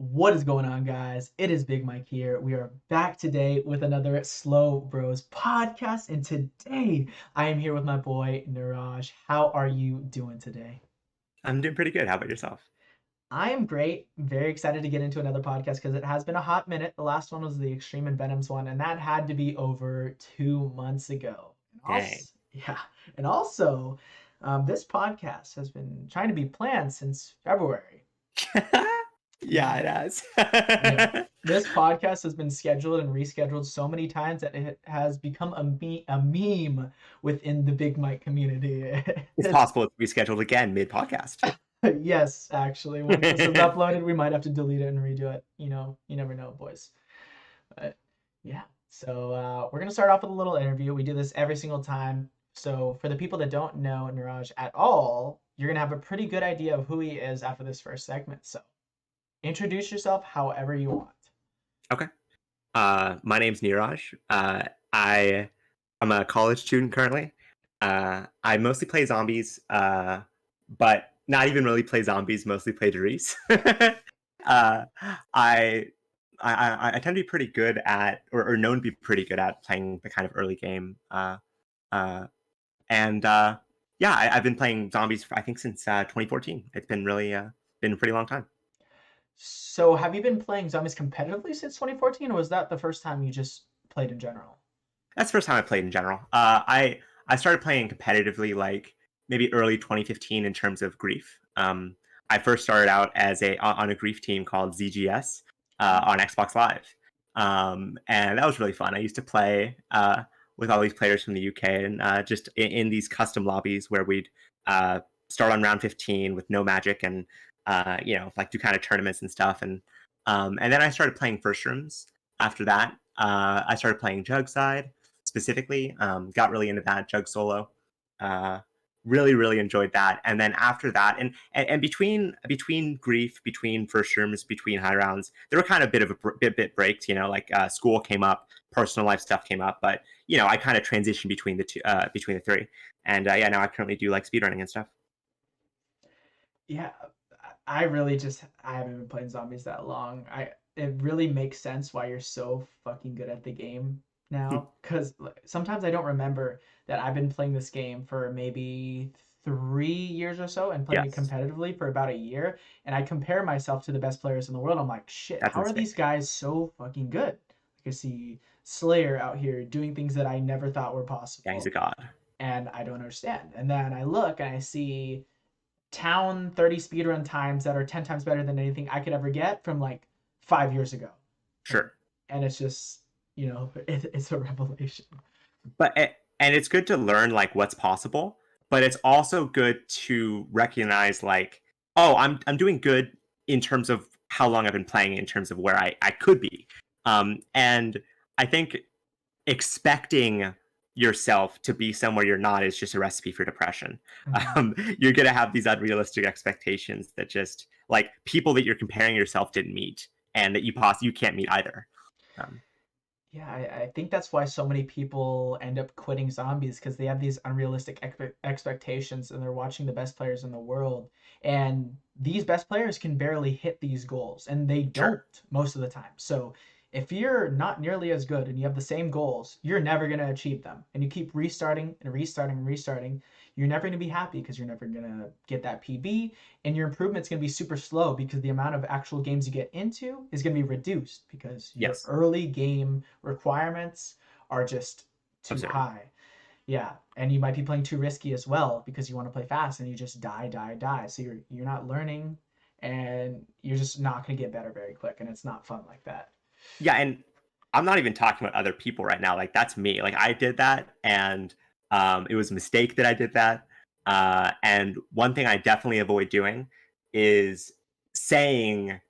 What is going on, guys? It is Big Mike here. We are back today with another SlowBroz podcast, and today I am here with my boy Niraj. How are you doing today? I'm doing pretty good. How about yourself? I am great. Very excited to get into another podcast because it has been a hot minute. The last one was the Extreme and Venoms one, and that had to be over 2 months ago. And Dang. also, yeah, and also, this podcast has been trying to be planned since February. Yeah, it has. Yeah. This podcast has been scheduled and rescheduled so many times that it has become a meme within the Big Mike community. It's possible to be scheduled again mid-podcast. Yes, actually, once this is uploaded, we might have to delete it and redo it. You never know, boys. But yeah, so we're gonna start off with a little interview. We do this every single time. So for the people that don't know Niraj at all, you're gonna have a pretty good idea of who he is after this first segment. So introduce yourself however you want. Okay. My name's Niraj. I'm a college student currently. I mostly play zombies, but not even really play zombies. Mostly play Riese. uh, I, I tend to be pretty good at, or known to be pretty good at playing the kind of early game. Uh, and Yeah, I've been playing zombies I think since 2014. It's been really been a pretty long time. So have you been playing zombies competitively since 2014, or was that the first time you just played in general? That's the first time I played in general. I started playing competitively like maybe early 2015 in terms of Grief. I first started out as on a Grief team called ZGS on Xbox Live, and that was really fun. I used to play with all these players from the UK and just in these custom lobbies where we'd uh, start on round 15 with no magic and like do kind of tournaments and stuff. And then I started playing first rooms. After that, I started playing Jug side specifically. Got really into that Jug solo. Uh, really enjoyed that. And then after that, and between Grief, between first rooms, between high rounds, there were kind of bit breaks. Like school came up, personal life stuff came up, but I kind of transitioned between the three. And yeah, now I currently do like speedrunning and stuff. Yeah, I really just I haven't been playing zombies that long. It really makes sense why you're so fucking good at the game now. Because sometimes I don't remember that I've been playing this game for maybe 3 years or so and playing it Yes, competitively for about a year. And I compare myself to the best players in the world. I'm like, shit, that's how are insane. these guys so fucking good? Like I see Slayer out here doing things that I never thought were Yeah, he's possible, a god. and I don't understand. And then I look and I see town 30 speedrun times that are 10 times better than anything I could ever get from like 5 years ago. And, Sure. and it's just, it's a revelation. And it's good to learn like what's possible, but it's also good to recognize like, oh, I'm doing good in terms of how long I've been playing, in terms of where I could be. And I think expecting yourself to be somewhere you're not is just a recipe for depression. Mhm. You're gonna have these unrealistic expectations that just like people that you're comparing yourself didn't meet, and that you can't meet either. Um, Yeah, I think that's why so many people end up quitting zombies because they have these unrealistic expectations and they're watching the best players in the world. And these best players can barely hit these goals, and they sure, don't most of the time. So if you're not nearly as good and you have the same goals, you're never going to achieve them. And you keep restarting and restarting and restarting, you're never going to be happy because you're never going to get that PB, and your improvement's going to be super slow because the amount of actual games you get into is going to be reduced because your yes, early game requirements are just too absurd. high. Yeah, and you might be playing too risky as well because you want to play fast and you just die. So you're not learning, and you're just not going to get better very quick, and it's not fun like that. Yeah, and I'm not even talking about other people right now. Like that's me. Like I did that, and it was a mistake that I did that. And one thing I definitely avoid doing is saying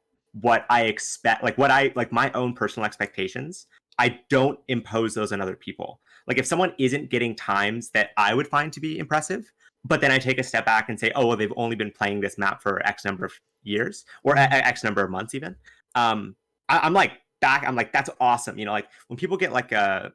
what I expect, like what I like my own personal expectations. I don't impose those on other people. Like if someone isn't getting times that I would find to be impressive, but then I take a step back and say, oh well, they've only been playing this map for X number of years or Mhm. X number of months even. I'm like back. I'm like, that's awesome. Like when people get like a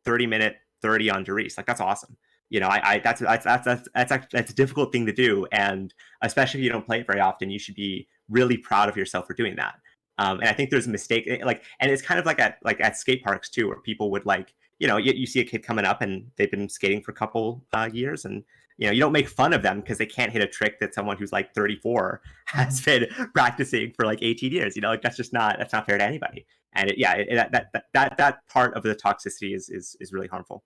30-minute 30 on Doris, like that's awesome. I that's a difficult thing to do, and especially if you don't play it very often, you should be really proud of yourself for doing that. And I think there's a mistake, like, and it's kind of like at skate parks too, where people would like, you see a kid coming up and they've been skating for a couple years, and you don't make fun of them because they can't hit a trick that someone who's like 34 has been practicing for like 18 years. Like that's not fair to anybody. And that part of the toxicity is really harmful.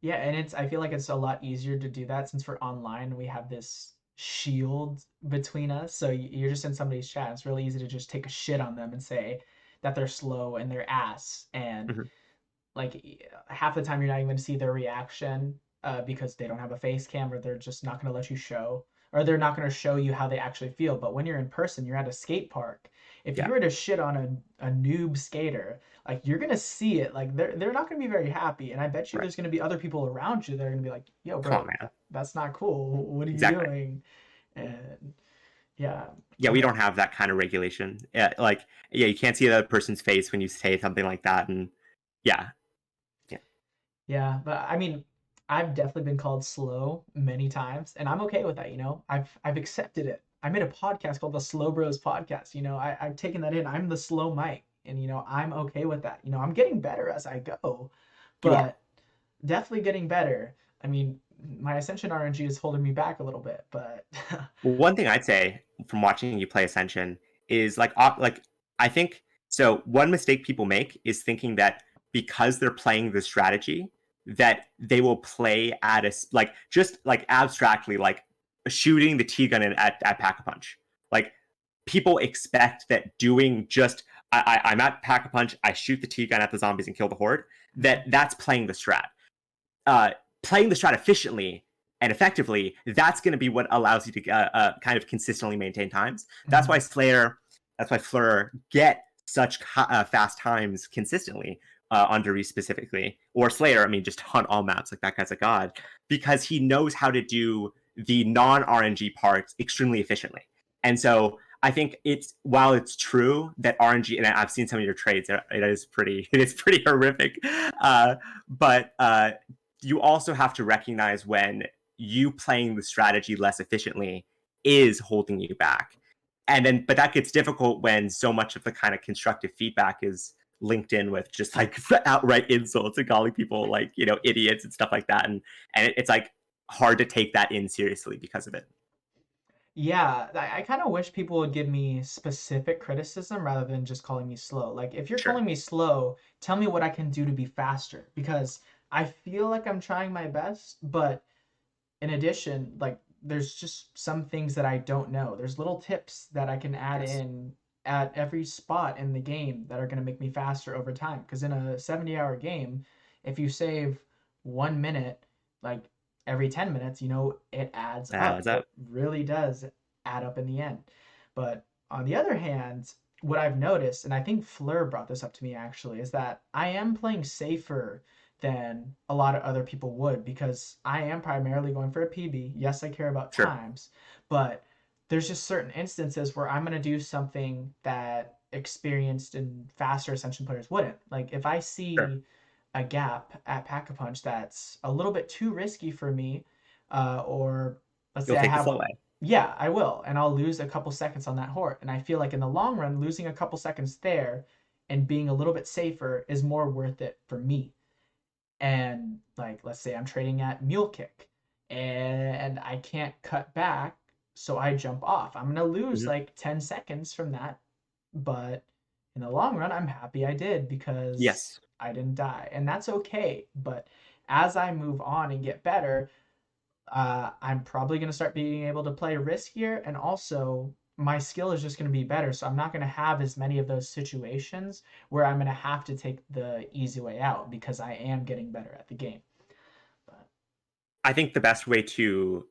Yeah, and I feel like it's a lot easier to do that since we're online. We have this shield between us. So you're just in somebody's chat. It's really easy to just take a shit on them and say that they're slow and they're ass. And Mhm. like half the time you're not even going to see their reaction because they don't have a face cam, or they're just not going to let you show, or they're not going to show you how they actually feel. But when you're in person, you're at a skate park. If you Yeah, were to shit on a noob skater, like you're gonna see it. Like they're not gonna be very happy. And I bet you right. there's gonna be other people around you that are gonna be like, yo, Come on, bro, man. that's not cool. What are you Exactly. doing? And yeah, Yeah, I we mean, don't have that kind of regulation. Yeah, like, yeah, you can't see the other person's face when you say something like that, and yeah, yeah, yeah, but I mean, I've definitely been called slow many times, and I'm okay with that. I've accepted it. I made a podcast called the SlowBroz podcast. I've taken that in. I'm the slow Mike, and I'm okay with that. I'm getting better as I go, you are. but definitely getting better. I mean, my Ascension RNG is holding me back a little bit, but One thing I'd say from watching you play Ascension is like I think so. One mistake people make is thinking that because they're playing the strategy that they will play at like just like abstractly like shooting the T gun at Pack a Punch. Like people expect that doing just I'm at Pack a Punch, I shoot the T gun at the zombies and kill the horde. That's playing the strat. uh, Playing the strat efficiently and effectively, that's going to be what allows you to kind of consistently maintain times. That's why Slayer, that's why Fleur get such fast times consistently on Darius specifically, or Slayer. I mean, just on all maps, like that guy's a god because he knows how to do the non RNG parts extremely efficiently. And so I think while it's true that RNG, and I've seen some of your trades, it is pretty horrific. But you also have to recognize when you playing the strategy less efficiently is holding you back. But that gets difficult when so much of the kind of constructive feedback is linked in with just like outright insults and calling people like, idiots and stuff like that. And it's like hard to take that in seriously because of it. yeah, I kind of wish people would give me specific criticism rather than just calling me slow. Like, if you're calling Sure. me slow, tell me what I can do to be faster because I feel like I'm trying my best, but in addition, like there's just some things that I don't know. There's little tips that I can add Yes. in at every spot in the game that are going to make me faster over time. Because in a 70-hour game, if you save 1 minute, like every 10 minutes, it adds up. Is that It really does add up in the end. But on the other hand, what I've noticed, and I think Fleur brought this up to me actually, is that I am playing safer than a lot of other people would because I am primarily going for a PB. Yes, I care about sure? times, but there's just certain instances where I'm going to do something that experienced and faster Ascension players wouldn't. Like if I Sure. see a gap at Pack a Punch that's a little bit too risky for me, or let's You'll say I take the have, slow way. yeah, I will, and I'll lose a couple seconds on that horde. And I feel like in the long run, losing a couple seconds there and being a little bit safer is more worth it for me. And like let's say I'm trading at mule kick and I can't cut back, so I jump off. I'm gonna lose Mhm. like 10 seconds from that, but in the long run I'm happy I did because Yes. I didn't die, and that's okay. But as I move on and get better, I'm probably going to start being able to play riskier, and also my skill is just going to be better. So I'm not going to have as many of those situations where I'm going to have to take the easy way out because I am getting better at the game. But I think the best way to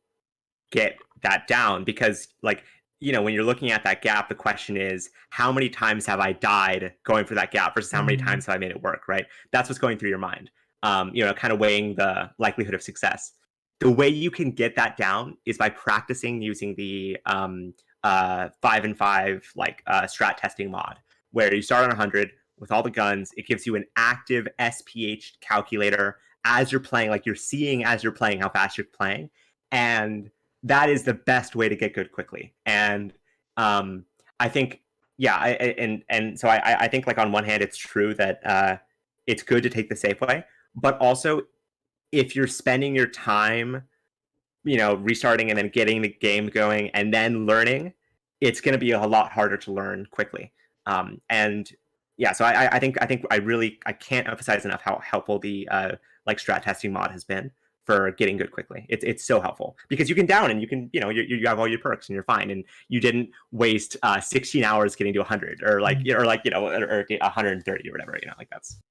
get that down, because like when you're looking at that gap, the question is how many times have I died going for that gap versus how many mm, times have I made it work, right? That's what's going through your mind. Kind of weighing the likelihood of success. The way you can get that down is by practicing using the 5 and 5 like strat testing mod, where you start on 100 with all the guns. It gives you an active SPH calculator as you're playing, like you're seeing as you're playing how fast you're playing, and that is the best way to get good quickly. And I think yeah, and so I think like on one hand it's true that it's good to take the safe way, but also if you're spending your time, restarting and then getting the game going and then learning, it's going to be a lot harder to learn quickly. And yeah, so I think I can't emphasize enough how helpful the like strat testing mod has been for getting good quickly. It's so helpful because you can down and you can you have all your perks and you're fine, and you didn't waste 16 hours getting to 100 or like Mhm. or 130 or whatever, like that's.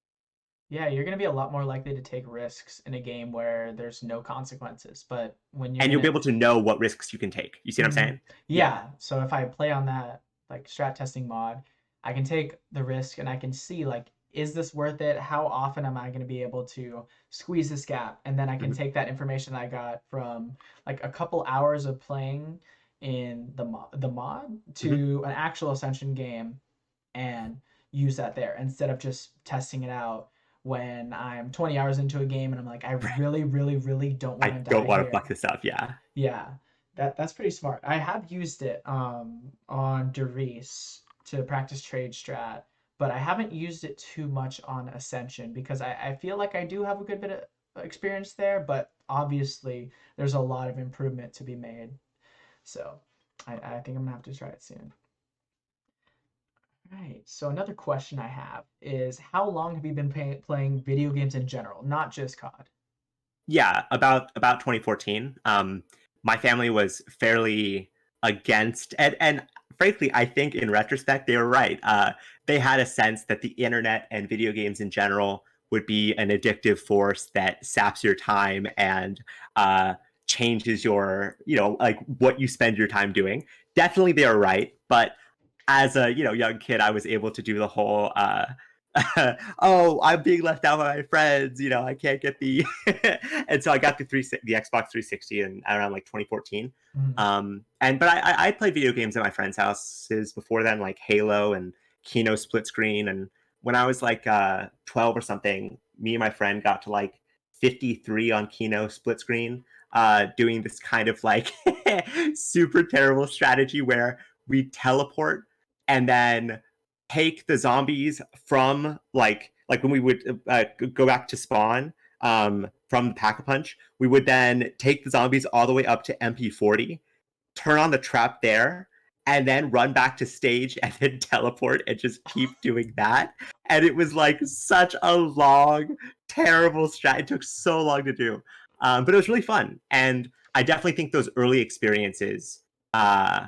Yeah, you're gonna be a lot more likely to take risks in a game where there's no consequences. But when you're And you'll be gonna, able to know what risks you can take. You see what I'm hmm saying? Yeah. yeah, so if I play on that like strat testing mod, I can take the risk and I can see like, is this worth it? How often am I gonna be able to squeeze this gap? And then I can Mhm. take that information I got from like a couple hours of playing in the mod Mhm. to an actual Ascension game and use that there instead of just testing it out when I'm 20 hours into a game and I'm like, I really, really, really don't want I to don't die want to fuck here. this up. Yeah. Yeah, that's pretty smart. I have used it on Derice to practice trade strat, but I haven't used it too much on Ascension because I feel like I do have a good bit of experience there, but obviously there's a lot of improvement to be made. So I think I'm gonna have to try it soon. Right. So another question I have is how long have you been playing video games in general, not just COD? Yeah, about 2014. My family was fairly against, and frankly, I think in retrospect they were right. They had a sense that the internet and video games in general would be an addictive force that saps your time and uh, changes your, like what you spend your time doing. Definitely, they were right, but as a young kid, I was able to do the whole oh, I'm being left out by my friends. I can't get the and so I got the Xbox 360 in around like 2014. Mm. But I played video games at my friends' houses before then, like Halo and Kino split screen. And when I was like 12 or something, me and my friend got to like 53 on Kino split screen, doing this kind of like super terrible strategy where we teleport and then take the zombies from like when we would go back to spawn from the pack-a-punch, we would then take the zombies all the way up to MP40, turn on the trap there, and then run back to stage and then teleport and just keep doing that. And it was like such a long, terrible strat. It took so long to do, but it was really fun. And I definitely think those early experiences uh,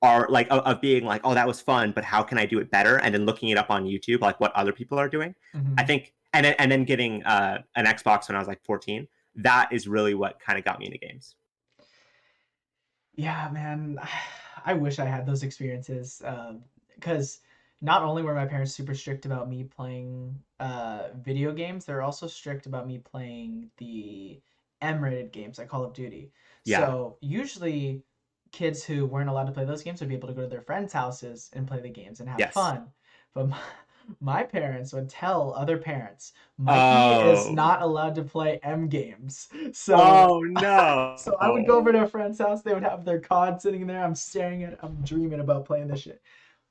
are like of being like, oh, that was fun, but how can I do it better? And then looking it up on YouTube, like what other people are doing. I Hmm. think, and then getting an Xbox when I was like 14. That is really what kind of got me into games. Yeah, man, I wish I had those experiences because not only were my parents super strict about me playing video games, they're also strict about me playing the M-rated games like Call of Duty. Yeah. So usually kids who weren't allowed to play those games would be able to go to their friends' houses and play the games and have Yes. fun. But my parents would tell other parents, Mikey is Oh. not allowed to play M games. So Oh so I would go over no. to a friend's house. They would have their COD sitting there. I'm staring at it. I'm dreaming about playing this shit.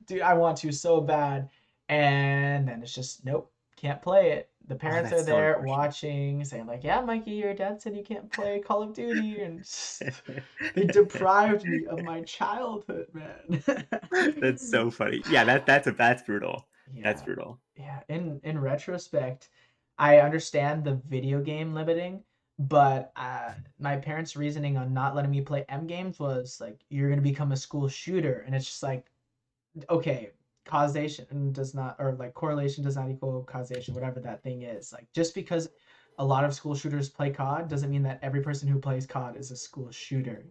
Dude, I want to so bad. And then it's just, nope, can't play it. The Oh, parents are that's so there unfortunate. watching, saying, like, yeah, Mikey, your dad said you can't play Call of Duty. And just, they deprived me of my childhood, man. That's so funny. Yeah, that's brutal. That's Yeah. brutal. Yeah. In retrospect, I understand the video game limiting, but my parents' reasoning on not letting me play M games was like, you're gonna become a school shooter, and it's just like, okay, causation does not, or like correlation does not equal causation, whatever that thing is. Like, just because a lot of school shooters play COD doesn't mean that every person who plays COD is a school shooter.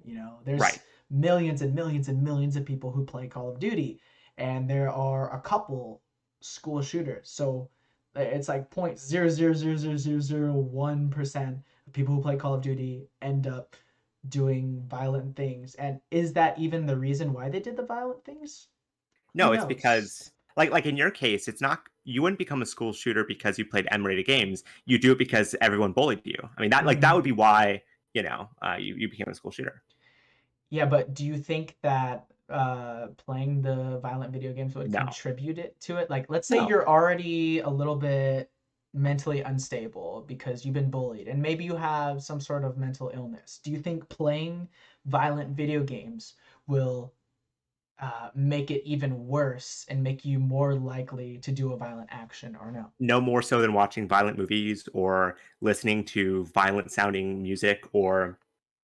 There's Right. millions and millions and millions of people who play Call of Duty, and there are a couple school shooters. So it's like 0.0000001% of people who play Call of Duty end up doing violent things. And is that even the reason why they did the violent things? Who No, it's knows? because like in your case, it's not you wouldn't become a school shooter because you played M-rated games. You do it because everyone bullied you. I mean that Hmm. would be why, you became a school shooter. Yeah, but do you think that? playing the violent video games would No, contribute it to it? Like, let's say no, you're already a little bit mentally unstable because you've been bullied and maybe you have some sort of mental illness. Do you think playing violent video games will make it even worse and make you more likely to do a violent action or no? no more so than watching violent movies or listening to violent sounding music or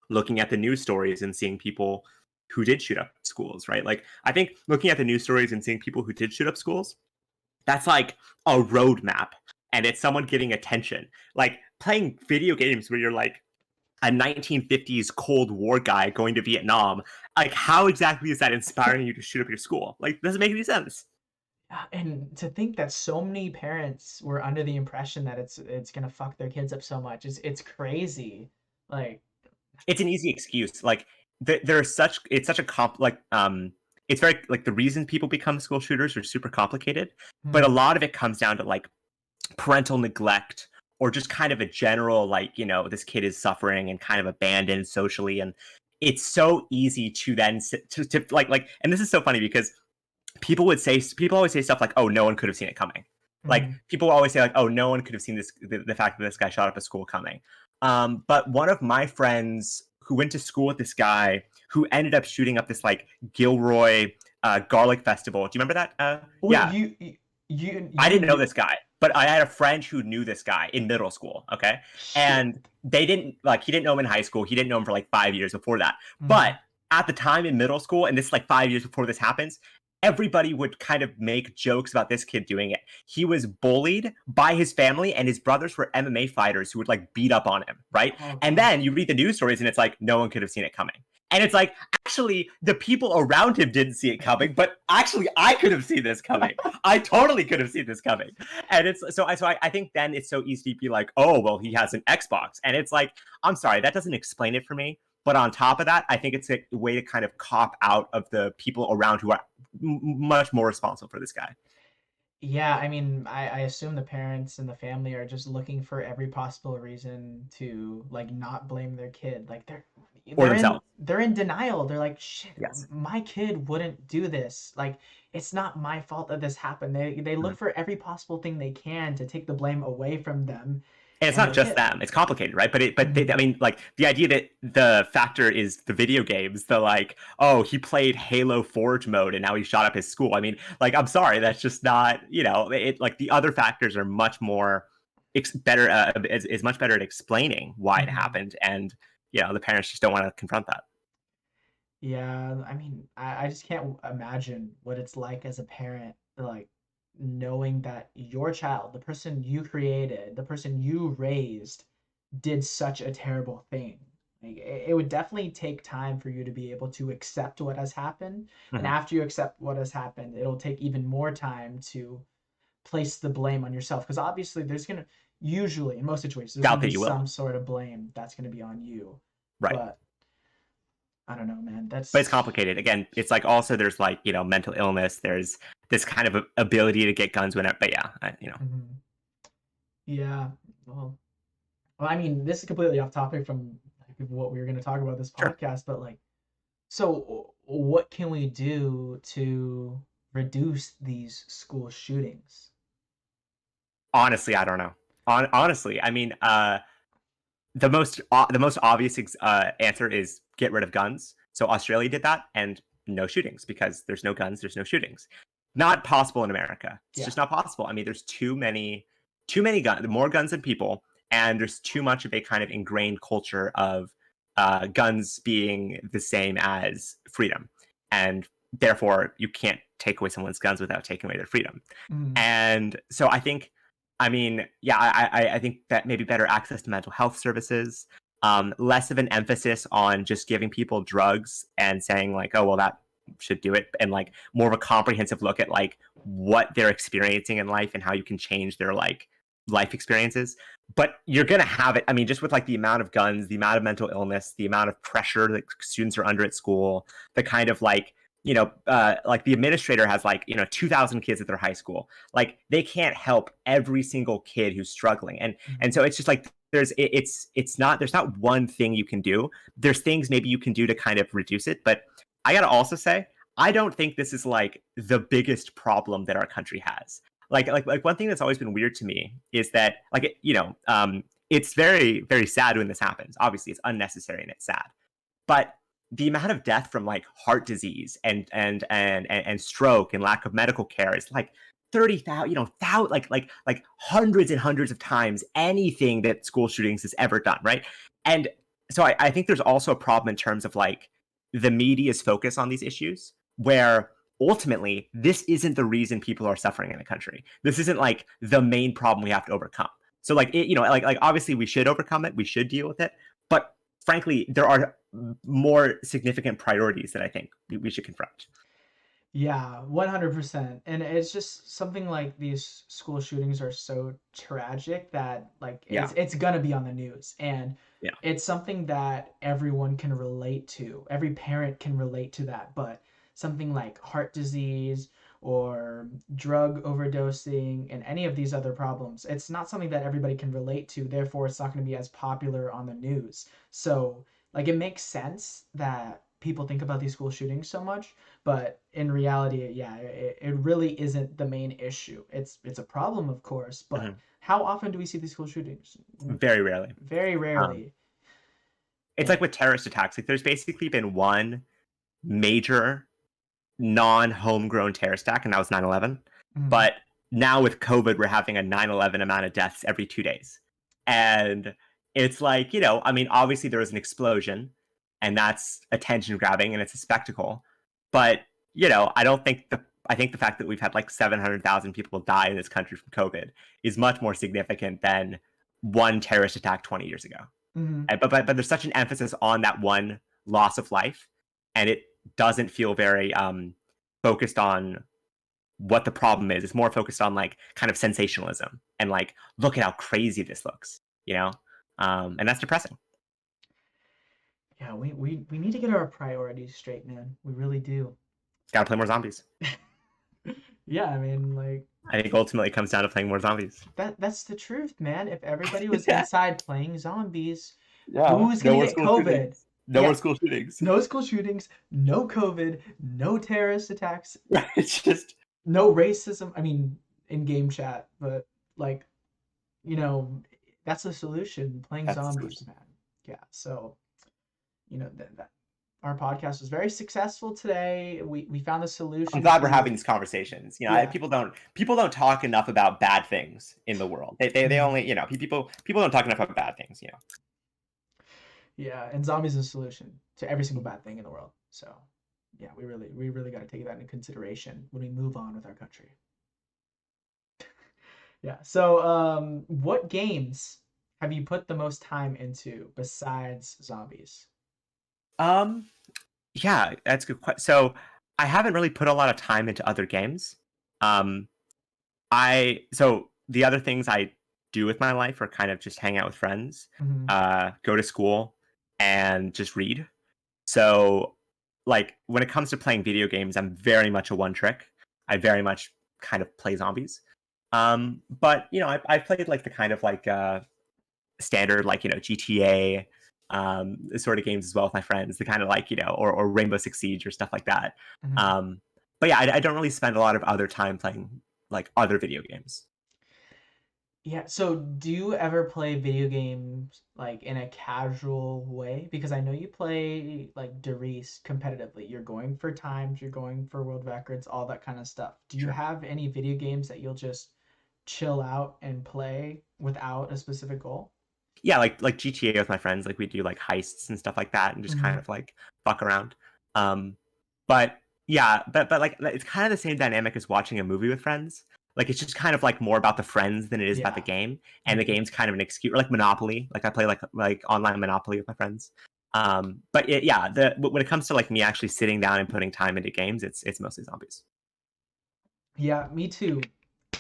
looking at the news stories and seeing people who did shoot up schools, right? Like, I think looking at the news stories and seeing people who did shoot up schools, that's like a roadmap and it's someone getting attention. Like playing video games where you're like a 1950s Cold War guy going to Vietnam, like how exactly is that inspiring you to shoot up your school? Like, doesn't make any sense. And to think that so many parents were under the impression that it's gonna fuck their kids up so much is it's crazy. Like, It's an easy excuse. Like there's such it's such a it's very like the reason people become school shooters are super complicated, but a hmm, lot of it comes down to like parental neglect or just kind of a general like this kid is suffering and kind of abandoned socially, and it's so easy to then to like and this is so funny because people always say stuff like, oh, no one could have seen it coming. Like hmm. people always say like, oh, no one could have seen the fact that this guy shot up a school coming. But one of my friends who went to school with this guy who ended up shooting up this like Gilroy garlic festival. Do you remember that? Wait, Yeah, I you didn't know knew? this guy, but I had a friend who knew this guy in middle school. Okay. Shit. And they didn't like, he didn't know him in high school. He didn't know him for like 5 years before that. But Hmm. at the time in middle school, and this is like 5 years before this happens, everybody would kind of make jokes about this kid doing it. He was bullied by his family, and his brothers were MMA fighters who would like beat up on him, right? Oh And God. then you read the news stories, and it's like, no one could have seen it coming. And it's like, actually, the people around him didn't see it coming, but actually, I could have seen this coming. I totally could have seen this coming. And it's I think then it's so easy to be like, oh, well, he has an Xbox. And it's like, I'm sorry, that doesn't explain it for me. But on top of that, I think it's a way to kind of cop out of the people around who are much more responsible for this guy. Yeah, I mean, I assume the parents and the family are just looking for every possible reason to like not blame their kid. Like Or themselves. they're in denial. They're like, shit, Yes. my kid wouldn't do this. Like, it's not my fault that this happened. They Mhm. look for every possible thing they can to take the blame away from them And it's and not their just kid. them. It's complicated, right? I Mhm. mean, like the idea that the factor is the video games, the like, oh, he played Halo Forge mode and now he shot up his school. I mean, like, I'm sorry, that's just not, it like the other factors are much more better, is much better at explaining why it Mhm. happened. And, the parents just don't want to confront that. Yeah, I mean, I just can't imagine what it's like as a parent, like knowing that your child, the person you created, the person you raised, did such a terrible thing. Like, it would definitely take time for you to be able to accept what has happened. And Mhm. after you accept what has happened, it'll take even more time to place the blame on yourself. Because obviously, usually, in most situations, there's Doubt gonna be that you will. some sort of blame that's gonna be on you. Right. But I don't know, man. But it's That's complicated. Again, it's like also there's like, mental illness. There's this kind of ability to get guns whenever, but yeah, mhm. Yeah. Well, I mean, this is completely off topic from like, what we were going to talk about this sure. podcast, but like, so what can we do to reduce these school shootings? Honestly, I don't know. Honestly, I mean, the most obvious answer is get rid of guns. So Australia did that, and no shootings because there's no guns, there's no shootings. Not possible in America. It's Yeah. just not possible. I mean, there's too many guns, more guns than people, and there's too much of a kind of ingrained culture of guns being the same as freedom, and therefore you can't take away someone's guns without taking away their freedom. Mm, And so I think, I mean, yeah, I think that maybe better access to mental health services, less of an emphasis on just giving people drugs and saying like, oh, well, that should do it, and like more of a comprehensive look at like what they're experiencing in life and how you can change their like life experiences. But you're gonna have it. I mean, just with like the amount of guns, the amount of mental illness, the amount of pressure that students are under at school, the kind of like the administrator has like 2,000 kids at their high school. Like they can't help every single kid who's struggling, and so mhm. it's just like it's not there's not one thing you can do. There's things maybe you can do to kind of reduce it, but I gotta also say I don't think this is like the biggest problem that our country has. Like one thing that's always been weird to me is that it's very sad when this happens. Obviously, it's unnecessary and it's sad, but the amount of death from like heart disease and stroke and lack of medical care is like 30,000, like hundreds and hundreds of times anything that school shootings has ever done, right? And so I think there's also a problem in terms of like the media's focus on these issues, where ultimately this isn't the reason people are suffering in the country. This isn't like the main problem we have to overcome. So like obviously we should overcome it, we should deal with it, but frankly, there are more significant priorities that I think we should confront. Yeah, 100%. And it's just something like these school shootings are so tragic that like Yeah, it's gonna be on the news. And yeah. it's something that everyone can relate to. Every parent can relate to that. But something like heart disease or drug overdosing and any of these other problems, it's not something that everybody can relate to. Therefore, it's not gonna be as popular on the news. So like it makes sense that people think about these school shootings so much, but in reality, yeah, it really isn't the main issue. It's a problem, of course, but Mhm. how often do we see these school shootings? Very rarely. Very Um, rarely. it's And, like with terrorist attacks. Like there's basically been one major non-homegrown terrorist attack, and that was 9/11. mm, But now with COVID, we're having a 9/11 amount of deaths every 2 days, and it's like I mean, obviously there was an explosion, and that's attention grabbing, and it's a spectacle. But I don't think I think the fact that we've had like 700,000 people die in this country from COVID is much more significant than one terrorist attack 20 years ago. mm, But there's such an emphasis on that one loss of life, and it doesn't feel very focused on what the problem is. It's more focused on like kind of sensationalism and like look at how crazy this looks, and that's depressing. yeah, we need to get our priorities straight, man. We really do. Got to play more zombies. Yeah, I mean, like I think ultimately it comes down to playing more zombies. that's the truth, man. If everybody was Yeah, inside playing zombies, yeah. who's No gonna more get school COVID? shootings. No more Yeah, school shootings. no school shootings, no COVID, no terrorist attacks, Right? It's just no racism. I mean, in game chat, but like, you know, that's the solution. Playing that's the zombies, solution. man. Yeah. So, that our podcast was very successful today. We found the I'm solution glad we're to having these conversations. yeah, People don't talk enough about bad things in the world. They mhm, only people don't talk enough about bad things. yeah, and zombies is a solution to every single bad thing in the world. So, yeah, we really got to take that into consideration when we move on with our country. Yeah. So, what games have you put the most time into besides zombies? Um, yeah, that's a good question. So I haven't really put a lot of time into other games. Um, I so the other things I do with my life are kind of just hang out with friends, Hmm. go to school, and just read. So, like when it comes to playing video games, I'm very much a one trick. I very much kind of play zombies. But I've played like the kind of like standard like GTA sort of games as well with my friends, the kind of like or Rainbow Six Siege or stuff like that. Hmm. Um, but yeah, I don't really spend a lot of other time playing like other video games. Yeah, so do you ever play video games like in a casual way? Because I know you play like Riese competitively. You're going for times, you're going for world records, all that kind of stuff. Do you Sure. have any video games that you'll just chill out and play without a specific goal? Yeah, like GTA with my friends, like we do like heists and stuff like that, and just kind Hmm. of like fuck around. Um, but yeah, but like it's kind of the same dynamic as watching a movie with friends. Like it's just kind of like more about the friends than it is about the Yeah. game, and the Hmm. game's kind of an excuse, or like Monopoly. Like I play like online Monopoly with my friends. But yeah, when it comes to like me actually sitting down and putting time into games, it's mostly zombies. Yeah, me too.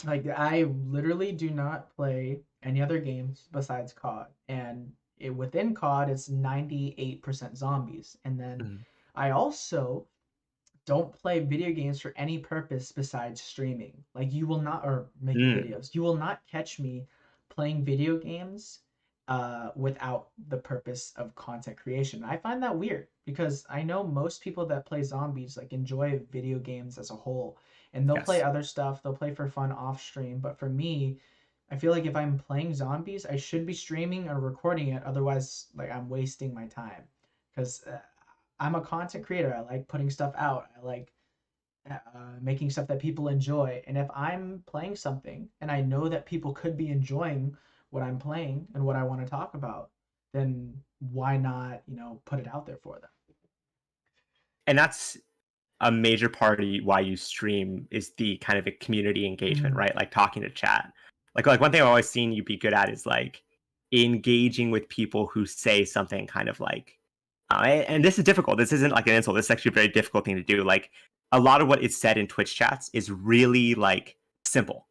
Like I literally do not play any other games besides COD, and within COD it's 98% zombies. And then Mhm. I also don't play video games for any purpose besides streaming. Like you will not or making Mm. videos. You will not catch me playing video games without the purpose of content creation. I find that weird because I know most people that play zombies like enjoy video games as a whole, and they'll play Yes. other stuff, they'll play for fun off stream. But for me, I feel like if I'm playing zombies, I should be streaming or recording it. Otherwise, like I'm wasting my time because I'm a content creator. I like putting stuff out. I like making stuff that people enjoy. And if I'm playing something and I know that people could be enjoying what I'm playing and what I want to talk about, then why not, put it out there for them? And that's a major part of why you stream is the kind of a community engagement, Mm, right? Like talking to chat. Like one thing I've always seen you be good at is like engaging with people who say something kind of like, and this is difficult. This isn't like an insult. This is actually a very difficult thing to do. Like a lot of what is said in Twitch chats is really like simple,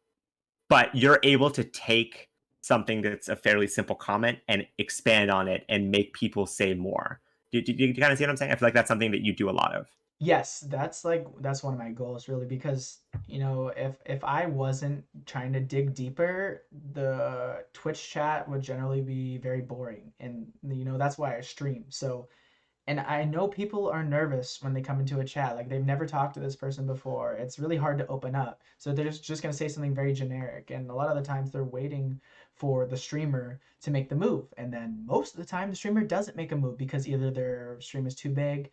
but you're able to take something that's a fairly simple comment and expand on it and make people say more. Do you kind of see what I'm saying? I feel like that's something that you do a lot of. yes, that's one of my goals really because if I wasn't trying to dig deeper, the Twitch chat would generally be very boring, and that's why I stream. So and I know people are nervous when they come into a chat. Like they've never talked to this person before. It's really hard to open up. So they're just going to say something very generic. And a lot of the times they're waiting for the streamer to make the move. And then most of the time the streamer doesn't make a move because either their stream is too big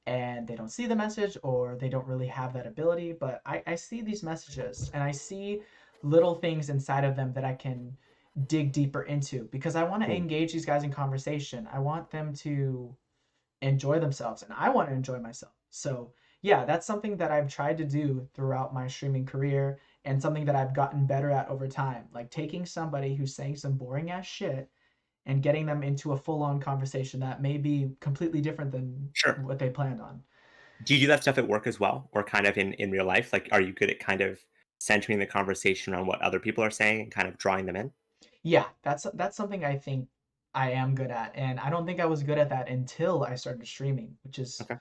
and they don't see the message or they don't really have that ability. But I see these messages and I see little things inside of them that I can dig deeper into because I want to Hmm. engage these guys in conversation. I want them to enjoy themselves and I want to enjoy myself. So, yeah, that's something that I've tried to do throughout my streaming career and something that I've gotten better at over time. Like taking somebody who's saying some boring ass shit and getting them into a full on conversation that may be completely different than Sure. what they planned on. Do you do that stuff at work as well, or kind of in real life? Like, are you good at kind of centering the conversation on what other people are saying and kind of drawing them in? Yeah, that's something I think I am good at. And I don't think I was good at that until I started streaming, Okay.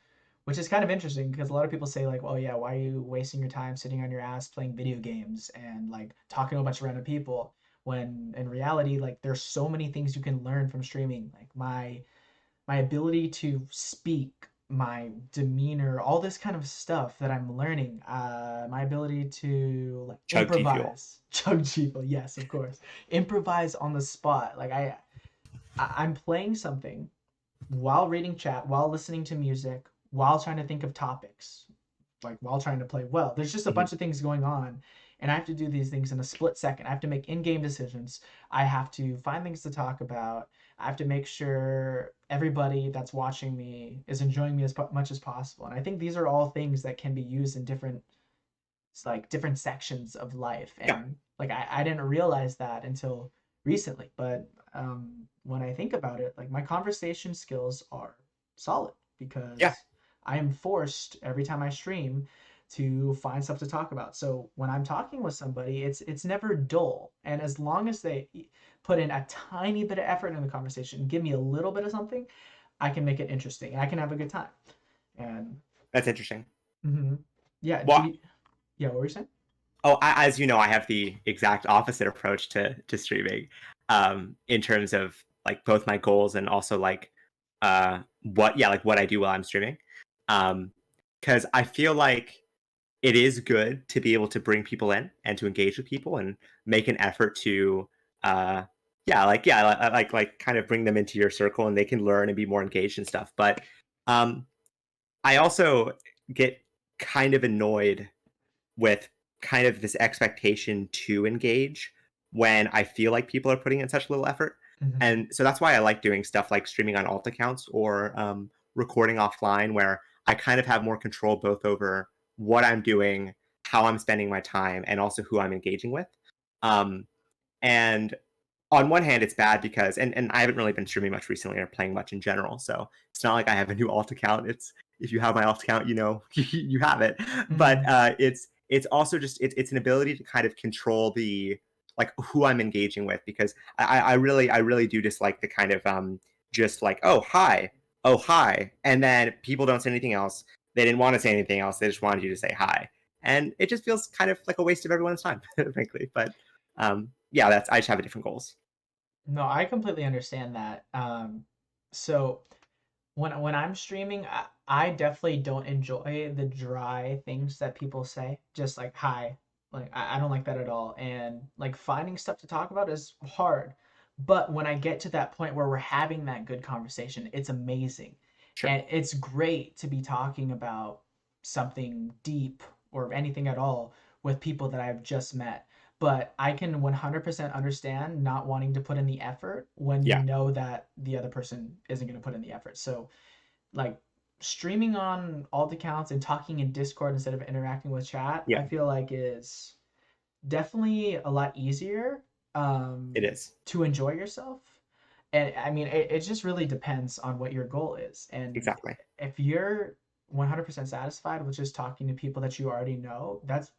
which is kind of interesting because a lot of people say like, "Oh yeah, why are you wasting your time sitting on your ass playing video games and like talking to a bunch of random people?" When in reality, like there's so many things you can learn from streaming. Like my ability to speak, my demeanor, all this kind of stuff that I'm learning. My ability to like Chug G Fuel. improvise, chug cheapo, yes, of course, improvise on the spot. Like I'm playing something while reading chat, while listening to music, while trying to think of topics, like while trying to play well. There's just a Hmm. bunch of things going on, and I have to do these things in a split second. I have to make in-game decisions. I have to find things to talk about. I have to make sure everybody that's watching me is enjoying me as much as possible. And I think these are all things that can be used in different sections of life. Yeah. And like I didn't realize that until recently, but when I think about it, like my conversation skills are solid Yeah. because I am forced every time I stream to find stuff to talk about. So when I'm talking with somebody, it's never dull. And as long as they put in a tiny bit of effort in the conversation, give me a little bit of something, I can make it interesting and I can have a good time. And That's interesting. mhm. Yeah, Well, yeah, what were you saying? as you know, I have the exact opposite approach to streaming, in terms of like both my goals and also like what I do while I'm streaming. Because I feel like it is good to be able to bring people in and to engage with people and make an effort to uh like kind of bring them into your circle and they can learn and be more engaged and stuff. But um I also get kind of annoyed with kind of this expectation to engage when I feel like people are putting in such little effort. Mhm. And so that's why I like doing stuff like streaming on alt accounts or recording offline, where I kind of have more control both over what I'm doing, how I'm spending my time, and also who I'm engaging with. Um, and on one hand, it's bad because, and I haven't really been streaming much recently or playing much in general. So it's not like I have a new alt account. It's, if you have my alt account, you know, you have it. But Mhm. it's also just, it's an ability to kind of control the, like who I'm engaging with, because I really do dislike the kind of, just like, oh, hi. And then people don't say anything else. They didn't want to say anything else. They just wanted you to say hi. And it just feels kind of like a waste of everyone's time, frankly. But yeah, I just have different goals. No, I completely understand that. So when I'm streaming, I definitely don't enjoy the dry things that people say. Just like hi, like I don't like that at all. And like finding stuff to talk about is hard. But when I get to that point where we're having that good conversation, it's amazing. Sure. And it's great to be talking about something deep or anything at all with people that I've just met. But I can 100% understand not wanting to put in the effort when you Yeah. know that the other person isn't going to put in the effort. So like streaming on alt accounts and talking in Discord instead of interacting with chat, Yeah. I feel like is definitely a lot easier It is. to enjoy yourself. And I mean, it just really depends on what your goal is. And Exactly. if you're 100% satisfied with just talking to people that you already know, that's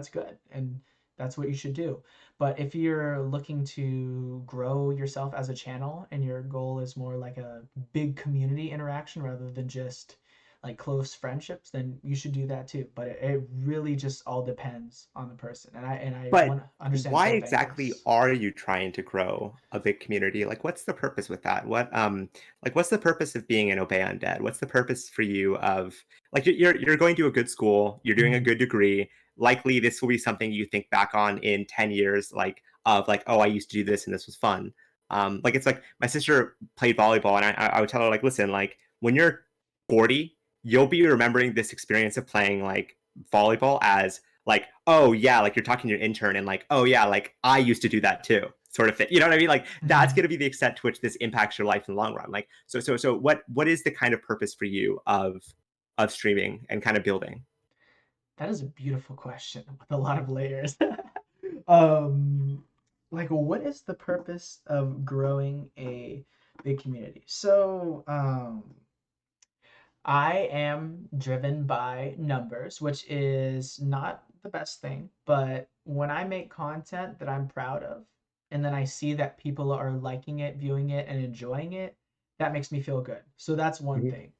good. And that's what you should do. But if you're looking to grow yourself as a channel and your goal is more like a big community interaction rather than just like close friendships, then you should do that too. But it really just all depends on the person. And I But want to understand why both exactly angles. are you trying to grow a big community? Like, what's the purpose with that? Like, what's the purpose of being an Obey Undead? What's the purpose for you of like you're going to a good school, you're doing a Mhm. good degree. Likely, this will be something you think back on in 10 years, like of like, oh, I used to do this and this was fun. Like it's like my sister played volleyball, and I would tell her like, listen, like when you're 40, you'll be remembering this experience of playing like volleyball as like, oh yeah, like you're talking to your intern and like, oh yeah, like I used to do that too, sort of thing. You know what I mean? Like that's Mhm. going to be the extent to which this impacts your life in the long run. Like, so what is the kind of purpose for you of streaming and kind of building? That is a beautiful question with a lot of layers. um, like, what is the purpose of growing a big community? So, I am driven by numbers, which is not the best thing, but when I make content that I'm proud of, and then I see that people are liking it, viewing it, and enjoying it, that makes me feel good. So that's one Mhm. thing.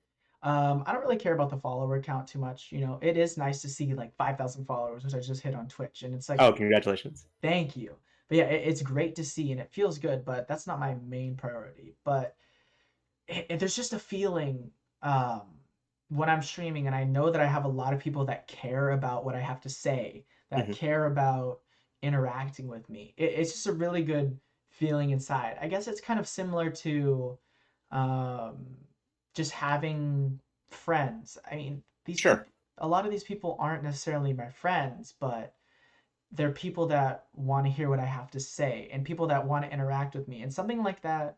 I don't really care about the follower count too much. You know, it is nice to see like 5,000 followers, which I just hit on Twitch, and it's like, Oh, congratulations. thank you. But yeah, it's great to see, and it feels good, but that's not my main priority. But there's just a feeling um, when I'm streaming and I know that I have a lot of people that care about what I have to say, that Hmm. care about interacting with me. It's just a really good feeling inside. I guess it's kind of similar to um, just having friends. I mean, these Sure. people, a lot of these people aren't necessarily my friends, but they're people that want to hear what I have to say and people that want to interact with me. And something like that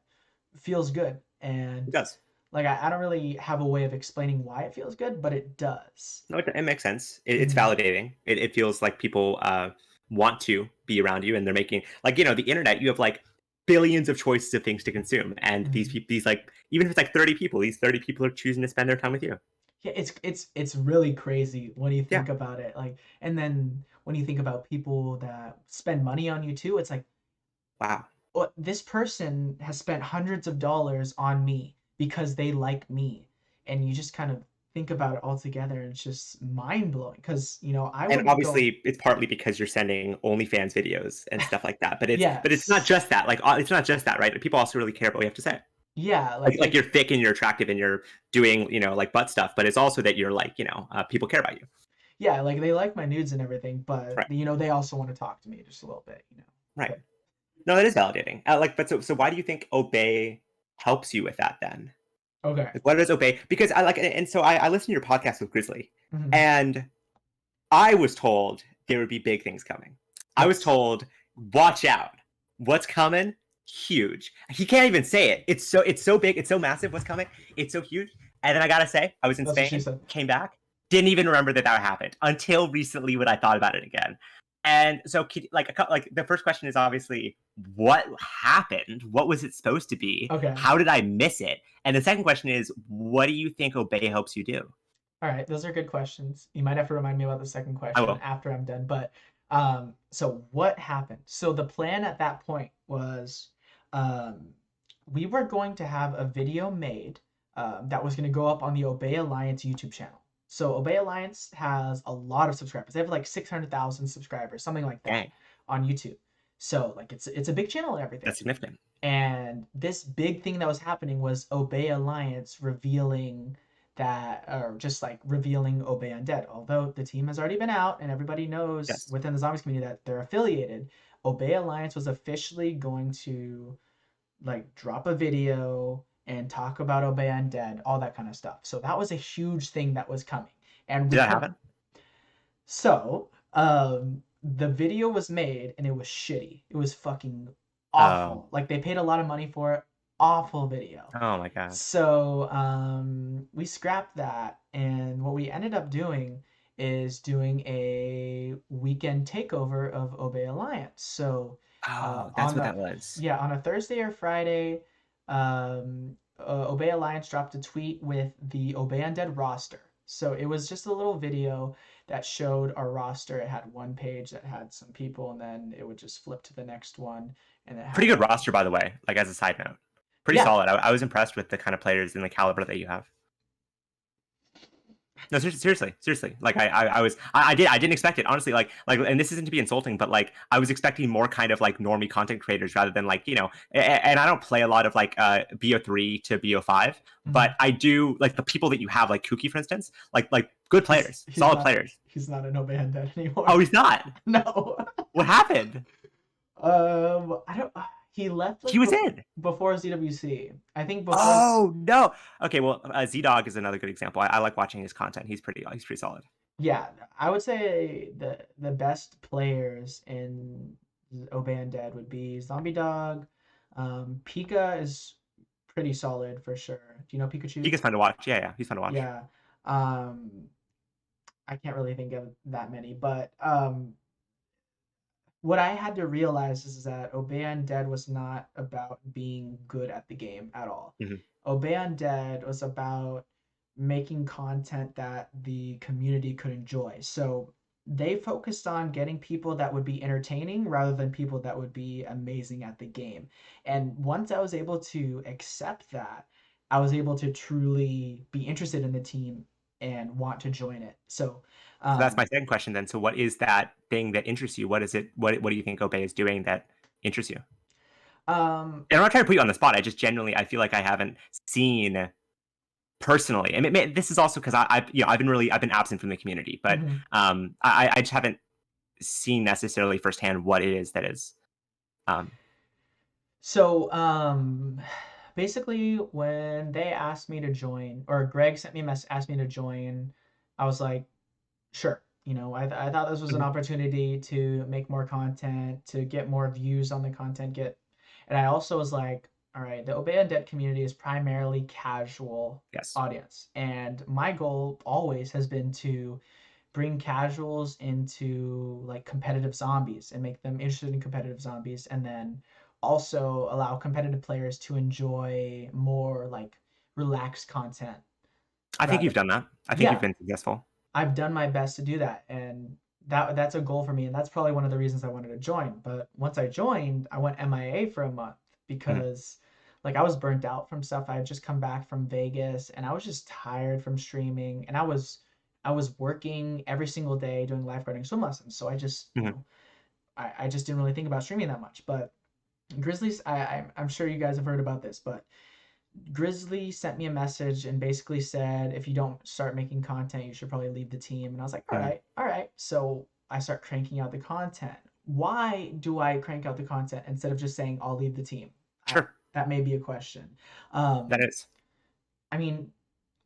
feels good. It And does. like I don't really have a way of explaining why it feels good, but it does. No, it makes sense. It's Mhm. validating. It feels like people want to be around you, and they're making like the internet. You have like billions of choices of things to consume, and these Mhm. people, these like even if it's like 30 people, these 30 people are choosing to spend their time with you. Yeah, it's really crazy when you Yeah. think about it. Like, and then when you think about people that spend money on you too, it's like, Wow. what this person has spent hundreds of dollars on me because they like me, and you just kind of think about it all together, and it's just mind blowing. Because I And wouldn't go. obviously, it's partly because you're sending OnlyFans videos and stuff like that. But it's not Yes. just that. Like it's not just that, right? People also really care about what you have to say. Yeah, Like you're thick and you're attractive and you're doing like butt stuff, but it's also that you're like people care about you. yeah, like they like my nudes and everything, but Right. they also want to talk to me just a little bit. Right. But No, that is validating. But so why do you think Obey helps you with that then? okay. Like, what does Obey? Because I like, and so I listened to your podcast with Grizzly, Hmm. and I was told there would be big things coming. I was Yes. told, watch out, what's coming? Huge. He can't even say it. It's so big. It's so massive. What's coming? It's so huge. And then I gotta say, I was in That's what she Spain, said. came back, didn't even remember that happened until recently when I thought about it again. And so, like the first question is obviously, what happened? What was it supposed to be? Okay. How did I miss it? And the second question is, what do you think Obey helps you do? All right. Those are good questions. You might have to remind me about the second I question will. after I'm done. But so what happened? So the plan at that point was um, we were going to have a video made that was going to go up on the Obey Alliance YouTube channel. So Obey Alliance has a lot of subscribers. They have like 600,000 subscribers, something like that Dang. on YouTube. So like it's a big channel and everything. That's significant. And this big thing that was happening was Obey Alliance revealing that, or just like revealing Obey Undead. Although the team has already been out and everybody knows Yes. within the zombies community that they're affiliated, Obey Alliance was officially going to like drop a video and talk about Obey Undead, all that kind of stuff. So that was a huge thing that was coming. And Did we that could happen? the video was made and it was shitty. It was fucking Oh. awful. Like they paid a lot of money for it. Awful video. Oh my god. So we scrapped that, and what we ended up doing is doing a weekend takeover of Obey Alliance. So Oh, that's on what the that was. yeah, on a Thursday or Friday, Obey Alliance dropped a tweet with the Obey Undead roster. So it was just a little video that showed our roster. It had one page that had some people, and then it would just flip to the next one, and it Pretty had good like roster, by the way. Like as a side note, pretty yeah, solid. I was impressed with the kind of players and the caliber that you have. No, seriously, seriously. Like I didn't expect it honestly. And this isn't to be insulting, but like I was expecting more kind of like normie content creators rather than like And I don't play a lot of like BO3 to BO5, but mhm. I do like the people that you have, like Kuki, for instance, like good he's players, he's solid not players. he's not an Obey Undead anymore. Oh, he's not. No. What happened? I don't. He left He like was in. before ZWC. I think before. Oh no. Okay, well, Z Dog is another good example. I like watching his content. He's pretty solid. Yeah, I would say the best players in Obey Undead would be Zombie Dog. Pika is pretty solid for sure. Do you know He Pikachu? gets fun to watch. Yeah, he's fun to watch. Yeah. Um, I can't really think of that many, but what I had to realize is that Obey Undead was not about being good at the game at all. Hmm. Obey Undead was about making content that the community could enjoy. So they focused on getting people that would be entertaining rather than people that would be amazing at the game. And once I was able to accept that, I was able to truly be interested in the team and want to join it. So So that's um, my second question then. So what is that thing that interests you? What is it? What do you think Obey is doing that interests you? um, And I'm not trying to put you on the spot. I just genuinely I feel like I haven't seen personally. I mean, this is also because I've been absent from the community, but mhm. I just haven't seen necessarily firsthand what it is that is. Um, So, basically, when they asked me to join, or Greg sent me a mess, asked me to join, I was like, sure. I thought this was an mhm, opportunity to make more content, to get more views on the content, and I also was like, all right, the Obey Undead community is primarily casual yes, audience, and my goal always has been to bring casuals into like competitive zombies and make them interested in competitive zombies, and then also allow competitive players to enjoy more like relaxed content I think rather. you've done that. I think you've Yeah, been successful. I've done my best to do that, and that's a goal for me, and that's probably one of the reasons I wanted to join. But once I joined, I went MIA for a month Mhm, because like I was burnt out from stuff. I had just come back from Vegas and I was just tired from streaming, and I was working every single day doing lifeguarding swim lessons. So I just, mhm, I just didn't really think about streaming that much. But Grizzlies, I'm sure you guys have heard about this, but Grizzly sent me a message and basically said, if you don't start making content, you should probably leave the team. And I was like, all mhm. right, all right. So I start cranking out the content. Why do I crank out the content instead of just saying I'll leave the team? Sure, That may be a question. that Um, is. I mean,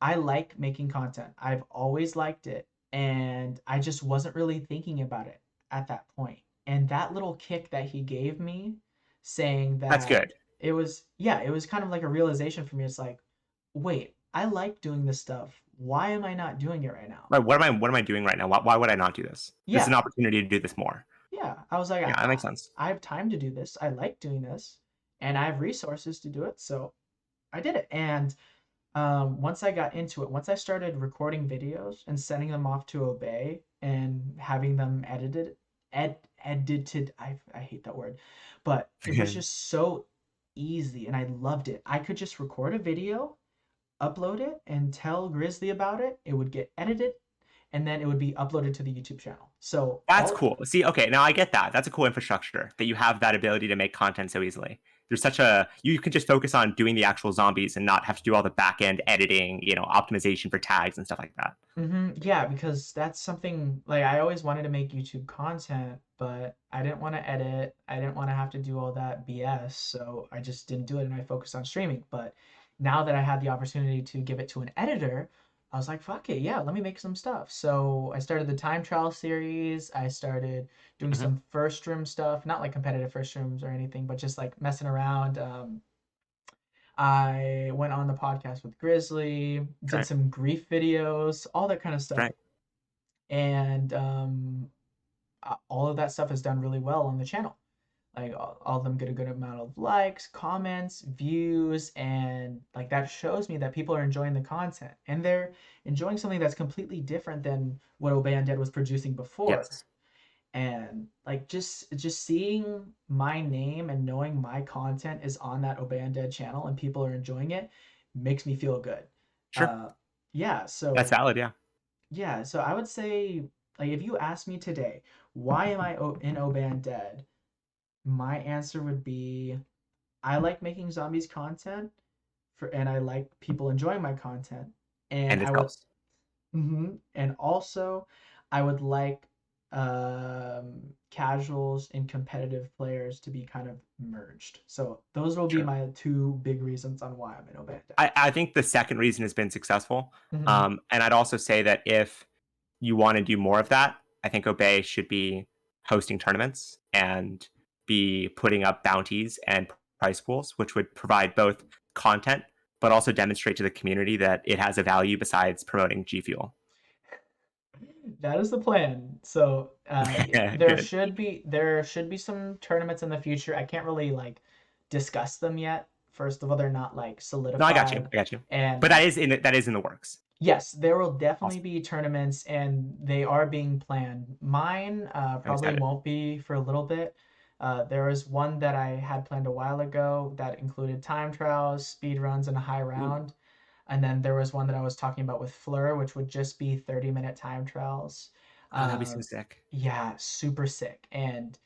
I like making content. I've always liked it, and I just wasn't really thinking about it at that point. And that little kick that he gave me, saying That's that good. it was kind of like a realization for me. It's like, wait, I like doing this stuff. Why am I not doing it right now? Right. What am I doing right now? Why would I not do this? This is an Yeah, opportunity to do this more. yeah. I was like, Yeah, that makes sense. I have time to do this. I like doing this, and I have resources to do it. So I did it. And once I got into it, once I started recording videos and sending them off to Obey and having them edited, I hate that word, but it was just so easy and I loved it. I could just record a video, upload it, and tell Grizzly about it. It would get edited, and then it would be uploaded to the YouTube channel. So That's all cool. See, okay, now I get that. That's a cool infrastructure that you have that ability to make content so easily. There's such a you can just focus on doing the actual zombies and not have to do all the back end editing, optimization for tags and stuff like that. Yeah, because that's something like I always wanted to make YouTube content, but I didn't want to edit. I didn't want to have to do all that BS, so I just didn't do it and I focused on streaming. But now that I had the opportunity to give it to an editor, I was like, fuck it, yeah, let me make some stuff. So I started the time trial series. I started doing Hmm. some first room stuff, not like competitive first rooms or anything, but just like messing around. I went on the podcast with Grizzly, did Great, some grief videos, all that kind of stuff. great. And all of that stuff is done really well on the channel. Like all of them get a good amount of likes, comments, views, and like that shows me that people are enjoying the content and they're enjoying something that's completely different than what Obey Undead was producing before. Yes, And like just seeing my name and knowing my content is on that Obey Undead channel and people are enjoying it makes me feel good. sure. Uh, yeah, That's so valid. Yeah. yeah, so I would say, like, if you ask me today, why am I in Oban Dead? My answer would be, I like making zombies content and I like people enjoying my content, and And it I would, helps. and also, I would like casuals and competitive players to be kind of merged. So those will be Sure. my two big reasons on why I'm in Oban I think the second reason has been successful. Dead. And I'd also say that if you want to do more of that, I think Obey should be hosting tournaments and be putting up bounties and prize pools, which would provide both content but also demonstrate to the community that it has a value besides promoting G Fuel. That is the plan. So there Good. should be some tournaments in the future. I can't really like discuss them yet. First of all, they're not like No, I got you. solidified. I got you. And But that is in the works. yes, there will definitely Awesome. be tournaments, and they are being planned. Mine I'm probably excited. won't be for a little bit. There was one that I had planned a while ago that included time trials, speed runs, and a high Ooh. round. And then there was one that I was talking about with Fleur, which would just be 30-minute time trials. Oh, that'd be so Uh, sick. yeah, super sick. And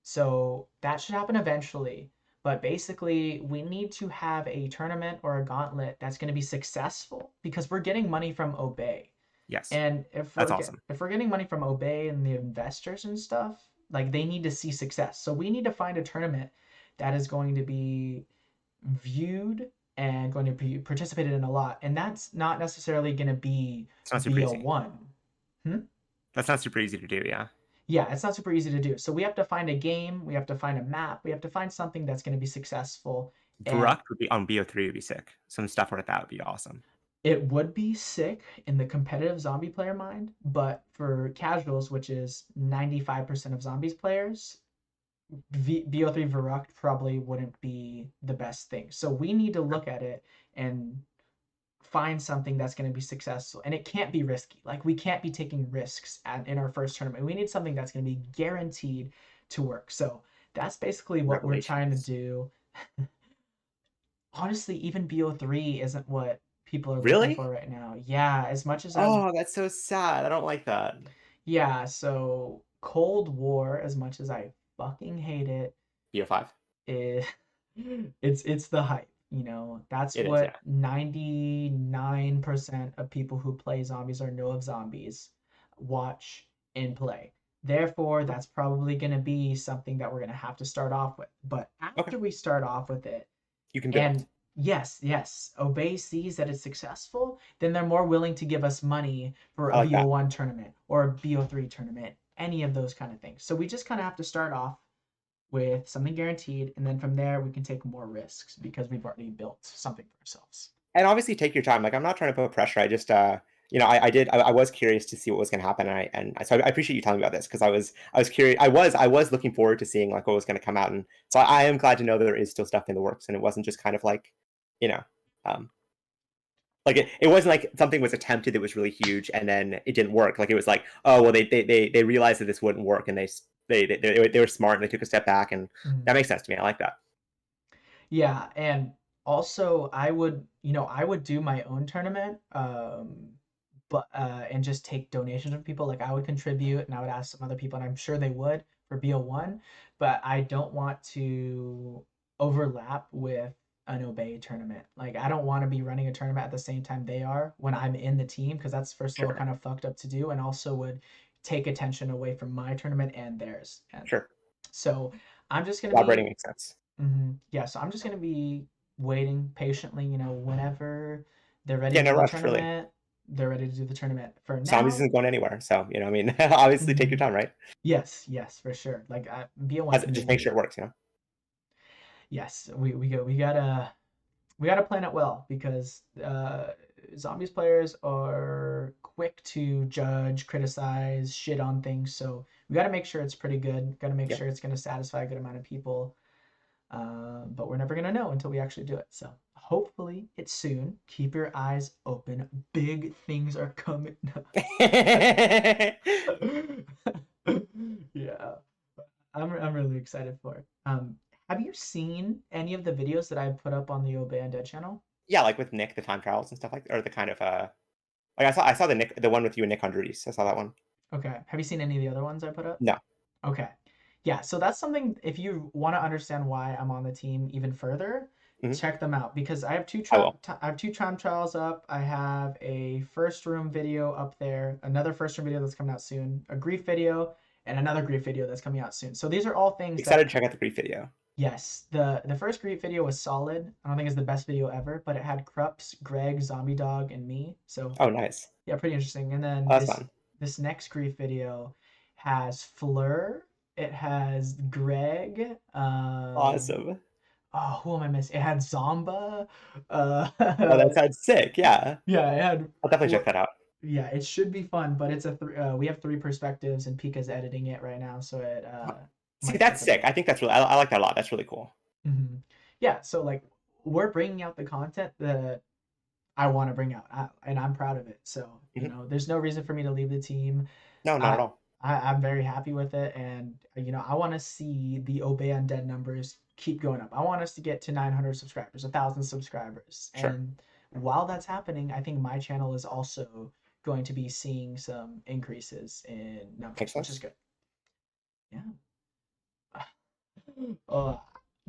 so that should happen eventually. But basically, we need to have a tournament or a gauntlet that's going to be successful because we're getting money from Obey. Yes. And if That's we're awesome. if we're getting money from Obey and the investors and stuff, like they need to see success. So we need to find a tournament that is going to be viewed and going to be participated in a lot. And that's not necessarily going to be It's not super easy. BO1. Hmm? That's not super easy to do, yeah. Yeah, it's not super easy to do. So we have to find a game, we have to find a map, we have to find something that's going to be successful. And Varuk would be on BO3 would be sick. Some stuff like that would be awesome. it would be sick in the competitive zombie player mind, but for casuals, which is 95% of zombies players, BO3 Varuk probably wouldn't be the best thing. So we need to look at it and find something that's going to be successful, and it can't be risky. Like we can't be taking risks in our first tournament. We need something that's going to be guaranteed to work. So that's basically what we're trying to Revelations. do. Honestly, even BO3 isn't what people are looking Really? for right now. Yeah, as much as Oh, that's so sad. I don't like that. yeah, so Cold War, as much as I fucking hate it, BO5? it, it's the hype. That's It is, what yeah. 99% of people who play zombies or know of zombies watch and play. Therefore, that's probably going to be something that we're going to have to start off with. But Okay. after we start off with it, You can build. and yes, yes, Obey sees that it's successful, then they're more willing to give us money for I a like that. BO1 tournament or a BO3 tournament, any of those kind of things. So we just kind of have to start off with something guaranteed, and then from there we can take more risks because we've already built something for ourselves. And obviously take your time. Like I'm not trying to put pressure. I just I was curious to see what was gonna happen so I appreciate you telling me about this because I was curious. I was looking forward to seeing like what was gonna come out. And so I am glad to know that there is still stuff in the works and it wasn't just kind of like, you know, um like it wasn't like something was attempted that was really huge and then it didn't work. Like it was like, oh well, they realized that this wouldn't work and they were smart and they took a step back and Mm. that makes sense to me. I like that. Yeah, and also I would do my own tournament, but and just take donations from people. Like I would contribute and I would ask some other people, and I'm sure they would for BO1, but I don't want to overlap with an obey tournament. Like I don't want to be running a tournament at the same time they are when I'm in the team, because that's first of all Sure. kind of fucked up to do, and also would take attention away from my tournament and theirs. And Sure. so I'm just gonna Collaborating be makes sense. yeah. So I'm just gonna be waiting patiently. Whenever they're ready Yeah, to no do the rush, really. tournament, they're ready to do the tournament. For Zombies now, isn't going anywhere, so I mean, obviously take your mhm, time, right? yes, yes, for sure. Like BO1 can Just make be sure it works. yes. We gotta plan it well, because zombies players are quick to judge, criticize, shit on things. So we gotta make sure it's pretty good. Gotta make Yeah. sure it's gonna satisfy a good amount of people. But we're never gonna know until we actually do it. So hopefully it's soon. Keep your eyes open. Big things are coming. Yeah, I'm really excited for it. Have you seen any of the videos that I put up on the Obey Undead channel? Yeah, like with Nick, the time trials and stuff like, or the kind of like I saw the one with you and Nick on Reese. I saw that one. Okay. Have you seen any of the other ones I put up? No. Okay. Yeah, so that's something, if you want to understand why I'm on the team even further, Hmm. check them out, because I will. I have two time trials up. I have a first room video up there, another first room video that's coming out soon, a grief video, and another grief video that's coming out soon. So these are all things Excited that to check out the brief video. yes, the first grief video was solid. I don't think it's the best video ever, but it had Krups, Greg, Zombie Dog, and me. So Oh, nice. yeah, pretty interesting. And then Oh, that's fun. this next grief video has Fleur. It has Greg. Awesome. Oh, who am I missing? It had Zomba. Oh, that sounds sick. Yeah, Yeah, it had. I'll definitely check that out. Yeah, it should be fun, but we have three perspectives, and Pika's editing it right now, so it See, might take that's a sick. bit. I think that's really. I like that a lot. That's really cool. Yeah, so like we're bringing out the content that I want to bring out, and I'm proud of it. So Hmm. there's no reason for me to leave the team. No, not I, at all. I'm very happy with it, and I want to see the Obey Undead numbers keep going up. I want us to get to 900 subscribers, 1,000 subscribers, Sure. and while that's happening, I think my channel is also going to be seeing some increases in Makes numbers, which is sense. good. Yeah. Oh,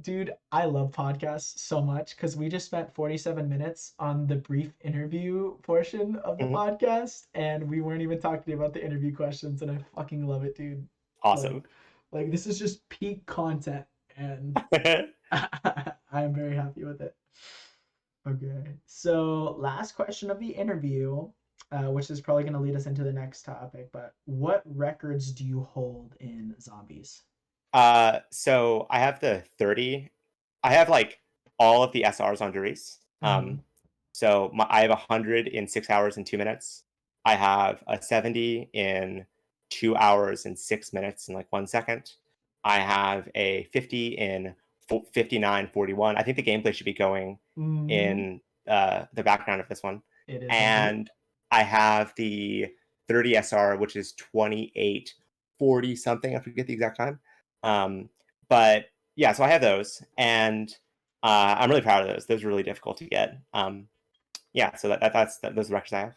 dude, I love podcasts so much because we just spent 47 minutes on the brief interview portion of the Hmm. podcast, and we weren't even talking about the interview questions, and I fucking love it, dude. Like, Awesome. like this is just peak content, and I'm very happy with it. Okay, so last question of the interview, which is probably going to lead us into the next topic, but what records do you hold in zombies? So I have the 30. I have like all of the SRs on Doris. Mm-hmm. So I have 100 in 6 hours and 2 minutes. I have a 70 in 2 hours and 6 minutes and like 1 second. I have a 50 in 59:41. I think the gameplay should be going Mm-hmm. in the background of this one. It is indeed. And I have the 30 SR, which is 28:40 something. I forget the exact time. Um, but yeah, so I have those, and I'm really proud of those. Those are really difficult to get. Yeah, so those records I have.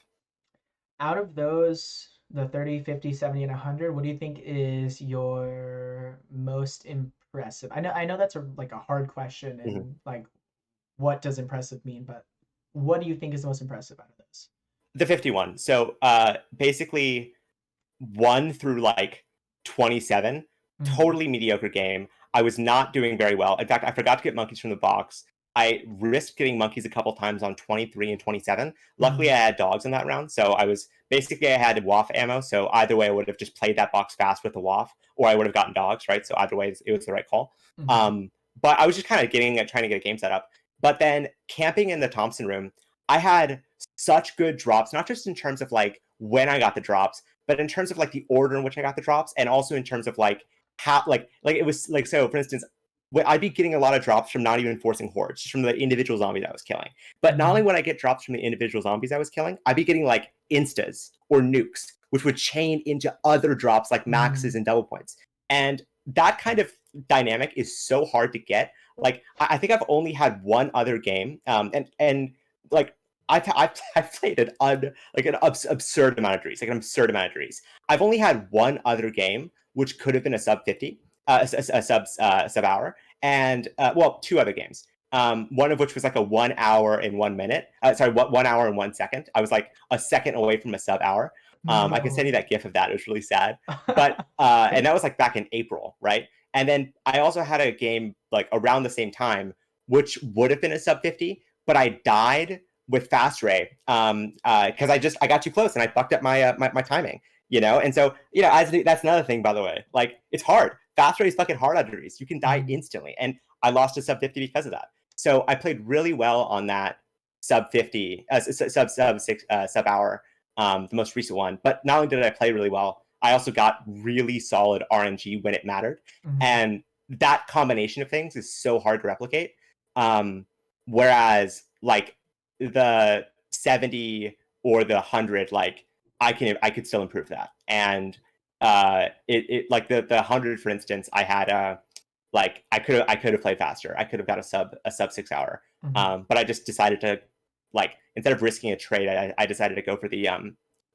Out of those, the 30, 50, 70, and 100, what do you think is your most impressive? I know that's like a hard question, Mhm. and like what does impressive mean, but what do you think is the most impressive out of those? The 51. So basically 1 through like 27, Mm-hmm. totally mediocre game. I was not doing very well. In fact, I forgot to get monkeys from the box. I risked getting monkeys a couple times on 23 and 27. Luckily, Mm-hmm. I had dogs in that round, so I had waff ammo. So either way, I would have just played that box fast with the waff, or I would have gotten dogs, right? So either way, it was the right call. Mm-hmm. Um, but I was just kind of trying to get a game set up. But then camping in the Thompson room, I had such good drops, not just in terms of like when I got the drops, but in terms of like the order in which I got the drops, and also in terms of like how like it was like, so for instance, I'd be getting a lot of drops from not even forcing hordes, just from the individual zombies I was killing. But not only Mm-hmm. would I get drops from the individual zombies I was killing, I'd be getting like instas or nukes, which would chain into other drops like Mm-hmm. maxes and double points. And that kind of dynamic is so hard to get. Like I think I've only had one other game, and like I've played absurd amount of Drees, like an absurd amount of Drees. I've only had one other game which could have been a sub 50, a sub hour, and well, two other games. One of which was like a 1 hour and 1 minute. Sorry, 1 hour and 1 second. I was like a second away from a sub hour. I can send you No. that GIF of that. It was really sad. But and that was like back in April, right? And then I also had a game like around the same time, which would have been a sub 50, but I died with Fast Ray because I got too close and I fucked up my timing, you know. And so that's another thing, by the way. Like it's hard. Fast Ray is fucking hard under these. You can die instantly, and I lost a sub 50 because of that. So I played really well on that sub 50, sub 6 sub hour, the most recent one. But not only did I play really well, I also got really solid RNG when it mattered, and that combination of things is so hard to replicate. Whereas like the 70 or the 100, like I could still improve that. And it like the 100, for instance, I had like I could have played faster. I could have got a sub 6 hour. But I just decided to, like, instead of risking a trade, I decided to go for the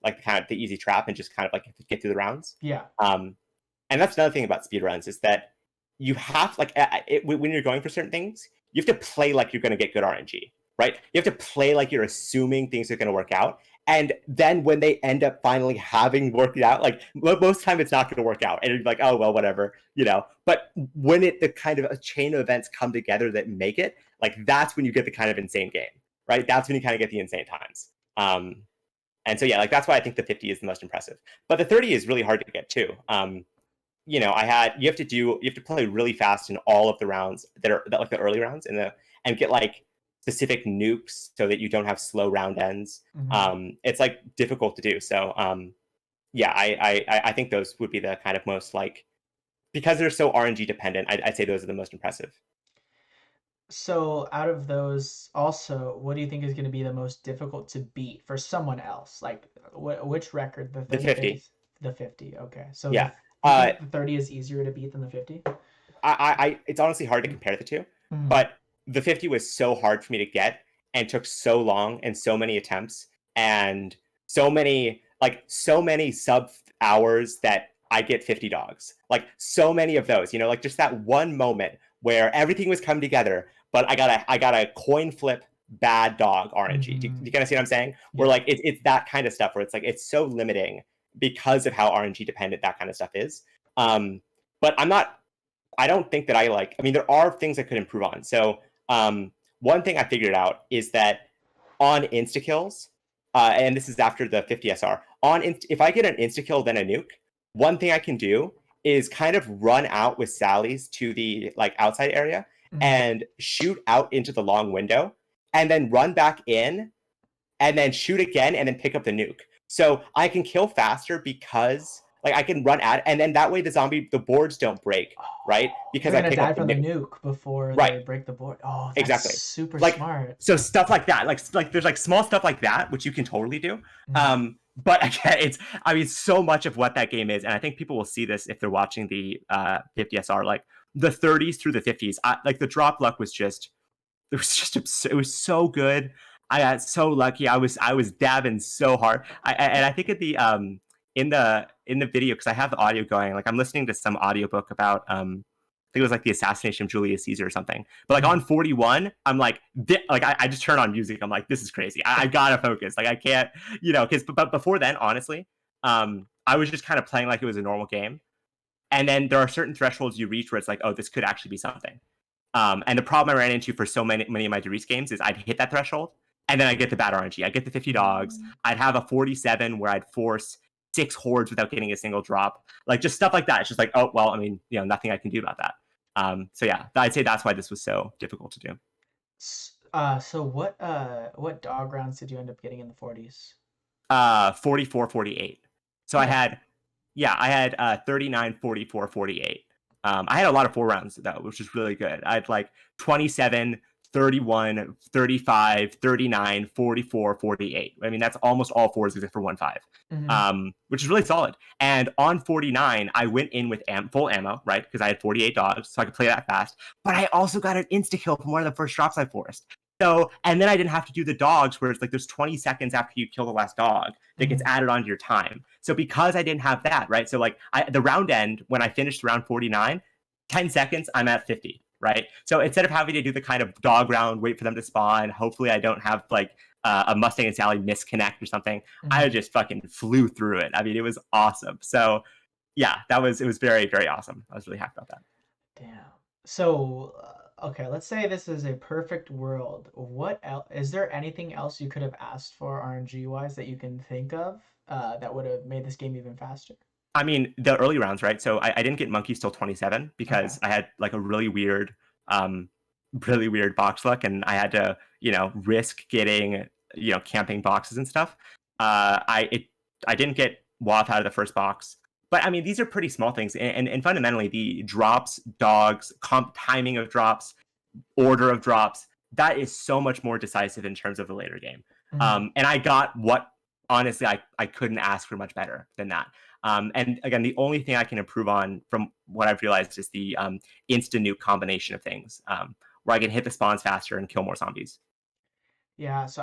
like kind of the easy trap and just kind of like get through the rounds. Yeah. And that's another thing about speedruns is that you have like when you're going for certain things, you have to play like you're going to get good RNG, right? You have to play like you're assuming things are going to work out. And then when they end up finally having worked out, like most of the time it's not going to work out. And you're like, oh, well, whatever, you know. But when the kind of a chain of events come together that make it, like that's when you get the kind of insane game, right? That's when you kind of get the insane times. And so, yeah, like that's why I think the 50 is the most impressive. But the 30 is really hard to get too. You know, you have to play really fast in all of the rounds that like the early rounds and get like specific nukes so that you don't have slow round ends. It's like difficult to do. So yeah, I think those would be the kind of most, like, because they're so RNG dependent, I'd say those are the most impressive. So out of those, also, what do you think is going to be the most difficult to beat for someone else? Like, which record? The The 30, 50, 50. the 50. Okay. So Yeah. you think the 30 is easier to beat than the 50? It's honestly hard to compare the two, Mm-hmm. but the 50 was so hard for me to get and took so long and so many attempts and so many sub hours that I get 50 dogs. Like so many of those, you know, like just that one moment where everything was coming together, but I got a coin flip bad dog RNG. Do you kind of see what I'm saying? Where like it's that kind of stuff where it's like it's so limiting because of how RNG dependent that kind of stuff is. But I don't think that I mean, there are things I could improve on. So one thing I figured out is that on insta kills, and this is after the 50 SR, if I get an insta kill then a nuke, one thing I can do is kind of run out with Sally's to the like outside area and shoot out into the long window and then run back in and then shoot again and then pick up the nuke. So I can kill faster because like I can run at and then that way the boards don't break, right? Because They're I gonna pick die up the from the nuke. nuke before Right. they break the board. Oh, that's Exactly. super Like smart. so stuff like that. Like there's like small stuff like that which you can totally do. But again, so much of what that game is, and I think people will see this if they're watching the 50 SR, like the 30s through the 50s. Like the drop luck was just it was so good. I got so lucky. I was dabbing so hard. And I think at the in the video, because I have the audio going, like I'm listening to some audiobook about I think it was like the assassination of Julius Caesar or something. But like on 41, I'm like I just turn on music. I'm like, this is crazy. I gotta focus. Like I can't, you know, because but before then, honestly, I was just kind of playing like it was a normal game. And then there are certain thresholds you reach where it's like, oh, this could actually be something. And the problem I ran into for so many of my Derice games is I'd hit that threshold, and then I get the bad RNG. I get the 50 dogs. I'd have a 47 where I'd force 6 hordes without getting a single drop. Like just stuff like that. It's just like, oh well, I mean, you know, nothing I can do about that. So yeah, I'd say that's why this was so difficult to do. So what dog rounds did you end up getting in the 40s? 44, 48. So Okay. I had 39, 44, 48. I had a lot of 4 rounds though, which was really good. I had like 27, 31, 35, 39, 44, 48. I mean, that's almost all 4s except for 1-5, which is really solid. And on 49, I went in with full ammo, right? Because I had 48 dogs, so I could play that fast. But I also got an insta kill from one of the first drops I forced. So, and then I didn't have to do the dogs where it's like there's 20 seconds after you kill the last dog that gets Mhm. added onto your time. So because I didn't have that, right? So like the round end, when I finished round 49, 10 seconds, I'm at 50, right? So instead of having to do the kind of dog round, wait for them to spawn, hopefully I don't have like a Mustang and Sally misconnect or something, I Mhm. just fucking flew through it. I mean, it was awesome. So yeah, it was very, very awesome. I was really happy about that. Damn. So, okay, let's say this is a perfect world. What else? Is there anything else you could have asked for RNG wise that you can think of that would have made this game even faster? I mean, the early rounds, right? So I didn't get monkeys till 27 Okay. because I had like a um, really weird box luck, and I had to, risk getting, camping boxes and stuff. I didn't get WAF out of the first box, but I mean, these are pretty small things, and fundamentally, the drops, dogs, timing of drops, order of drops, that is so much more decisive in terms of the later game. Mhm. And I got what honestly I couldn't ask for much better than that. And again, the only thing I can improve on from what I've realized is the insta nuke combination of things, where I can hit the spawns faster and kill more zombies. Yeah, so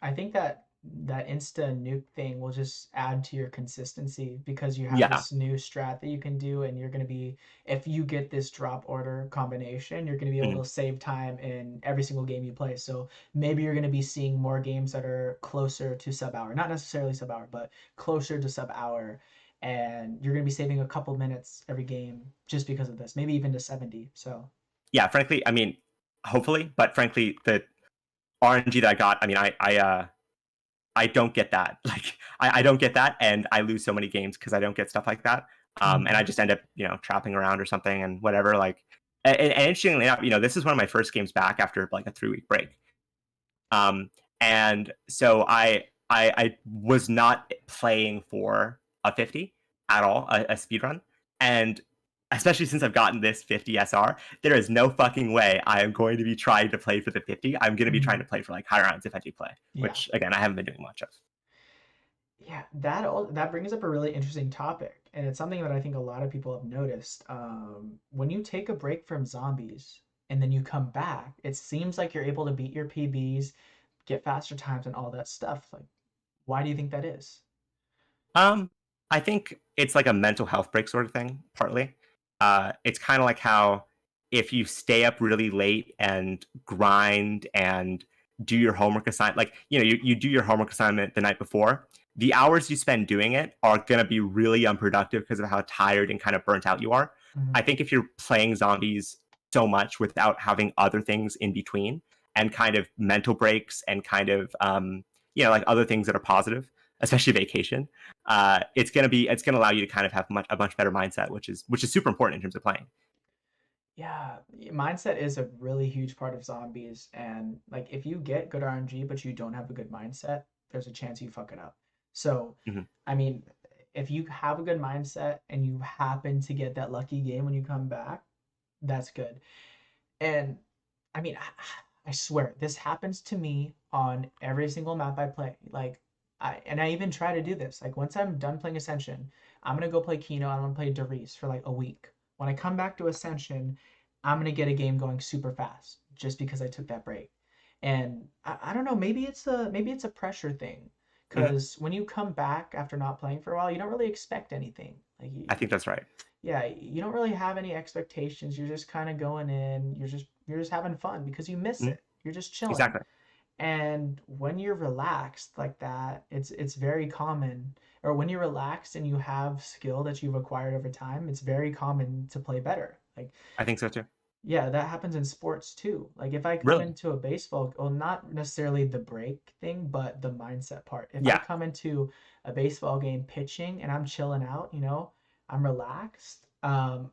I think that insta nuke thing will just add to your consistency because you have Yeah. this new strat that you can do, and you're gonna be, if you get this drop order combination, you're gonna be able Mhm. to save time in every single game you play. So maybe you're gonna be seeing more games that are closer to sub hour, not necessarily sub hour, but closer to sub hour, and you're gonna be saving a couple minutes every game just because of this, maybe even to 70. So Yeah, frankly, I mean, hopefully, but frankly, the RNG that I got, I mean, I don't get that. Like, I don't get that, and I lose so many games because I don't get stuff like that. And I mhm. just end up, trapping around or something and whatever. Like, and interestingly enough, this is one of my first games back after like a 3 week break. Um, and so I was not playing for a 50 at all, a speed run, and especially since I've gotten this 50 SR, there is no fucking way I am going to be trying to play for the 50. I'm going to be trying to Mhm. play for like higher rounds if I do play, Yeah. which again I haven't been doing much of. Yeah, that brings up a really interesting topic, and it's something that I think a lot of people have noticed. When you take a break from zombies and then you come back, it seems like you're able to beat your PBs, get faster times, and all that stuff. Like, why do you think that is? Um, I think it's like a mental health break sort of thing, partly. It's kind of like how if you stay up really late and grind and do your homework assignment, like, you do your homework assignment the night before, the hours you spend doing it are going to be really unproductive because of how tired and kind of burnt out you are. I Hmm. think if you're playing zombies so much without having other things in between and kind of mental breaks and kind of, like other things that are positive, especially vacation, it's gonna allow you to kind of have a much better mindset, which is super important in terms of playing. Yeah, mindset is a really huge part of zombies, and like if you get good RNG but you don't have a good mindset, there's a chance you fuck it up. So, Hmm. I mean, if you have a good mindset and you happen to get that lucky game when you come back, that's good. And I mean, I swear this happens to me on every single map I play. Like, I even try to do this. Like, once I'm done playing Ascension, I'm gonna go play Kino. I'm gonna play Derice for like a week. When I come back to Ascension, I'm gonna get a game going super fast just because I took that break. And I don't know, maybe it's a pressure thing. Hmm. Because when you come back after not playing for a while, you don't really expect anything. Like I think that's right. yeah, you don't really have any expectations. You're just kind of going in. You're just having fun because you miss Hmm. it. You're just chilling. Exactly. And when you're relaxed like that, it's very common. Or when you're relaxed and you have skill that you've acquired over time, it's very common to play better. Like I think so too. yeah, that happens in sports too. Like if I come Really? into a baseball, well, not necessarily the break thing, but the mindset part. If I Yeah. come into a baseball game pitching and I'm chilling out, I'm relaxed, I'm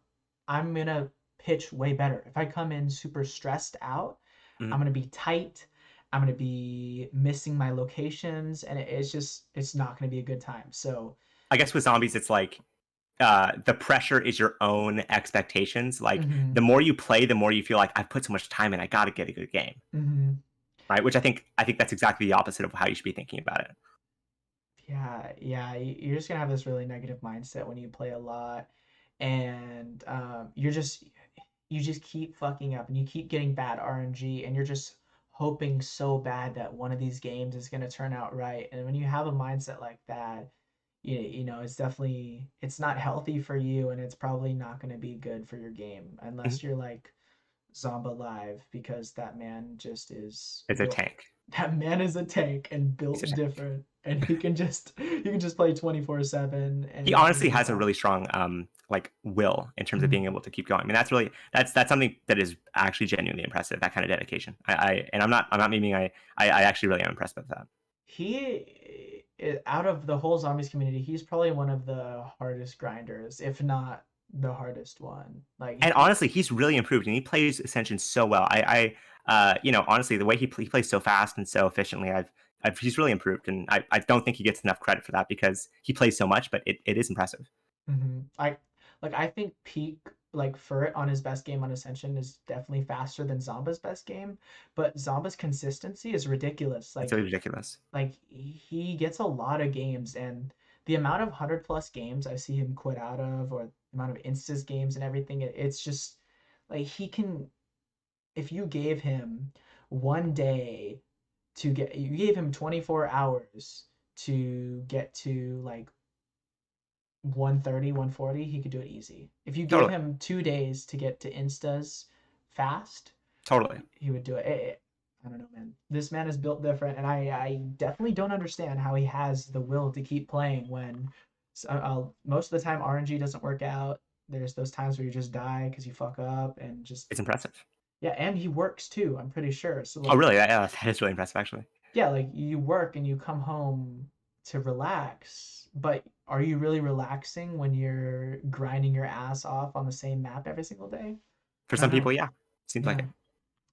gonna pitch way better. If I come in super stressed out, Hmm. I'm gonna be tight. I'm gonna be missing my locations, and it's not gonna be a good time. So, I guess with zombies, it's like the pressure is your own expectations. Like hmm the more you play, the more you feel like I've put so much time in. I got to get a good game, hmm right? Which I think that's exactly the opposite of how you should be thinking about it. yeah, yeah, you're just gonna have this really negative mindset when you play a lot, and you just keep fucking up, and you keep getting bad RNG, and you're just hoping so bad that one of these games is going to turn out right. And when you have a mindset like that, you know, it's not healthy for you, and it's probably not going to be good for your game Mhm. unless you're like Zomba Live, because that man just is It's a built. tank. That man is a tank and He's a built tank. different, and he can just play 24/7, and He nothing honestly can has a stop. really strong like will in terms of being Mhm. able to keep going. I mean, that's something that is actually genuinely impressive. That kind of dedication. And I'm not meaning I actually really am impressed with that. Out of the whole zombies community, he's probably one of the hardest grinders, if not the hardest one. Like And he, honestly, he's really improved, and he plays Ascension so well. Honestly, the way he plays so fast and so efficiently, he's really improved, and I don't think he gets enough credit for that because he plays so much, but it is impressive. I think Peak, like Furt on his best game on Ascension is definitely faster than Zomba's best game, but Zomba's consistency is ridiculous. It's really ridiculous. He gets a lot of games, and the amount of 100+ games I see him quit out of, or the amount of instas games and everything, it's just like he can. If you gave him one day you gave him 24 hours to get to like 130, 140, he could do it easy. If you gave Totally, him 2 days to get to instas fast, totally. he would do it. I don't know, man. This man is built different, and I definitely don't understand how he has the will to keep playing when most of the time RNG doesn't work out. There's those times where you just die because you fuck up, and just It's impressive. yeah, and he works too. I'm pretty sure. So Oh, like really? Yeah, that is really impressive, actually. yeah, like you work and you come home to relax, but are you really relaxing when you're grinding your ass off on the same map every single day? For I don't some know. people, yeah, seems like Yeah. it.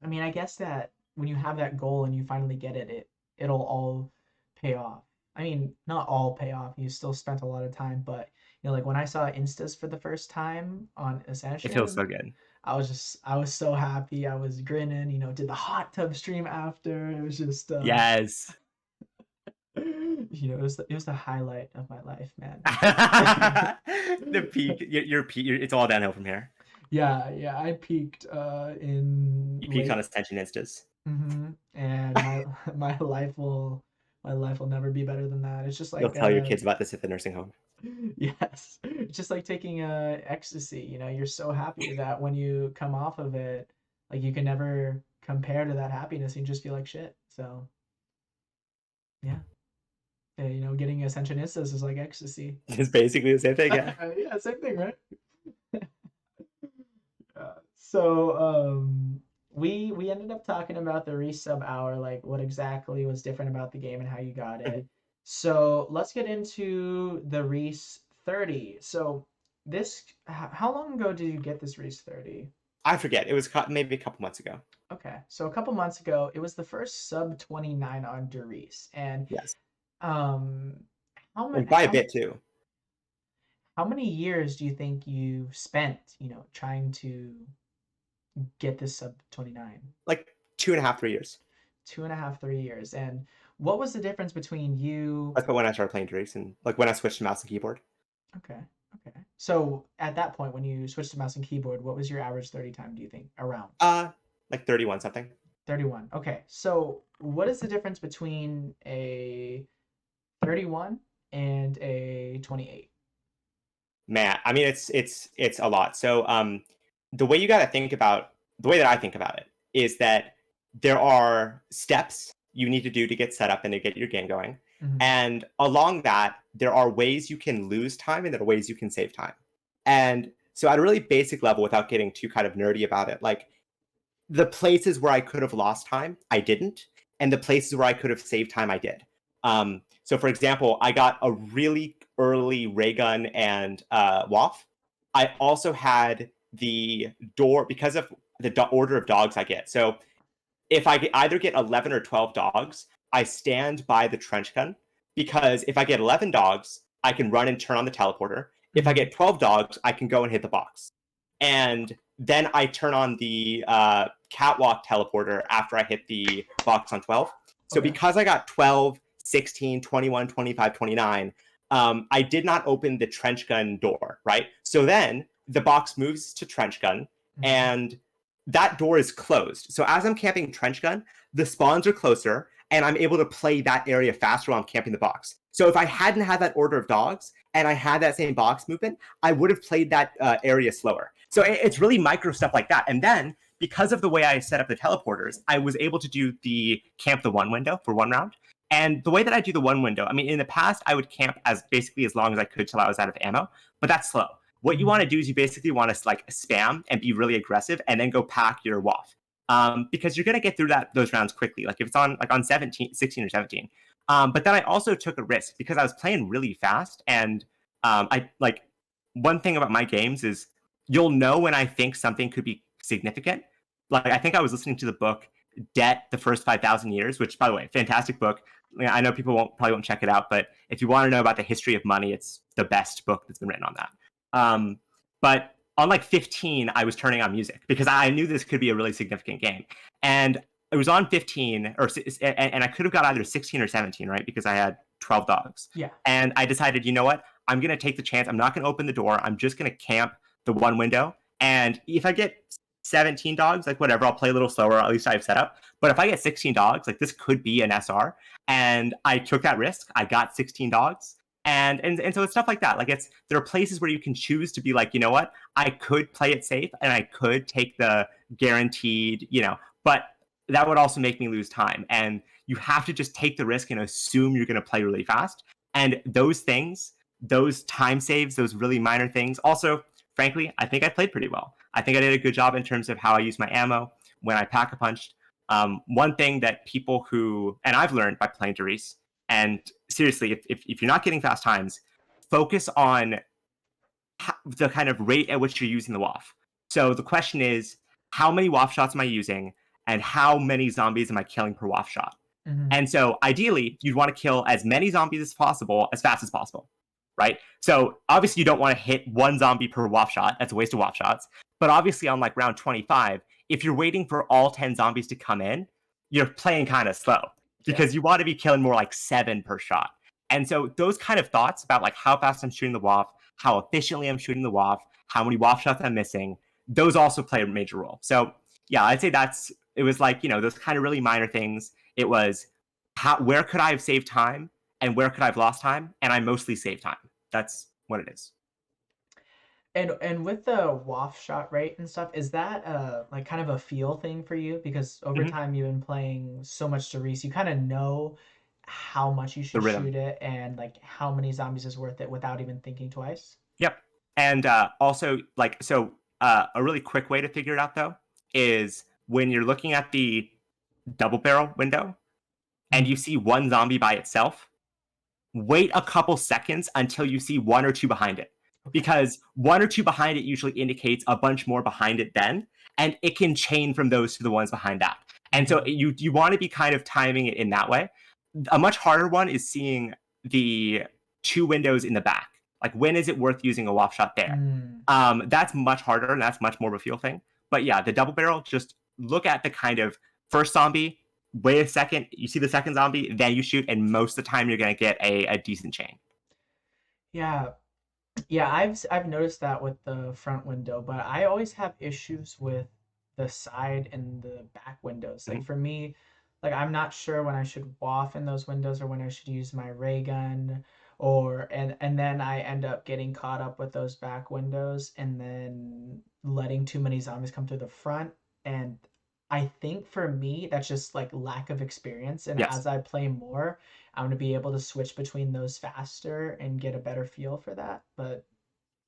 I mean, I guess that when you have that goal and you finally get it, it'll all pay off. I mean, not all pay off. You still spent a lot of time, but like when I saw Instas for the first time on It feels Ascension, so good. I was so happy. I was grinning, did the hot tub stream after. It was just Yes. it was the highlight of my life, man. The peak, your peak, it's all downhill from here. Yeah, yeah, I peaked in You peaked on late. Ascension Instas. And my life will never be better than that. It's just You'll like tell your kids about this at the nursing home. yes, it's just like taking ecstasy. You're so happy that when you come off of it, like you can never compare to that happiness. You just feel like shit. So yeah, getting ascensionistas is like ecstasy. It's basically the same thing, yeah. Yeah, same thing, right? So we ended up talking about the resub hour, like what exactly was different about the game and how you got it. So let's get into the Reese 30. So how long ago did you get this Reese 30? I forget. It was maybe a couple months ago. Okay, so a couple months ago, it was the first sub 29 on Derice. And Yes, um, how many and by a bit too. how many years do you think you spent, trying to get this sub 29? Like 2.5, 3 years. 2.5, 3 years. And what was the difference between you? That's when I started playing Drace, and like when I switched to mouse and keyboard. Okay, okay. So at that point, when you switched to mouse and keyboard, what was your average 30 time, do you think? Around Uh, like 31 something. 31. Okay, so what is the difference between a 31 and a 28? Man, I mean it's a lot. So the way you got to think about the way that I think about it is that there are steps you need to do to get set up and to get your game going. Hmm. And along that, there are ways you can lose time and there are ways you can save time. And so at a really basic level, without getting too kind of nerdy about it, like the places where I could have lost time, I didn't, and the places where I could have saved time, I did. So, for example, I got a really early ray gun and waff. I also had the door because of the order of dogs I get. So, if I either get 11 or 12 dogs, I stand by the trench gun because if I get 11 dogs, I can run and turn on the teleporter. If I Hmm. get 12 dogs, I can go and hit the box. And then I turn on the catwalk teleporter after I hit the box on 12. So Okay. because I got 12, 16, 21, 25, 29, I did not open the trench gun door, right? So then the box moves to trench gun, Hmm. and that door is closed. So as I'm camping trench gun, the spawns are closer, and I'm able to play that area faster while I'm camping the box. So if I hadn't had that order of dogs and I had that same box movement, I would have played that area slower. So it's really micro stuff like that. And then because of the way I set up the teleporters, I was able to do the camp the one window for one round. And the way that I do the one window, I mean, in the past, I would camp as basically as long as I could till I was out of ammo, but that's slow. What you want to do is you basically want to like spam and be really aggressive and then go pack your WAF. Because you're going to get through those rounds quickly. Like if it's on 17, 16 or 17. But then I also took a risk because I was playing really fast. And I like one thing about my games is you'll know when I think something could be significant. Like I think I was listening to the book Debt, the First 5,000 Years, which by the way, fantastic book. I know people probably won't check it out, but if you want to know about the history of money, it's the best book that's been written on that. But on like 15, I was turning on music because I knew this could be a really significant game. And it was on 15, and I could have got either 16 or 17, right? Because I had 12 dogs. Yeah. And I decided, you know what? I'm going to take the chance. I'm not going to open the door. I'm just going to camp the one window. And if I get 17 dogs, like whatever, I'll play a little slower. At least I've set up. But if I get 16 dogs, like this could be an SR. And I took that risk. I got 16 dogs. And so it's stuff like that. Like there are places where you can choose to be like, you know what, I could play it safe and I could take the guaranteed, but that would also make me lose time. And you have to just take the risk and assume you're going to play really fast. And those things, those time saves, those really minor things. Also, frankly, I think I played pretty well. I think I did a good job in terms of how I used my ammo when I pack-a-punched. One thing that people and I've learned by playing Riese, and seriously, if you're not getting fast times, focus on the kind of rate at which you're using the WAF. So the question is, how many WAF shots am I using, and how many zombies am I killing per WAF shot? Mm-hmm. And so ideally, you'd want to kill as many zombies as possible, as fast as possible, right? So obviously, you don't want to hit one zombie per WAF shot. That's a waste of WAF shots. But obviously, on like round 25, if you're waiting for all 10 zombies to come in, you're playing kind of slow. Because you want to be killing more like 7 per shot. And so those kind of thoughts about like how fast I'm shooting the WAF, how efficiently I'm shooting the WAF, how many WAF shots I'm missing, those also play a major role. So yeah, I'd say it was like, those kind of really minor things. It was where could I have saved time and where could I have lost time? And I mostly saved time. That's what it is. And with the WAF shot rate and stuff, is that like kind of a feel thing for you? Because over time you've been playing so much Riese, you kind of know how much you should shoot it and like how many zombies is worth it without even thinking twice. Yep. And also a really quick way to figure it out though is when you're looking at the double barrel window and you see one zombie by itself, wait a couple seconds until you see one or two behind it. Because one or two behind it usually indicates a bunch more behind it then, and it can chain from those to the ones behind that. And so you want to be kind of timing it in that way. A much harder one is seeing the two windows in the back. Like, when is it worth using a WAF shot there? That's much harder, and that's much more of a feel thing. But yeah, the double barrel, just look at the kind of first zombie, wait a second, you see the second zombie, then you shoot, and most of the time you're going to get a decent chain. Yeah, I've noticed that with the front window, but I always have issues with the side and the back windows. Like for me, like I'm not sure when I should WAF in those windows or when I should use my ray gun and then I end up getting caught up with those back windows and then letting too many zombies come through the front. And I think for me, that's just like lack of experience. And as I play more, I'm going to be able to switch between those faster and get a better feel for that. But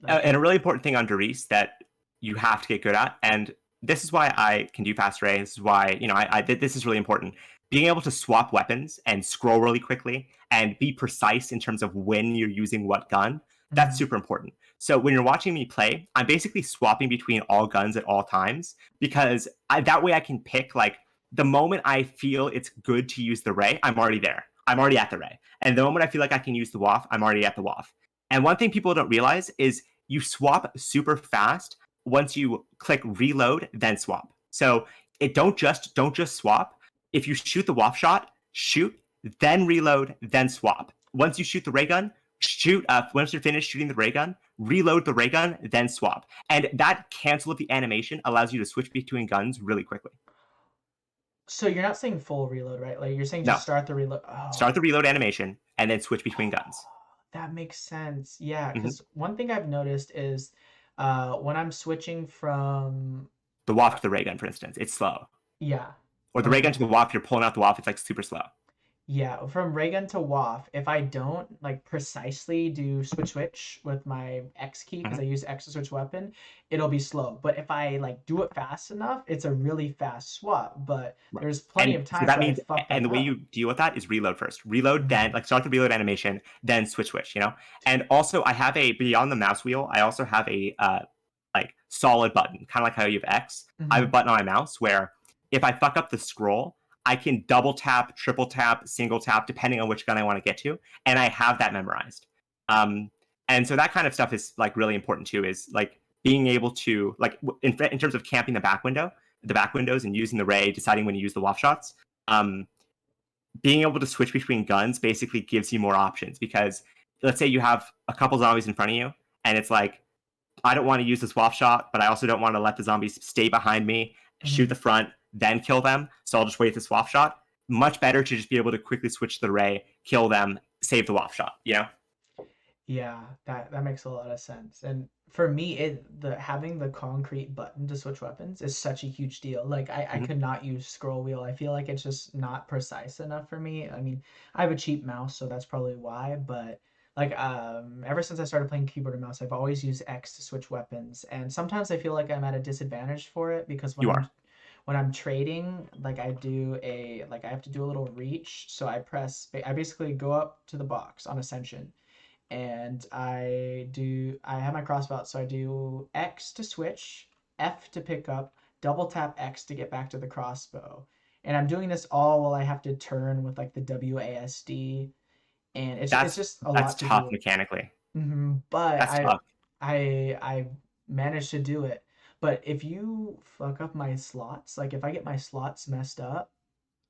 and a really important thing on Riese that you have to get good at, and this is why I can do fast ray. This is why, this is really important. Being able to swap weapons and scroll really quickly and be precise in terms of when you're using what gun, that's super important. So when you're watching me play, I'm basically swapping between all guns at all times because that way I can pick, like, the moment I feel it's good to use the ray, I'm already there. I'm already at the ray. And the moment I feel like I can use the WAF, I'm already at the WAF. And one thing people don't realize is you swap super fast once you click reload, then swap. So don't just swap. If you shoot the WAF shot, shoot, then reload, then swap. Once you shoot the ray gun, shoot, once you're finished shooting the ray gun, reload the ray gun, then swap. And that cancel of the animation allows you to switch between guns really quickly. So you're not saying full reload, right? Like you're saying No, just start the reload. Oh, start the reload animation and then switch between guns. that makes sense. Yeah, Hmm. because one thing I've noticed is when I'm switching from The WAF to the ray gun, for instance, it's slow. yeah, Or the ray gun okay. to the WAF, you're pulling out the WAF, it's like super slow. Yeah, from ray gun to WAF, if I don't like precisely do switch with my X key because Hmm. I use X to switch weapon, it'll be slow. But if I like do it fast enough, it's a really fast swap. But Right. there's plenty And of so times that where I means, fuck and that the way you up. deal with that is reload first. Reload, then Mhm. like start the reload animation, then switch, you know? And also I have a, beyond the mouse wheel, I also have a like solid button, kind of like how you have X. I have a Mhm. button on my mouse where if I fuck up the scroll, I can double tap, triple tap, single tap, depending on which gun I want to get to. And I have that memorized. Um, and so that kind of stuff is like really important too, is like being able to, like in terms of camping the back windows and using the ray, deciding when to use the waff shots. Um, Being able to switch between guns basically gives you more options because let's say you have a couple zombies in front of you and it's like, I don't want to use the swap shot, but I also don't want to let the zombies stay behind me, shoot Mhm. the front, then kill them. So I'll just wait the swap shot. Much better to just be able to quickly switch the ray, kill them, save the WAF shot, you know? Yeah, that makes a lot of sense. And for me, it the having the concrete button to switch weapons is such a huge deal. Like I Mm-hmm. could not use scroll wheel. I feel like it's just not precise enough for me. I mean, I have a cheap mouse, so that's probably why, but like ever since I started playing keyboard and mouse, I've always used X to switch weapons. And sometimes I feel like I'm at a disadvantage for it because You are. when I'm trading, like I have to do a little reach, so I basically go up to the box on Ascension and I have my crossbow out, so I do X to switch, F to pick up, double tap X to get back to the crossbow. And I'm doing this all while I have to turn with like the WASD, and it's just a That's lot to tough do. mechanically. But That's tough. I managed to do it. But if you fuck up my slots, like if I get my slots messed up,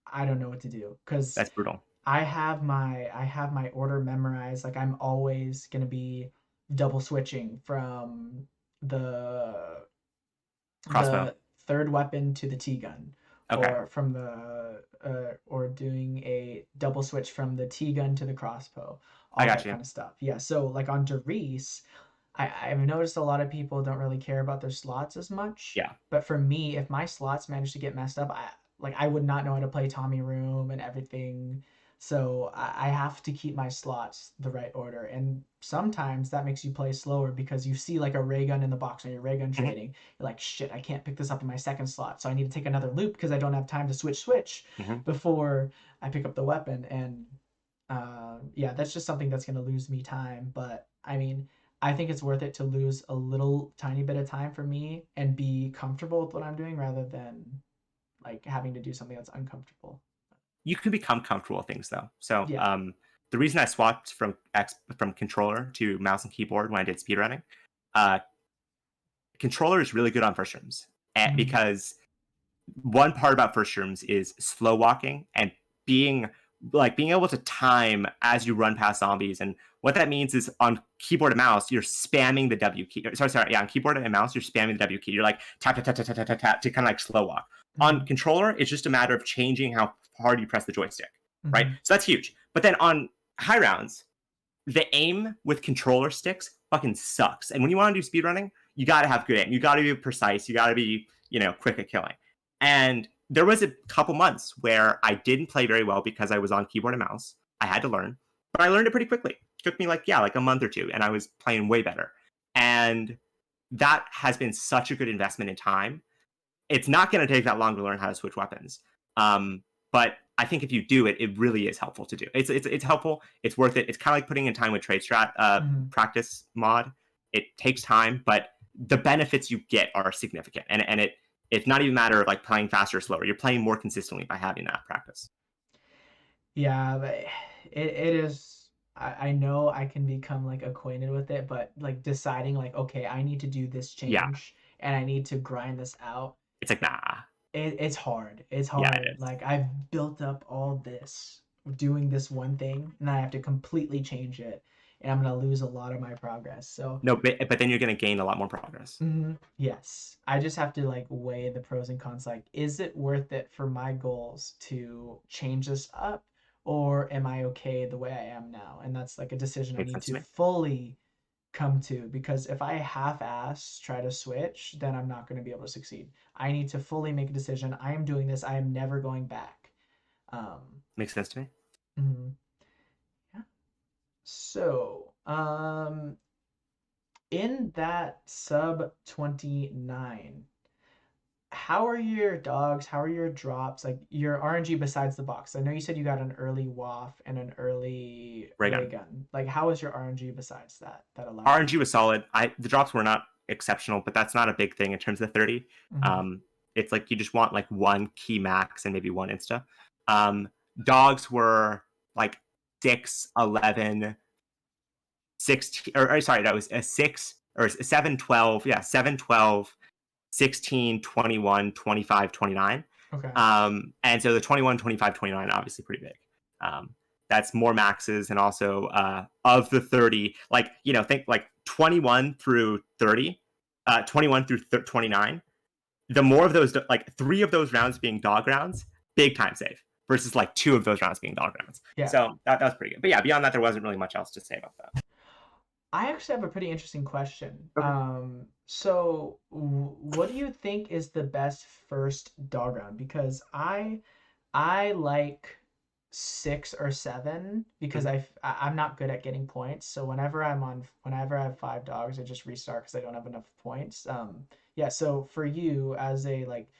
I don't know what to do because That's brutal. I have my order memorized. Like I'm always gonna be double switching from the Crossbow. the third weapon to the T gun, Okay. or from the or doing a double switch from the T gun to the crossbow, I all got that you. kind of stuff. Yeah. So like on Derice, I've noticed a lot of people don't really care about their slots as much. Yeah. But for me, if my slots manage to get messed up, I would not know how to play Tommy Room and everything. So I have to keep my slots the right order. And sometimes that makes you play slower because you see like a ray gun in the box when you're ray gun Hmm. trading. You're like, shit, I can't pick this up in my second slot. So I need to take another loop because I don't have time to switch Hmm. before I pick up the weapon. And yeah, that's just something that's going to lose me time. But I mean, I think it's worth it to lose a little tiny bit of time for me and be comfortable with what I'm doing rather than like having to do something that's uncomfortable. You can become comfortable with things though. So Yeah. the reason I swapped from controller to mouse and keyboard when I did speedrunning, uh, controller is really good on first rooms Mm-hmm. because one part about first rooms is slow walking and being being able to time as you run past zombies. And what that means is on keyboard and mouse, you're spamming the W key. Sorry, yeah, on keyboard and mouse, you're spamming the W key. You're like tap tap tap tap tap tap tap, tap to kind of like slow walk. On Mm-hmm. controller, it's just a matter of changing how hard you press the joystick, right? Mm-hmm. So that's huge. But then on high rounds, the aim with controller sticks fucking sucks. And when you want to do speedrunning, you got to have good aim. You got to be precise. You got to be, quick at killing. And there was a couple months where I didn't play very well because I was on keyboard and mouse. I had to learn, but I learned it pretty quickly. It took me like a month or two, and I was playing way better. And that has been such a good investment in time. It's not going to take that long to learn how to switch weapons. But I think if you do it, it really is helpful to do. It's helpful. It's worth it. It's kind of like putting in time with trade strat Mm-hmm. practice mod. It takes time, but the benefits you get are significant, and it's not even a matter of like playing faster or slower. You're playing more consistently by having that practice. Yeah, but it is. I know I can become like acquainted with it, but like deciding like, okay, I need to do this Yeah, change and I need to grind this out. it's like nah. It's hard. It's Yeah, it hard. is. Like I've built up all this doing this one thing, and I have to completely change it. and I'm gonna lose a lot of my progress. So No, but then you're going to gain a lot more progress. yes, I just have to like weigh the pros and cons. Like, is it worth it for my goals to change this up, or am I okay the way I am now? And that's like a decision I Makes need sense to to me. fully come to, because if I half-ass try to switch, then I'm not going to be able to succeed. I need to fully make a decision. I am doing this. I am never going back. Um, Makes sense to me. mhm. Yeah. So, in that sub 29, how are your dogs? How are your drops? Like your RNG besides the box? I know you said you got an early waff and an early Ray ray gun. gun. Like, how is your RNG besides that that allowed you RNG to? was solid. The drops were not exceptional, but that's not a big thing in terms of 30. Mm-hmm. Um, it's like you just want like one key max and maybe one insta. Um, Dogs were like 6, 11, 16, or sorry, that was a 6 or 7, 12. Yeah, 7, 12, 16, 21, 25, 29. Okay. And so the 21, 25, 29, obviously pretty big. Um, that's more maxes, and also of the 30, like, think like 21 through 30, 21 through 29. The more of those, like 3 of those rounds being dog rounds, big time save, versus like 2 of those rounds being dog rounds. Yeah. So that was pretty good. But yeah, beyond that, there wasn't really much else to say about that. I actually have a pretty interesting question. Okay. So what do you think is the best first dog round? Because I like 6 or 7 because Mm-hmm. I'm not good at getting points. So whenever I have 5 dogs, I just restart because I don't have enough points. Yeah. So for you as a like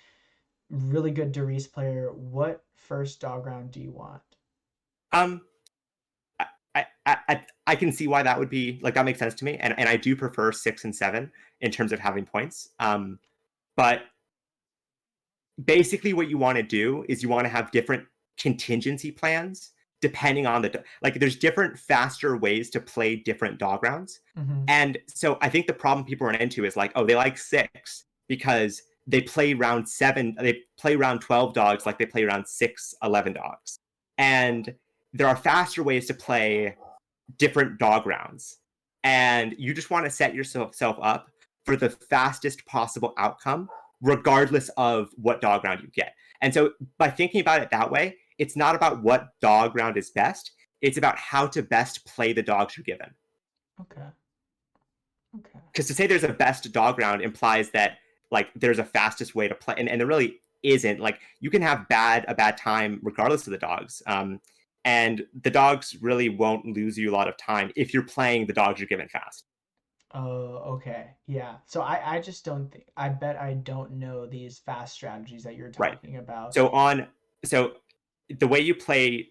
really good Doris player, what first dog round do you want? Um, I can see why that would be like that makes sense to me, and I do prefer 6 and 7 in terms of having points. But basically, what you want to do is you want to have different contingency plans depending on like. There's different faster ways to play different dog rounds, Mm-hmm. and so I think the problem people run into is like, oh, they like 6 because they play round 7, they play round 12 dogs like they play round 6, 11 dogs, and there are faster ways to play different dog rounds. And you just want to set yourself up for the fastest possible outcome, regardless of what dog round you get. And so by thinking about it that way, it's not about what dog round is best. It's about how to best play the dogs you're given. Okay. Okay. Because to say there's a best dog round implies that like there's a fastest way to play, and there really isn't. Like you can have a bad time regardless of the dogs. And the dogs really won't lose you a lot of time if you're playing the dogs you're given fast. Oh, okay. Yeah. So I just don't think I bet I don't know these fast strategies that you're Right. talking about. So so the way you play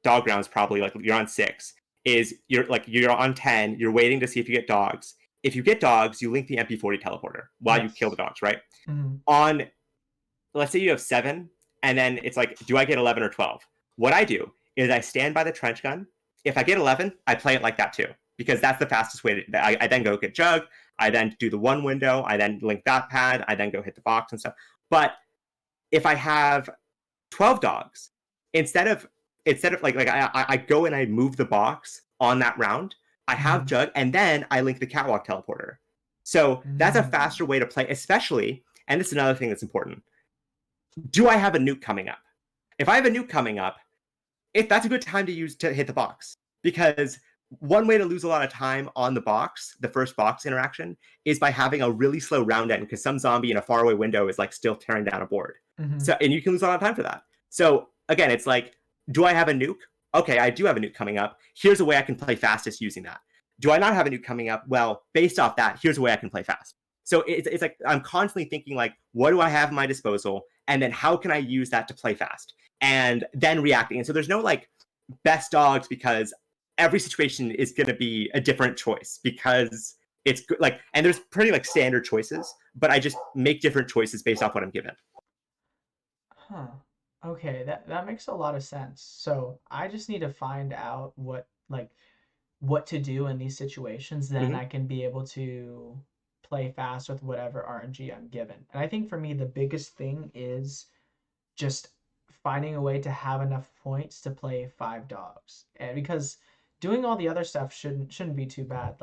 dog rounds, probably like you're on 6, is you're on 10, you're waiting to see if you get dogs. If you get dogs, you link the MP40 teleporter while you kill the Yes. dogs, right? Hmm. On Let's say you have 7, and then it's like, do I get 11 or 12? What I do is I stand by the trench gun. If I get 11, I play it like that too, because that's the fastest way to. I then go get jug. I then do the one window. I then link that pad. I then go hit the box and stuff. But if I have 12 dogs, instead of like I go and I move the box on that round. I have Hmm. jug, and then I link the catwalk teleporter. So that's a Mm. faster way to play, especially. And this is another thing that's important. Do I have a nuke coming up? If I have a nuke coming up, that's a good time to use to hit the box, because one way to lose a lot of time on the box, the first box interaction, is by having a really slow round end, because some zombie in a faraway window is like still tearing down a board. Hmm. So, and you can lose a lot of time for that. So again, it's like, do I have a nuke? Okay, I do have a nuke coming up. Here's a way I can play fastest using that. Do I not have a nuke coming up? Well, based off that, here's a way I can play fast. So it's like I'm constantly thinking like, what do I have at my disposal, and then how can I use that to play fast, and then reacting. And so there's no like best dogs, because every situation is going to be a different choice, because it's like, and there's pretty like standard choices, but I just make different choices based off what I'm given. Huh. Okay, that makes a lot of sense. So I just need to find out what to do in these situations, then Mm-hmm. I can be able to play fast with whatever RNG I'm given. And I think for me the biggest thing is just finding a way to have enough points to play 5 dogs. And because doing all the other stuff shouldn't be too bad.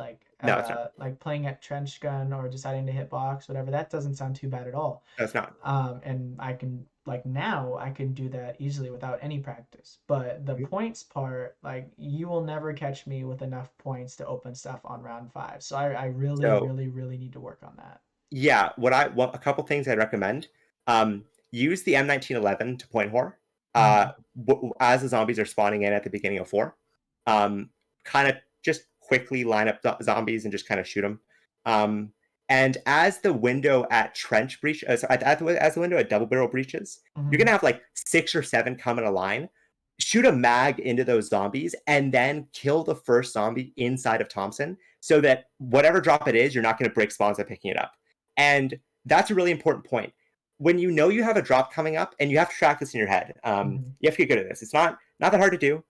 No, it's not. Like playing at trench gun or deciding to hit box, whatever. That doesn't sound too bad at all. No, it's not. And I can like now I can do that easily without any practice. But the Mhm. points part, like you will never catch me with enough points to open stuff on round five. So I really, So really, really need to work on that. yeah, what a couple things I'd recommend. Use the M1911 to point whore. Mm-hmm. As the zombies are spawning in at the beginning of 4, kind of just quickly line up zombies and just kind of shoot them. Um, and as the window at trench breach, as the window at double barrel breaches, you're Mm-hmm. gonna have like 6 or 7 come in a line. Shoot a mag into those zombies and then kill the first zombie inside of Thompson so that whatever drop it is, you're not going to break spawns by picking it up. And that's a really important point. When you know you have a drop coming up, and you have to track this in your head, Mm-hmm. you have to get good at this. It's not that hard to do.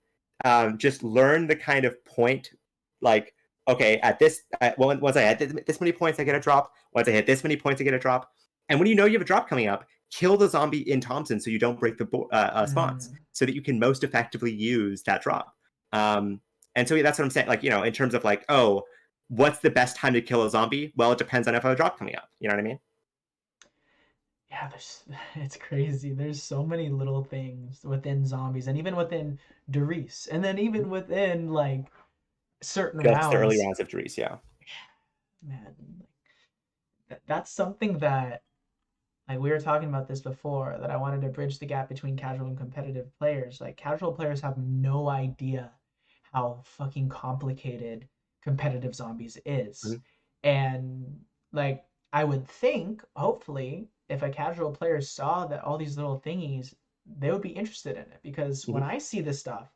Just learn the kind of point, like okay, once I hit this many points, I get a drop. Once I hit this many points, I get a drop. And when you know you have a drop coming up, kill the zombie in Thompson so you don't break the spawns, Mm-hmm. so that you can most effectively use that drop. Um, and so that's what I'm saying. Like in terms of like, oh, what's the best time to kill a zombie? Well, it depends on if I have a drop coming up. You know what I mean? Yeah, there's it's crazy. There's so many little things within zombies and even within Derice. And then even within like certain Just the early rounds. rounds of Dries, yeah. Man, that's something that like we were talking about this before that I wanted to bridge the gap between casual and competitive players. Like casual players have no idea how fucking complicated competitive zombies is. Mhm. And like I would think, hopefully, if a casual player saw that all these little thingies, they would be interested in it because when Mhm. I see this stuff,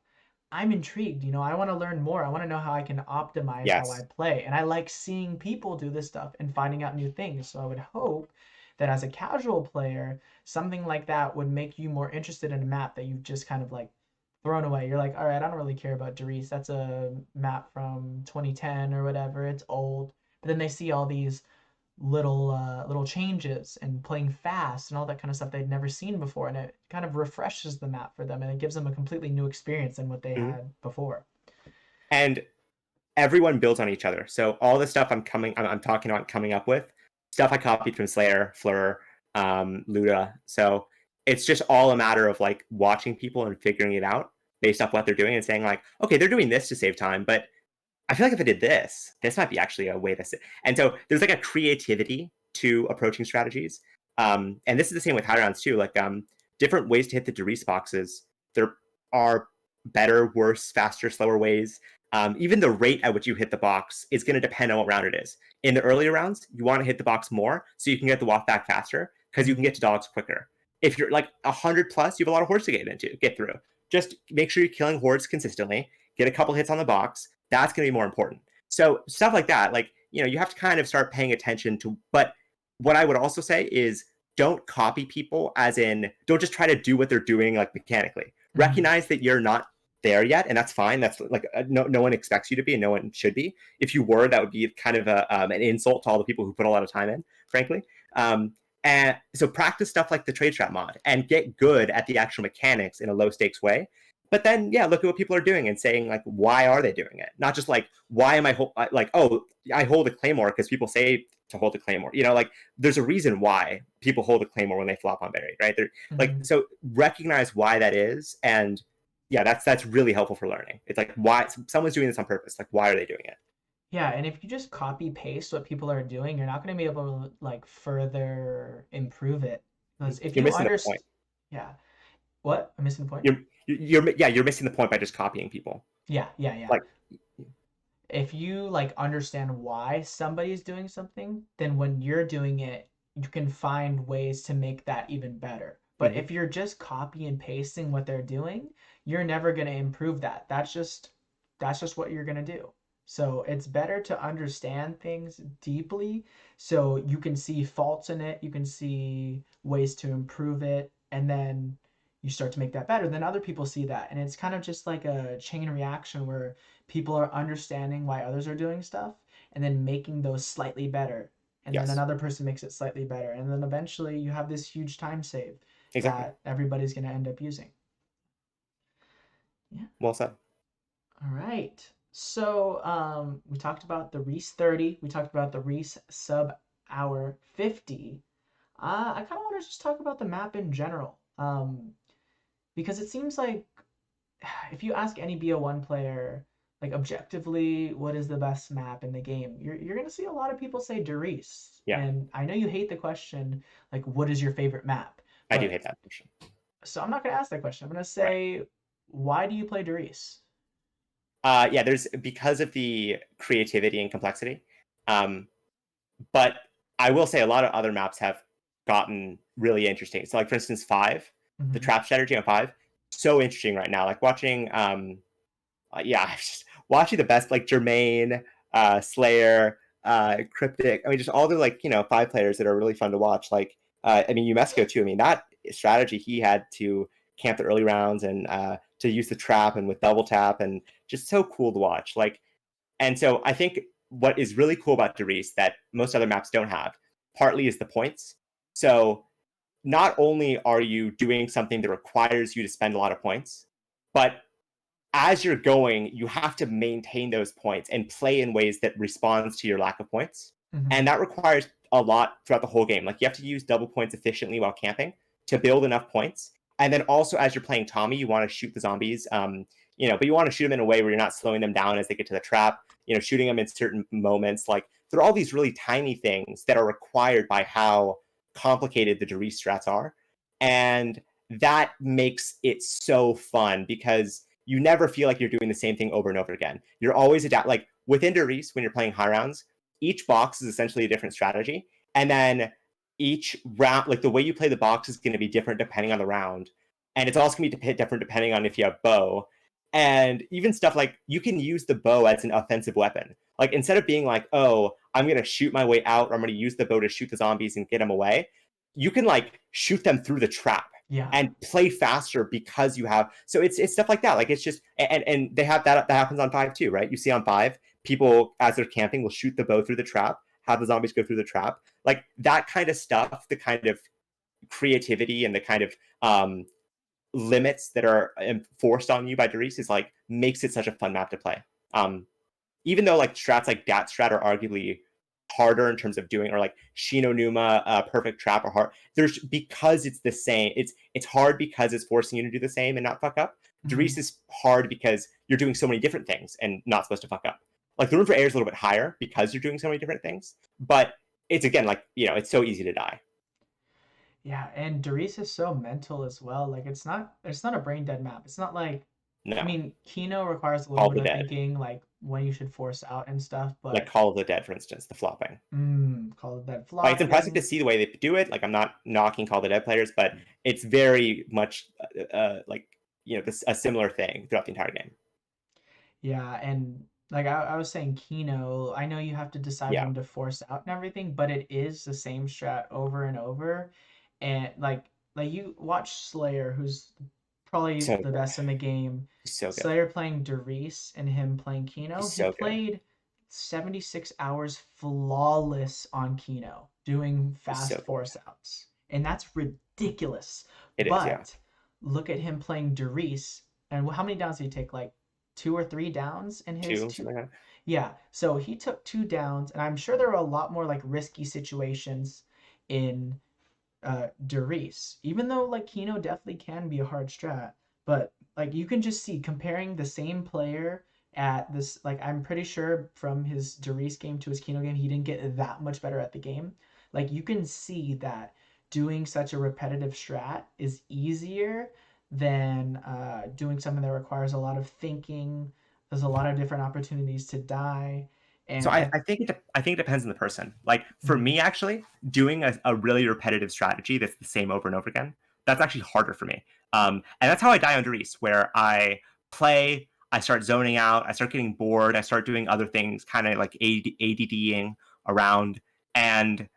I'm intrigued. I want to learn more. I want to know how I can optimize how I Yes. play. And I like seeing people do this stuff and finding out new things. So I would hope that as a casual player, something like that would make you more interested in a map that you've just kind of like thrown away. You're like, all right, I don't really care about Derice. That's a map from 2010 or whatever. It's old. But then they see all these little changes and playing fast and all that kind of stuff they'd never seen before, and it kind of refreshes the map for them and it gives them a completely new experience than what they Mhm. had before. And everyone builds on each other. So all the stuff I'm talking about coming up with, stuff I copied from Slayer, Fleur, Luda. So it's just all a matter of like watching people and figuring it out based off what they're doing and saying like, okay, they're doing this to save time, but I feel like if I did this might be actually a way to. And so there's like a creativity to approaching strategies. And this is the same with high rounds too. Like different ways to hit the Derice boxes. There are better, worse, faster, slower ways. Even the rate at which you hit the box is going to depend on what round it is. In the earlier rounds, you want to hit the box more so you can get the walk back faster because you can Mm-hmm. get to dogs quicker. If you're like 100 plus, you have a lot of hordes to get through. Just make sure you're killing hordes consistently. Get a couple hits on the box. That's going to be more important. So stuff like that, like you have to kind of start paying attention to. But what I would also say is don't copy people, as in don't just try to do what they're doing like mechanically. Mm-hmm. Recognize that you're not there yet, and that's fine. That's like no one expects you to be, and no one should be. If you were, that would be kind of an insult to all the people who put a lot of time in, frankly. And so practice stuff like the trade strat mod and get good at the actual mechanics in a low stakes way. But then, yeah, look at what people are doing and saying like, why are they doing it? Not just like, why am I like, oh, I hold a claymore because people say to hold a claymore. Like there's a reason why people hold a claymore when they flop on buried, right? They're like, Mm-hmm. so recognize why that is, and yeah, that's really helpful for learning. It's like why someone's doing this on purpose. Like, why are they doing it? Yeah, and if you just copy paste what people are doing, you're not going to be able to like further improve it. Because if You're you missing the understand, point. yeah, what? I'm missing the point. You're missing the point by just copying people. Yeah, yeah, yeah. Like, If you like understand why somebody's doing something, then when you're doing it, you can find ways to make that even better. But mm-hmm. if you're just copy and pasting what they're doing, you're never going to improve that. That's just what you're going to do. So it's better to understand things deeply so you can see faults in it, you can see ways to improve it, and then you start to make that better. Then other people see that. And it's kind of just like a chain reaction where people are understanding why others are doing stuff and then making those slightly better, and then Yes, another person makes it slightly better, and then eventually you have this huge time save exactly. that everybody's going to end up using. Yeah. Well said. All right. So, we talked about the Riese 30. We talked about the Riese sub hour 50. I kind of want to just talk about the map in general. Because it seems like if you ask any BO1 player, like objectively, what is the best map in the game? You're gonna see a lot of people say Derice. Yeah, And I know you hate the question, like, what is your favorite map? I do But hate that question. so I'm not gonna ask that question. I'm gonna Right. say, why do you play Derice? Yeah, there's because of the creativity and complexity. Um, but I will say a lot of other maps have gotten really interesting. So, like for instance, five, the Hmm. trap strategy on five, so interesting right now. Like watching, yeah, just watching the best like Jermaine, Slayer, Cryptic. I mean, just all the like five players that are really fun to watch. Like, I mean, Umesco too. I mean, that strategy he had to camp the early rounds and to use the trap and with double tap and just so cool to watch. Like, and so I think what is really cool about Derice that most other maps don't have, partly is the points. So not only are you doing something that requires you to spend a lot of points, but as you're going, you have to maintain those points and play in ways that responds to your lack of points. Hmm. And that requires a lot throughout the whole game. Like you have to use double points efficiently while camping to build enough points. And then also as you're playing Tommy, you want to shoot the zombies. But you want to shoot them in a way where you're not slowing them down as they get to the trap. Shooting them in certain moments. Like there are all these really tiny things that are required by how complicated the Riese Strats are, and that makes it so fun because you never feel like you're doing the same thing over and over again. You're always adapt. Like within Derice, when you're playing high rounds, each box is essentially a different strategy, and then each round, like the way you play the box, is going to be different depending on the round, and it's also going to be different depending on if you have bow, and even stuff like you can use the bow as an offensive weapon. Like instead of being like, oh, I'm going to shoot my way out, or I'm going to use the bow to shoot the zombies and get them away, you can like shoot them through the trap Yeah. and play faster because you have it's stuff like that. Like it's just and they have that happens on five too, right? You see on five, people as they're camping will shoot the bow through the trap, have the zombies go through the trap. Like that kind of stuff, the kind of creativity and the kind of limits that are enforced on you by Derice is like makes it such a fun map to play. Even though like strats like Dat Strat are arguably harder in terms of doing, or like Shino Numa, Perfect Trap are hard. There's because it's the same. It's hard because it's forcing you to do the same and not fuck up. Hmm. Derice is hard because you're doing so many different things and not supposed to fuck up. Like the room for error is a little bit higher because you're doing so many different things, but it's again like it's so easy to die. Yeah, and Derice is so mental as well. Like it's not a brain dead map. It's not like I No, mean, Kino requires a little Call bit the of Dead, thinking, like when you should force out and stuff, like but Call of the Dead, for instance, the flopping. call it that Like it's impressive to flopping. see the way they do it. Like I'm not knocking Call of the Dead players, but it's very much like a similar thing throughout the entire game. Yeah, and like I was saying, Kino, I know you have to decide Yeah, when to force out and everything, but it is the same strat over and over. And like you watch Slayer, who's probably so the good, best in the game. so good, Slayer playing Derice and him playing Kino. he's He so good, played 76 hours flawless on Kino, doing he's so fast good. force outs. And that's ridiculous. It is, yeah, But look at him playing Derice. And how many downs did he take? Like two or three downs in his two two. something like that. Yeah, so he took two downs, and I'm sure there were a lot more like risky situations in Derice. Even though like Kino definitely can be a hard strat, but like you can just see comparing the same player at this. Like I'm pretty sure from his Derice game to his Kino game, he didn't get that much better at the game. Like you can see that doing such a repetitive strat is easier than doing something that requires a lot of thinking. There's a lot of different opportunities to die, So and I think it depends on the person. Like for Mhm. me, actually, doing a really repetitive strategy that's the same over and over again, that's actually harder for me. And that's how I die on Derice, where I play, I start zoning out, I start getting bored, I start doing other things, kind of like ADDing around, and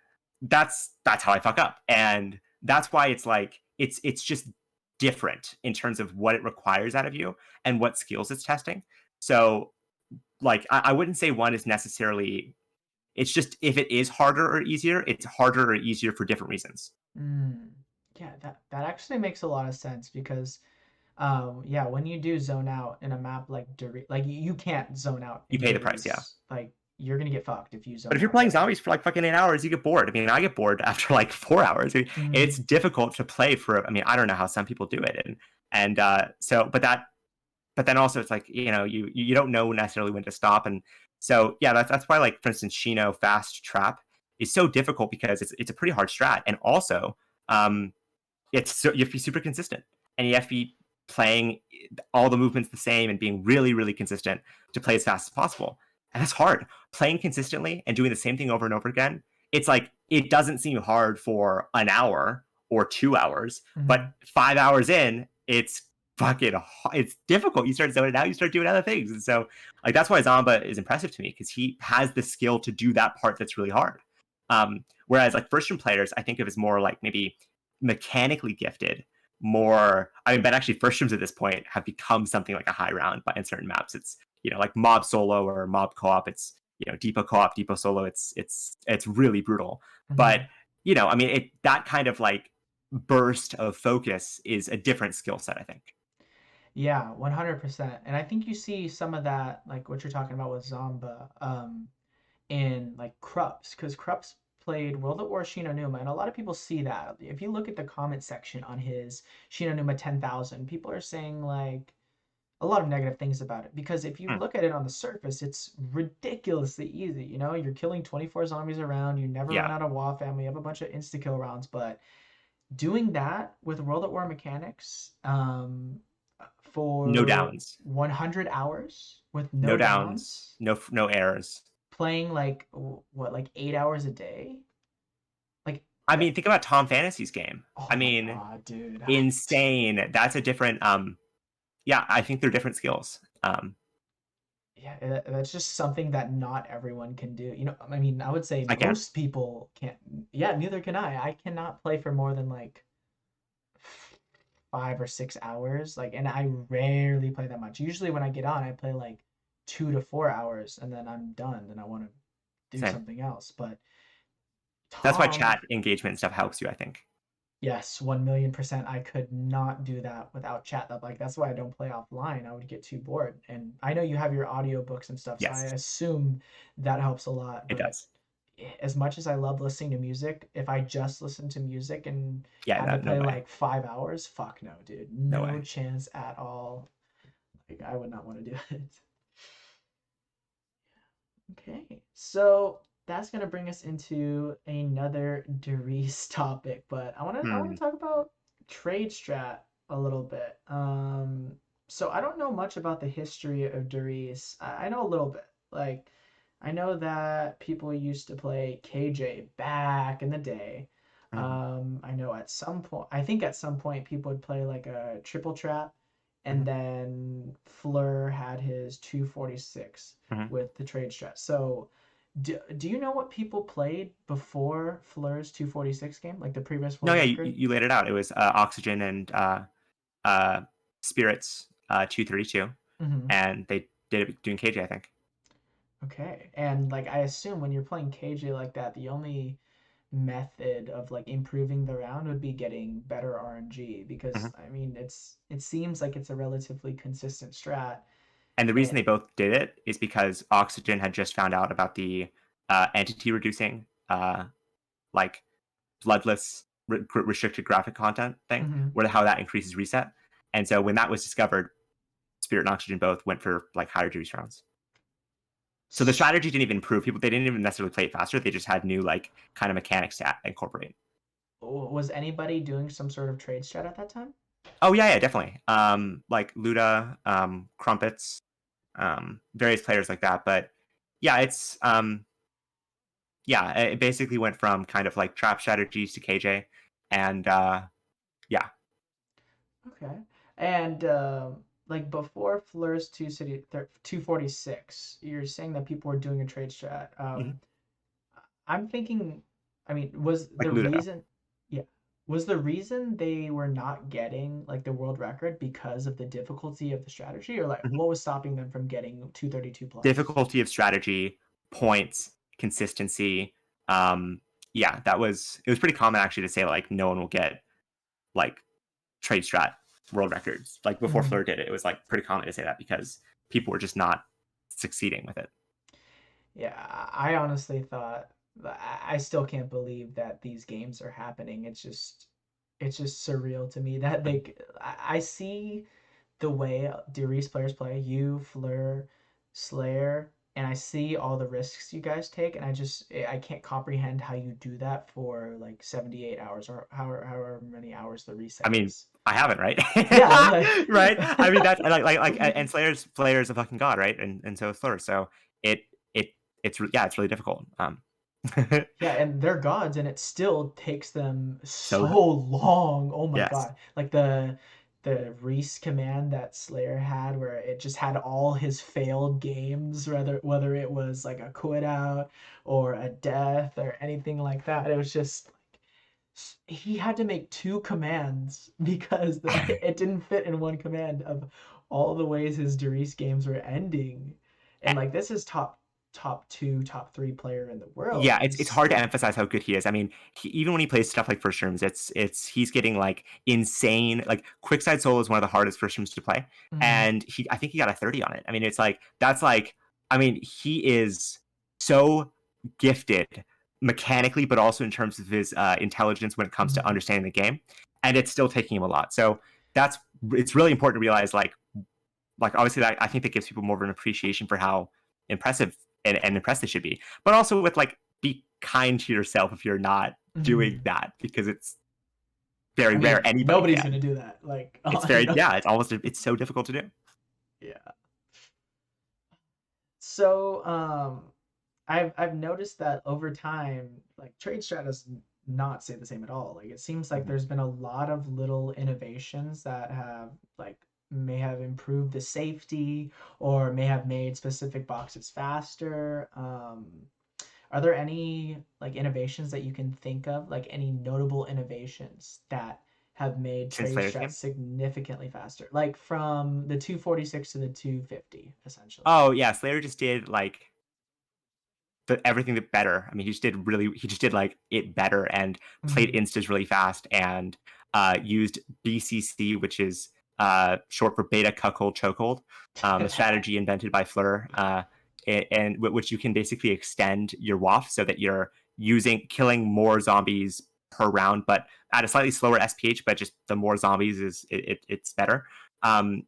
that's how I fuck up. And that's why it's like it's just different in terms of what it requires out of you and what skills it's testing. So like I wouldn't say one is necessarily. It's just if it is harder or easier, it's harder or easier for different reasons. Mm. Yeah, that actually makes a lot of sense because Yeah, when you do zone out in a map like like you can't zone out You in pay the price, yeah. Derice. Like you're gonna get fucked if you But zone if you're out playing there. zombies for like fucking 8 hours, you get bored. I mean, I get bored after like 4 hours. Mm, It's difficult to play for. I mean, I don't know how some people do it, and so, but then also it's like you don't know necessarily when to stop, and so yeah, that's why like for instance, Shino fast trap is so difficult because it's a pretty hard strat, and also um, you have to be super consistent, and you have to be playing all the movements the same and being really really consistent to play as fast as possible, and that's hard. Playing consistently and doing the same thing over and over again, it's like it doesn't seem hard for an hour or 2 hours, but mm-hmm. 5 hours in, it's difficult. You start zoning out, you start doing other things, and so like that's why Zamba is impressive to me because he has the skill to do that part that's really hard. Whereas like first room players, I think of as more like maybe mechanically gifted, more. I mean, but actually, first rooms at this point have become something like a high round, but in certain maps, it's like mob solo or mob co-op. It's depot co-op, depot solo. It's really brutal. Mm-hmm. But I mean, that kind of like burst of focus is a different skill set, I think. Yeah, 100%. And I think you see some of that, like what you're talking about with Zamba, in like Krups, because Krups played World at War Shinonuma, and a lot of people see that. If you look at the comment section on his Shinonuma 10,000, people are saying like a lot of negative things about it. Because if you Hmm. look at it on the surface, it's ridiculously easy. You know, you're killing 24 zombies around, you never run Yeah, out of WA family, you have a bunch of insta kill rounds, but doing that with World at War mechanics, no for downs, 100 hours with no no downs, downs, no errors. playing like what, like 8 hours a day, like I that. mean, think about Tom Fantasy's game. I Oh my mean, god, dude. insane. That's a different. Yeah, I think they're different skills. Yeah, that's just something that not everyone can do. You know, I mean, I would say I can. most people can't. Yeah, neither can I. I cannot play for more than like 5 or 6 hours. Like, and I rarely play that much. Usually, when I get on, I play like 2 to 4 hours, and then I'm done. Then I want to do Same. something else. But That's why Tom, chat engagement and stuff helps you, I think. yes, 1,000,000%. I could not do that without chat. Like that's why I don't play offline. I would get too bored. And I know you have your audiobooks and stuff, so I Yes, assume that helps a lot. it But does. as much as I love listening to music, if I just listen to music and Yeah, had to no play way. like 5 hours, fuck no, dude. No No way. chance at all. Like I would not want to do it. Okay, so that's gonna bring us into another Derice topic, but I want to Hmm. talk about trade strat a little bit. So I don't know much about the history of Derice. I know a little bit. Like I know that people used to play KJ back in the day. Hmm. I know at some point, I think at some point people would play like a triple trap, and Hmm. then Fleur had his 246 Hmm. with the trade strat. So, do you know what people played before Fleur's 246 game, like the previous No, world yeah, record? you laid it out. It was Oxygen and uh, Spirits 232, Hmm. and they did it doing KJ, I think. Okay, and like I assume when you're playing KJ like that, the only method of like improving the round would be getting better RNG Hmm. because I mean it seems like it's a relatively consistent strat. And the reason And they both did it is because Oxygen had just found out about the entity reducing, like bloodless restricted graphic content thing, mhm. where how that increases reset. And so when that was discovered, Spirit and Oxygen both went for like higher juice rounds. So the strategy didn't even improve. People they didn't even necessarily play it faster. They just had new like kind of mechanics to incorporate. Was anybody doing some sort of trade strat at that time? Oh yeah, definitely. Like Luda, Crumpets, various players like that. But yeah, it basically went from kind of like trap strategies to KJ, and yeah. Okay. And like before Fleur's 246, you're saying that people were doing a trade strat. Mhm. I'm thinking, I mean, was Like the Luda. reason, yeah, was the reason they were not getting like the world record because of the difficulty of the strategy, or like Mhm. what was stopping them from getting 232 plus? Difficulty of strategy, points, consistency. Um, yeah, it was pretty common actually to say like no one will get like trade strat. world records. Like before Mhm. Fleur did it, it was like pretty common to say that because people were just not succeeding with it. Yeah, I honestly thought I still can't believe that these games are happening. It's just surreal to me that I see the way Darius players play, you, Fleur, Slayer, and I see all the risks you guys take, and I can't comprehend how you do that for like 78 hours or however many hours the I reset mean, is. I haven't, right? Yeah, like Right? I mean, that's like, and Slayer's a fucking god, right? And so is Fleur. So it it yeah, it's really difficult. yeah, and they're gods, and it still takes them So so long. Oh my yes, God. Like the Riese command that Slayer had where it just had all his failed games, whether it was like a quit out or a death or anything like that. It was just like he had to make two commands because it didn't fit in one command of all the ways his Darius games were ending. And like this is top two, top three player in the world, yeah, and it's he's hard to still emphasize how good he is. I mean, even when he plays stuff like first terms, it's he's getting like insane. Like Quickside Soul is one of the hardest first terms to play, Mhm. and I think he got a 30 on it. I mean, it's like that's like I mean, he is so gifted mechanically, but also in terms of his intelligence when it comes to Mhm. understanding the game, and it's still taking him a lot. So that's it's really important to realize like obviously that I think that gives people more of an appreciation for how impressive and impressed they should be, but also with like be kind to yourself if you're not doing Mhm. that because it's very I rare mean, anybody nobody's can. gonna do that. Like, It's you very know, yeah, it's almost it's so difficult to do. yeah. So, I've noticed that over time, like trade strat does not stay the same at all. Like, it seems like Mhm. there's been a lot of little innovations that have like may have improved the safety or may have made specific boxes faster. Are there any like innovations that you can think of, like any notable innovations that have made Since trade Slayer's strats game. significantly faster? Like from the 246 to the 250, essentially. Oh yeah, Slayer just did like everything that better. I mean, he just did like it better and played Mm-hmm. instas really fast and used BCC, which is short for beta cuckold chokehold, a strategy invented by Fleur, and which you can basically extend your WAF so that you're killing more zombies per round, but at a slightly slower SPH. But just the more zombies it's better. Um,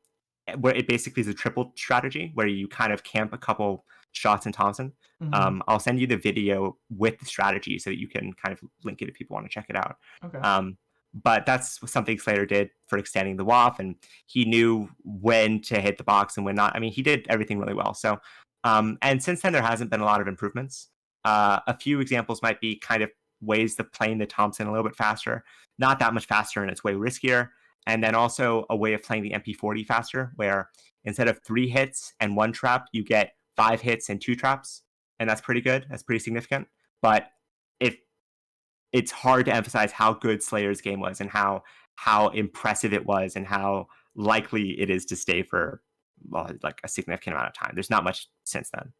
where it basically is a triple strategy where you kind of camp a couple shots in Thompson. Mm-hmm. I'll send you the video with the strategy so that you can kind of link it if people want to check it out. Okay. Um, but that's something Slater did for extending the WAF, and he knew when to hit the box and when not. I mean, he did everything really well. So, and since then, there hasn't been a lot of improvements. A few examples might be kind of ways of playing the Thompson a little bit faster, not that much faster, and it's way riskier. And then also a way of playing the MP40 faster, where instead of 3 hits and 1 trap, you get 5 hits and 2 traps, and that's pretty good. That's pretty significant. But it it's hard to emphasize how good Slayer's game was and how impressive it was and how likely it is to stay for well, like a significant amount of time. There's not much since then.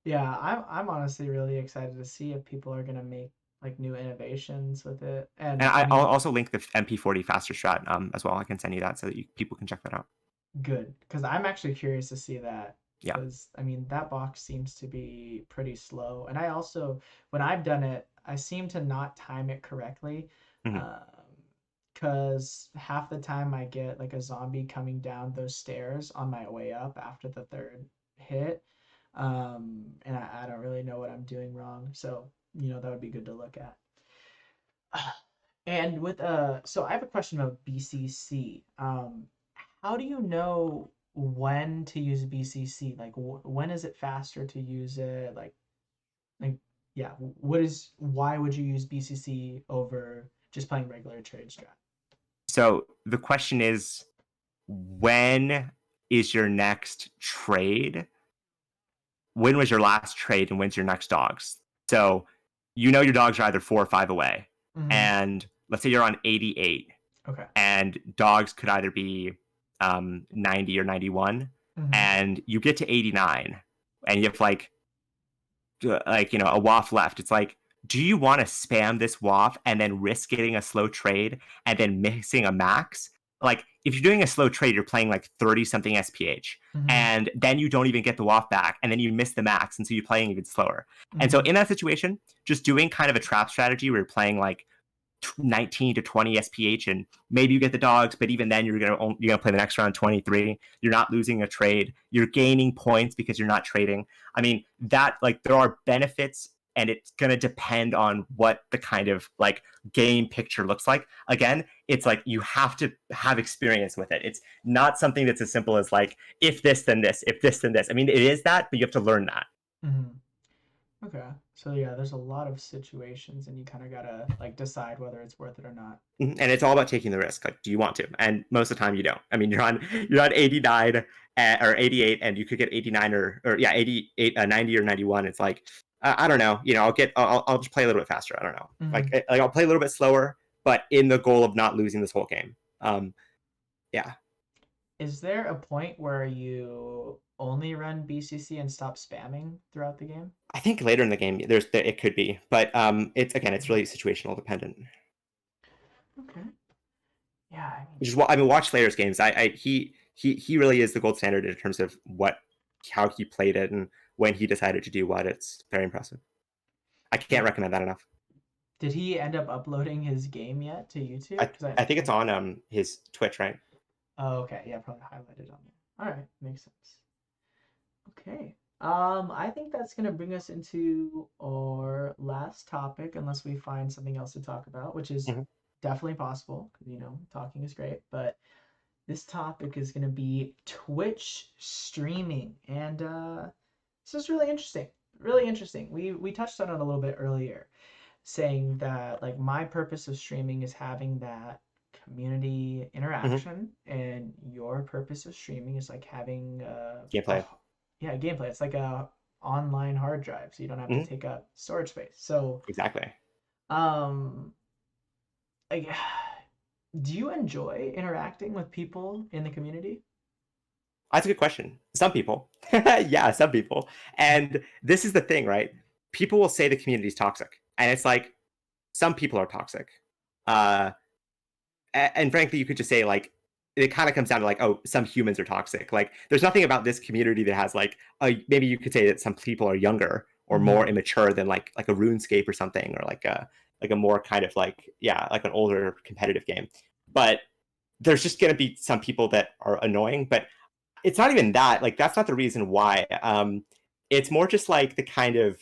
Yeah, I'm honestly really excited to see if people are gonna make like new innovations with it. And And I I'll mean, also link the MP40 faster strat as well. I can send you that so that people can check that out. good, because I'm actually curious to see that. Yeah. Because I mean, that box seems to be pretty slow, and I also, when I've done it, I seem to not time it correctly. Mhm. Um, because half the time I get like a zombie coming down those stairs on my way up after the third hit, and I don't really know what I'm doing wrong. So that would be good to look at. And with so I have a question about BCC. How do you know when to use BCC? Like when is it faster to use it? Like yeah, why would you use BCC over just playing regular trade strat? So the question is, when is your next trade? When was your last trade and when's your next dogs? So your dogs are either 4 or 5 away. Mm-hmm. And let's say you're on 88 Okay. and dogs could either be 90 or 91 Mm-hmm. and you get to 89 and you have a waff left. It's like, do you want to spam this waff and then risk getting a slow trade and then missing a max? like if you're doing a slow trade, you're playing like 30 something SPH, Mm-hmm. and then you don't even get the WAF back, and then you miss the max, and so you're playing even slower. And so Mm-hmm. in that situation, just doing kind of a trap strategy where you're playing like 19 to 20 SPH, and maybe you get the dogs, but even then you're gonna play the next round 23. You're not losing a trade. You're gaining points because you're not trading. I mean, that like there are benefits, and it's gonna depend on what the kind of like game picture looks like. Again, it's like you have to have experience with it. It's not something that's as simple as like if this then this, if this then this. I mean, it is that, but you have to learn that. Mm-hmm. Okay. So yeah, there's a lot of situations and you kind of gotta like decide whether it's worth it or not. And it's all about taking the risk. Like, do you want to? And most of the time, you don't. I mean, you're on 89 or 88, and you could get 89 or yeah, 88, 90 or 91. It's like I don't know. I'll just play a little bit faster. I don't know. Mm-hmm. Like I'll play a little bit slower, but in the goal of not losing this whole game. Yeah. Is there a point where you only run BCC and stop spamming throughout the game? I think later in the game, it could be, but it's really situational dependent. Okay. Yeah, I mean, Which is what I mean. Watch Slayer's games. He really is the gold standard in terms of how he played it and when he decided to do what. It's very impressive. I can't yeah. recommend that enough. Did he end up uploading his game yet to YouTube? I Because I think it's on his Twitch, right? oh, okay, yeah, probably highlighted on there. All right, makes sense. Okay. I think that's gonna bring us into our last topic, unless we find something else to talk about, which is Mm-hmm. definitely possible, because talking is great. But this topic is gonna be Twitch streaming, and this is really interesting. Really interesting. We touched on it a little bit earlier, saying that like my purpose of streaming is having that community Mm-hmm. interaction, and your purpose of streaming is like having a Gameplay. yeah, gameplay. It's like a online hard drive, so you don't have to Mm-hmm. take up storage space. So Exactly. um like, do you enjoy interacting with people in the community? That's a good question. Some people, yeah, some people, and this is the thing, right? People will say the community is toxic, and it's like some people are toxic. Uh, and frankly, you could just say like it kind of comes down to like, oh, some humans are toxic. Like, there's nothing about this community that has like, maybe you could say that some people are younger or more Mm-hmm. immature than like a RuneScape or something, or like a more kind of like like an older competitive game. But there's just gonna be some people that are annoying. But it's not even that. Like, that's not the reason why. It's more just like the kind of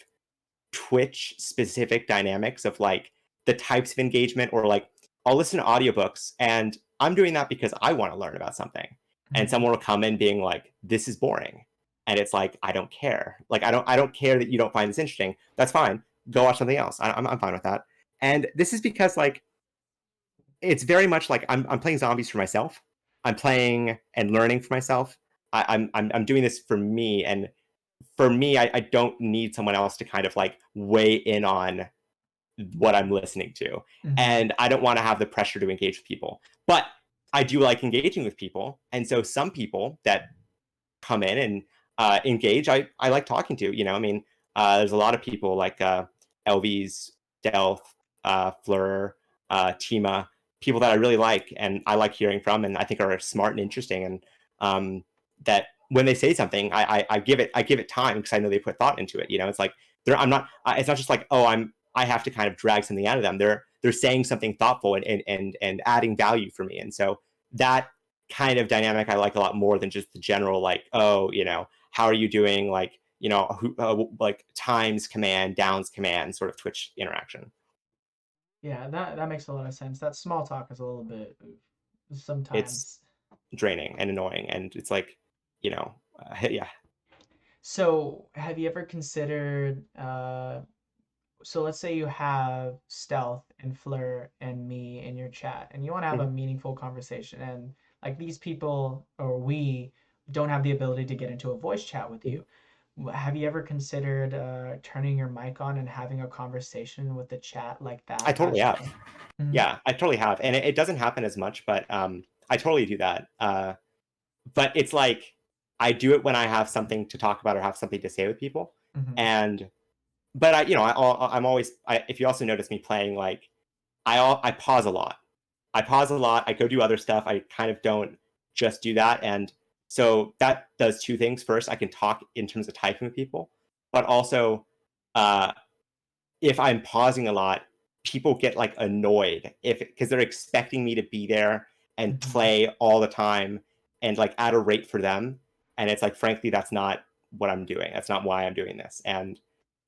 Twitch specific dynamics of like the types of engagement, or like I'll listen to audiobooks and I'm doing that because I want to learn about something. And Mm-hmm. someone will come in being like, this is boring. And it's like, I don't care. Like, I don't care that you don't find this interesting. That's fine. Go watch something else. I'm fine with that. And this is because like it's very much like I'm playing zombies for myself. I'm playing and learning for myself. I'm doing this for me, and for me, I don't need someone else to kind of like weigh in on what I'm listening to. Mm-hmm. And I don't want to have the pressure to engage with people. But I do like engaging with people. And so some people that come in and engage, I like talking to. I mean, there's a lot of people like LV's, Delth, Fleur, Tima, people that I really like and I like hearing from, and I think are smart and interesting, and that when they say something, I give it time because I know they put thought into it. It's like I'm not. It's not just like, oh, I have to kind of drag something out of them. They're saying something thoughtful and adding value for me, and so that kind of dynamic I like a lot more than just the general like, oh, how are you doing, like, like times command, downs command sort of Twitch interaction. Yeah, that makes a lot of sense. That small talk is a little bit It's sometimes. draining and annoying, and it's like, yeah. So, have you ever considered so let's say you have Stealth and Fleur and me in your chat, and you want to have a Mhm. meaningful conversation, and like these people or we don't have the ability to get into a voice chat with you. Have you ever considered turning your mic on and having a conversation with the chat like I that? totally have. Actually. Mm-hmm. Yeah, I totally have, and it doesn't happen as much, but I totally do that. But it's like I do it when I have something to talk about or have something to say with people. Mm-hmm. And but I'm always, if you also notice me playing, like I pause a lot. I pause a lot. I go do other stuff. I kind of don't just do that. And so that does two things. First, I can talk in terms of typing with people, but also uh, if I'm pausing a lot, people get like annoyed if because they're expecting me to be there and Hmm. play all the time and like at a rate for them. And it's like, frankly, that's not what I'm doing. That's not why I'm doing this. And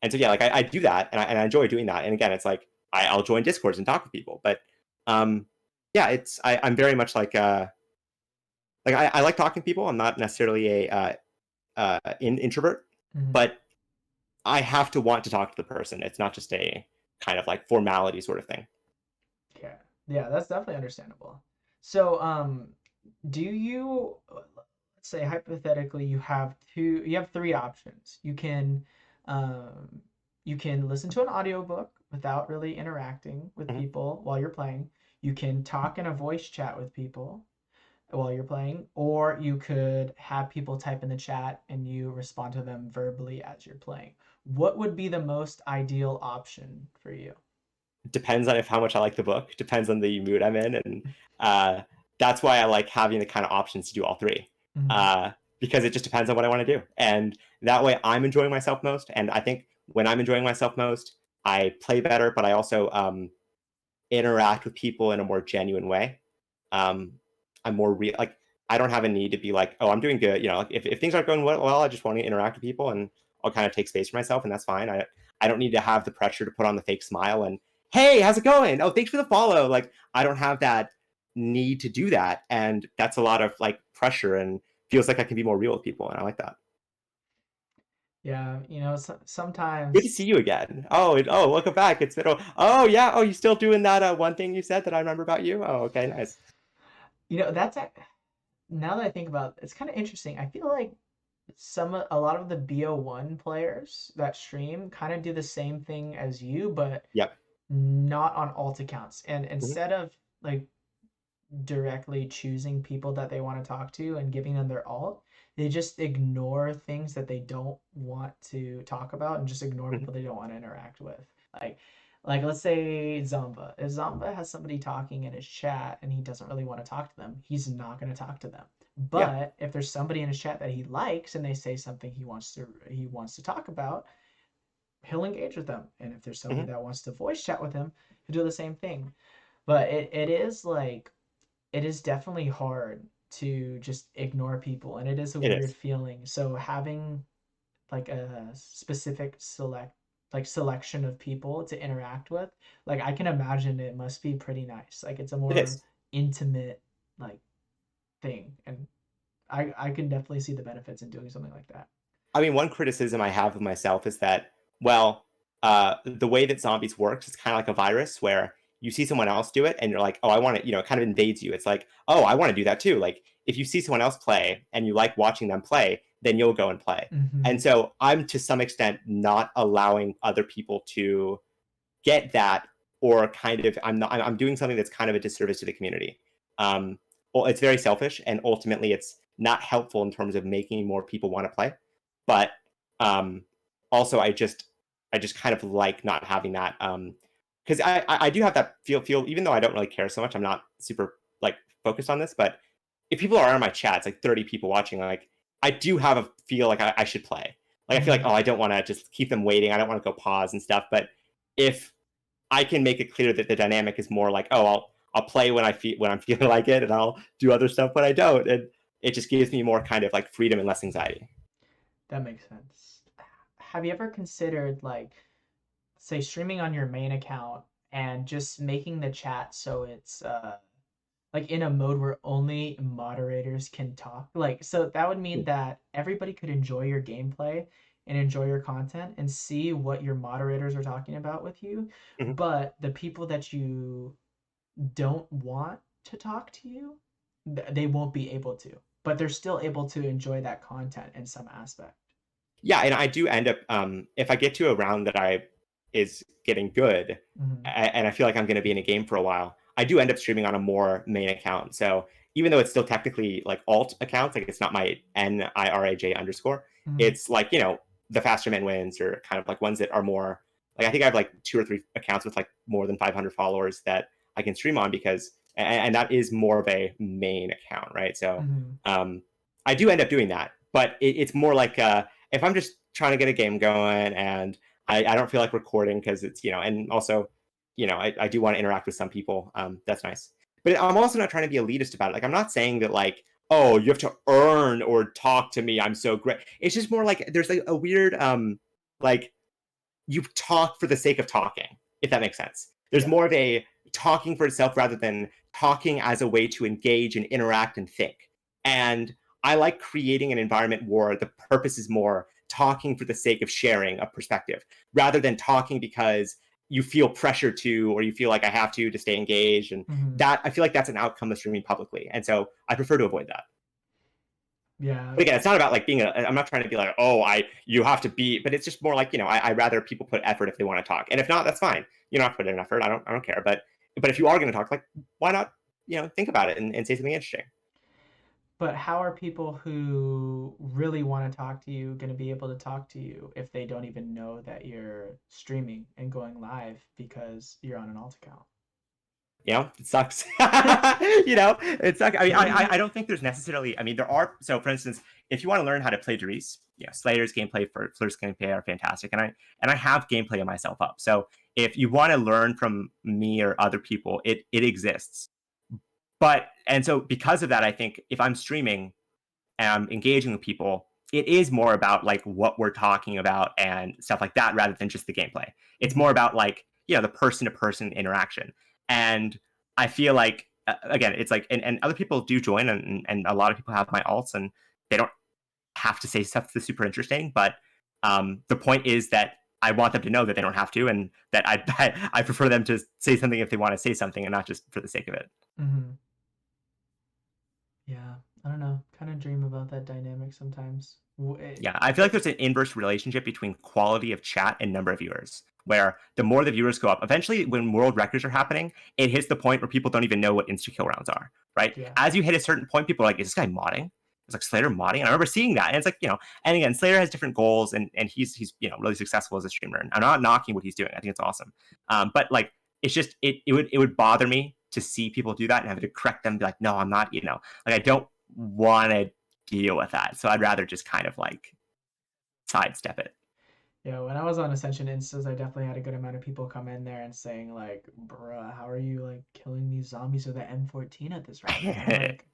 so yeah, like I do that and I enjoy doing that. And again, it's like I'll join Discords and talk with people, but um, yeah, I'm very much like I like talking to people. I'm not necessarily a introvert, Hmm. but I have to want to talk to the person. It's not just a kind of like formality sort of thing. Okay. Yeah, that's definitely understandable. So, do you, let's say hypothetically, you have three options. Um, you can listen to an audiobook without really interacting with Mhm. people while you're playing. You can talk in a voice chat with people while you're playing, or you could have people type in the chat and you respond to them verbally as you're playing. What would be the most ideal option for you? Depends on if how much I like the book. Depends on the mood I'm in, and uh, that's why I like having the kind of options to do all three. Mhm. Uh, because it just depends on what I want to do, and that way I'm enjoying myself most. And I think when I'm enjoying myself most, I play better, but I also interact with people in a more genuine way. Um, I'm more real. Like I don't have a need to be like, oh, I'm doing good. You know, like if things aren't going well, I just want to interact with people and I'll kind of take space for myself, and that's fine. I don't need to have the pressure to put on the fake smile and hey, how's it going? Oh, thanks for the follow. Like I don't have that need to do that, and that's a lot of like pressure and feels like I can be more real with people, and I like that. Yeah, Good to see sometimes, you again. Oh, welcome back. It's been oh yeah. Oh, you still doing that one thing you said that I remember about you? Oh, okay, nice. that's now that I think about it, it's kind of interesting. I feel like a lot of the BO1 players that stream kind of do the same thing as you, but Yep. not on alt accounts. And Mhm. instead of like directly choosing people that they want to talk to and giving them their alt, they just ignore things that they don't want to talk about and just ignore Mhm. people they don't want to interact with. Like like let's say Zamba. If Zamba has somebody talking in his chat and he doesn't really want to talk to them, he's not going to talk to them. Yeah. But if there's somebody in his chat that he likes and they say something he wants to talk about, he'll engage with them. And if there's somebody Mhm. that wants to voice chat with him, he'll do the same thing. But it is like it is definitely hard to just ignore people and it is a It weird is. feeling. So having like a specific selection of people to interact with, like I can imagine it must be pretty nice. Like it's a It more is. intimate like thing and I can definitely see the benefits in doing something like that. I mean, one criticism I have of myself is that, well, the way that zombies works is kind of like a virus where you see someone else do it and you're like, oh, I want to, it kind of invades you. It's like, oh, I want to do that too. Like, if you see someone else play and you like watching them play, then you'll go and play. And Hmm. so I'm to some extent not allowing other people to get that, or kind of I'm not I'm doing something that's kind of a disservice to the community. Um, well, it's very selfish, and ultimately, it's not helpful in terms of making more people want to play. But um, also, I just kind of like not having that because I do have that feel even though I don't really care so much. I'm not super like focused on this, but if people are on my chat, it's like 30 people watching. Like I do have a feel like I should play. Like I feel like Hmm. oh I don't want to just keep them waiting. I don't want to go pause and stuff. But if I can make it clear that the dynamic is more like, oh, I'll play when I'm feeling like it, and I'll do other stuff when I don't, and it just gives me more kind of like freedom and less anxiety. That makes sense. Have you ever considered like say streaming on your main account and just making the chat so it's like in a mode where only moderators can talk. Like so that would mean that everybody could enjoy your gameplay and enjoy your content and see what your moderators are talking about with you, Mhm. but the people that you don't want to talk to you, they won't be able to. But they're still able to enjoy that content in some aspect. Yeah, and I do end up if I get to a round that I is getting good, Hmm. and I feel like I'm going to be in a game for a while, I do end up streaming on a more main account. So even though it's still technically like alt accounts, like it's not my NIRAJ underscore, Hmm. it's like the faster man wins or kind of like ones that are more like I think I have like two or three accounts with like more than 500 followers that I can stream on because and that is more of a main account, right? So Hmm. I do end up doing that, but it's more like if I'm just trying to get a game going and I don't feel like recording because it's and also I do want to interact with some people. That's nice, but I'm also not trying to be elitist about it. Like I'm not saying that like, oh, you have to earn or talk to me, I'm so great. It's just more like there's like a weird like you talk for the sake of talking, if that makes sense. There's Yeah. more of a talking for itself rather than talking as a way to engage and interact and think. And I like creating an environment where the purpose is more talking for the sake of sharing a perspective rather than talking because you feel pressure to or you feel like I have to stay engaged. And Hmm. that I feel like that's an outcome of streaming publicly. And so I prefer to avoid that. Yeah. But again, it's not about like being I'm not trying to be like, oh, you have to be, but it's just more like, I rather people put effort if they want to talk. And if not, that's fine. You don't have to put in effort. I don't care. But if you are going to talk, like, why not, think about it and say something interesting. But how are people who really want to talk to you going to be able to talk to you if they don't even know that you're streaming and going live because you're on an alt account? It sucks. It sucks. I mean, I don't think there's necessarily. I mean, there are. So, for instance, if you want to learn how to play Darice, Slayer's gameplay for Flirt's gameplay are fantastic, and I have gameplay of myself up. So, if you want to learn from me or other people, it exists. And so because of that, I think if I'm streaming and I'm engaging with people, it is more about like what we're talking about and stuff like that rather than just the gameplay. It's more Hmm. about like, the person to person interaction. And I feel like, again, it's like, and other people do join and a lot of people have my alts and they don't have to say stuff that's super interesting. But the point is that I want them to know that they don't have to and that I prefer them to say something if they want to say something and not just for the sake of it. Hmm. Yeah. I don't know. Kind of dream about that dynamic sometimes. Yeah, I feel like there's an inverse relationship between quality of chat and number of viewers, where the more the viewers go up, eventually when world records are happening, it hits the point where people don't even know what insta-kill rounds are, right? Yeah. As you hit a certain point, people are like, is this guy modding? It's like Slayer modding. And I remember seeing that. And it's like, and again, Slayer has different goals and he's really successful as a streamer. And I'm not knocking what he's doing. I think it's awesome. But like it's just it would bother me to see people do that and have to correct them, be like, no, I'm not, like I don't want to deal with that. So I'd rather just kind of like sidestep it. Yeah, when I was on Ascension Instas, I definitely had a good amount of people come in there and saying like, "Bruh, how are you like killing these zombies with the M14 at this rank?" And I'm like,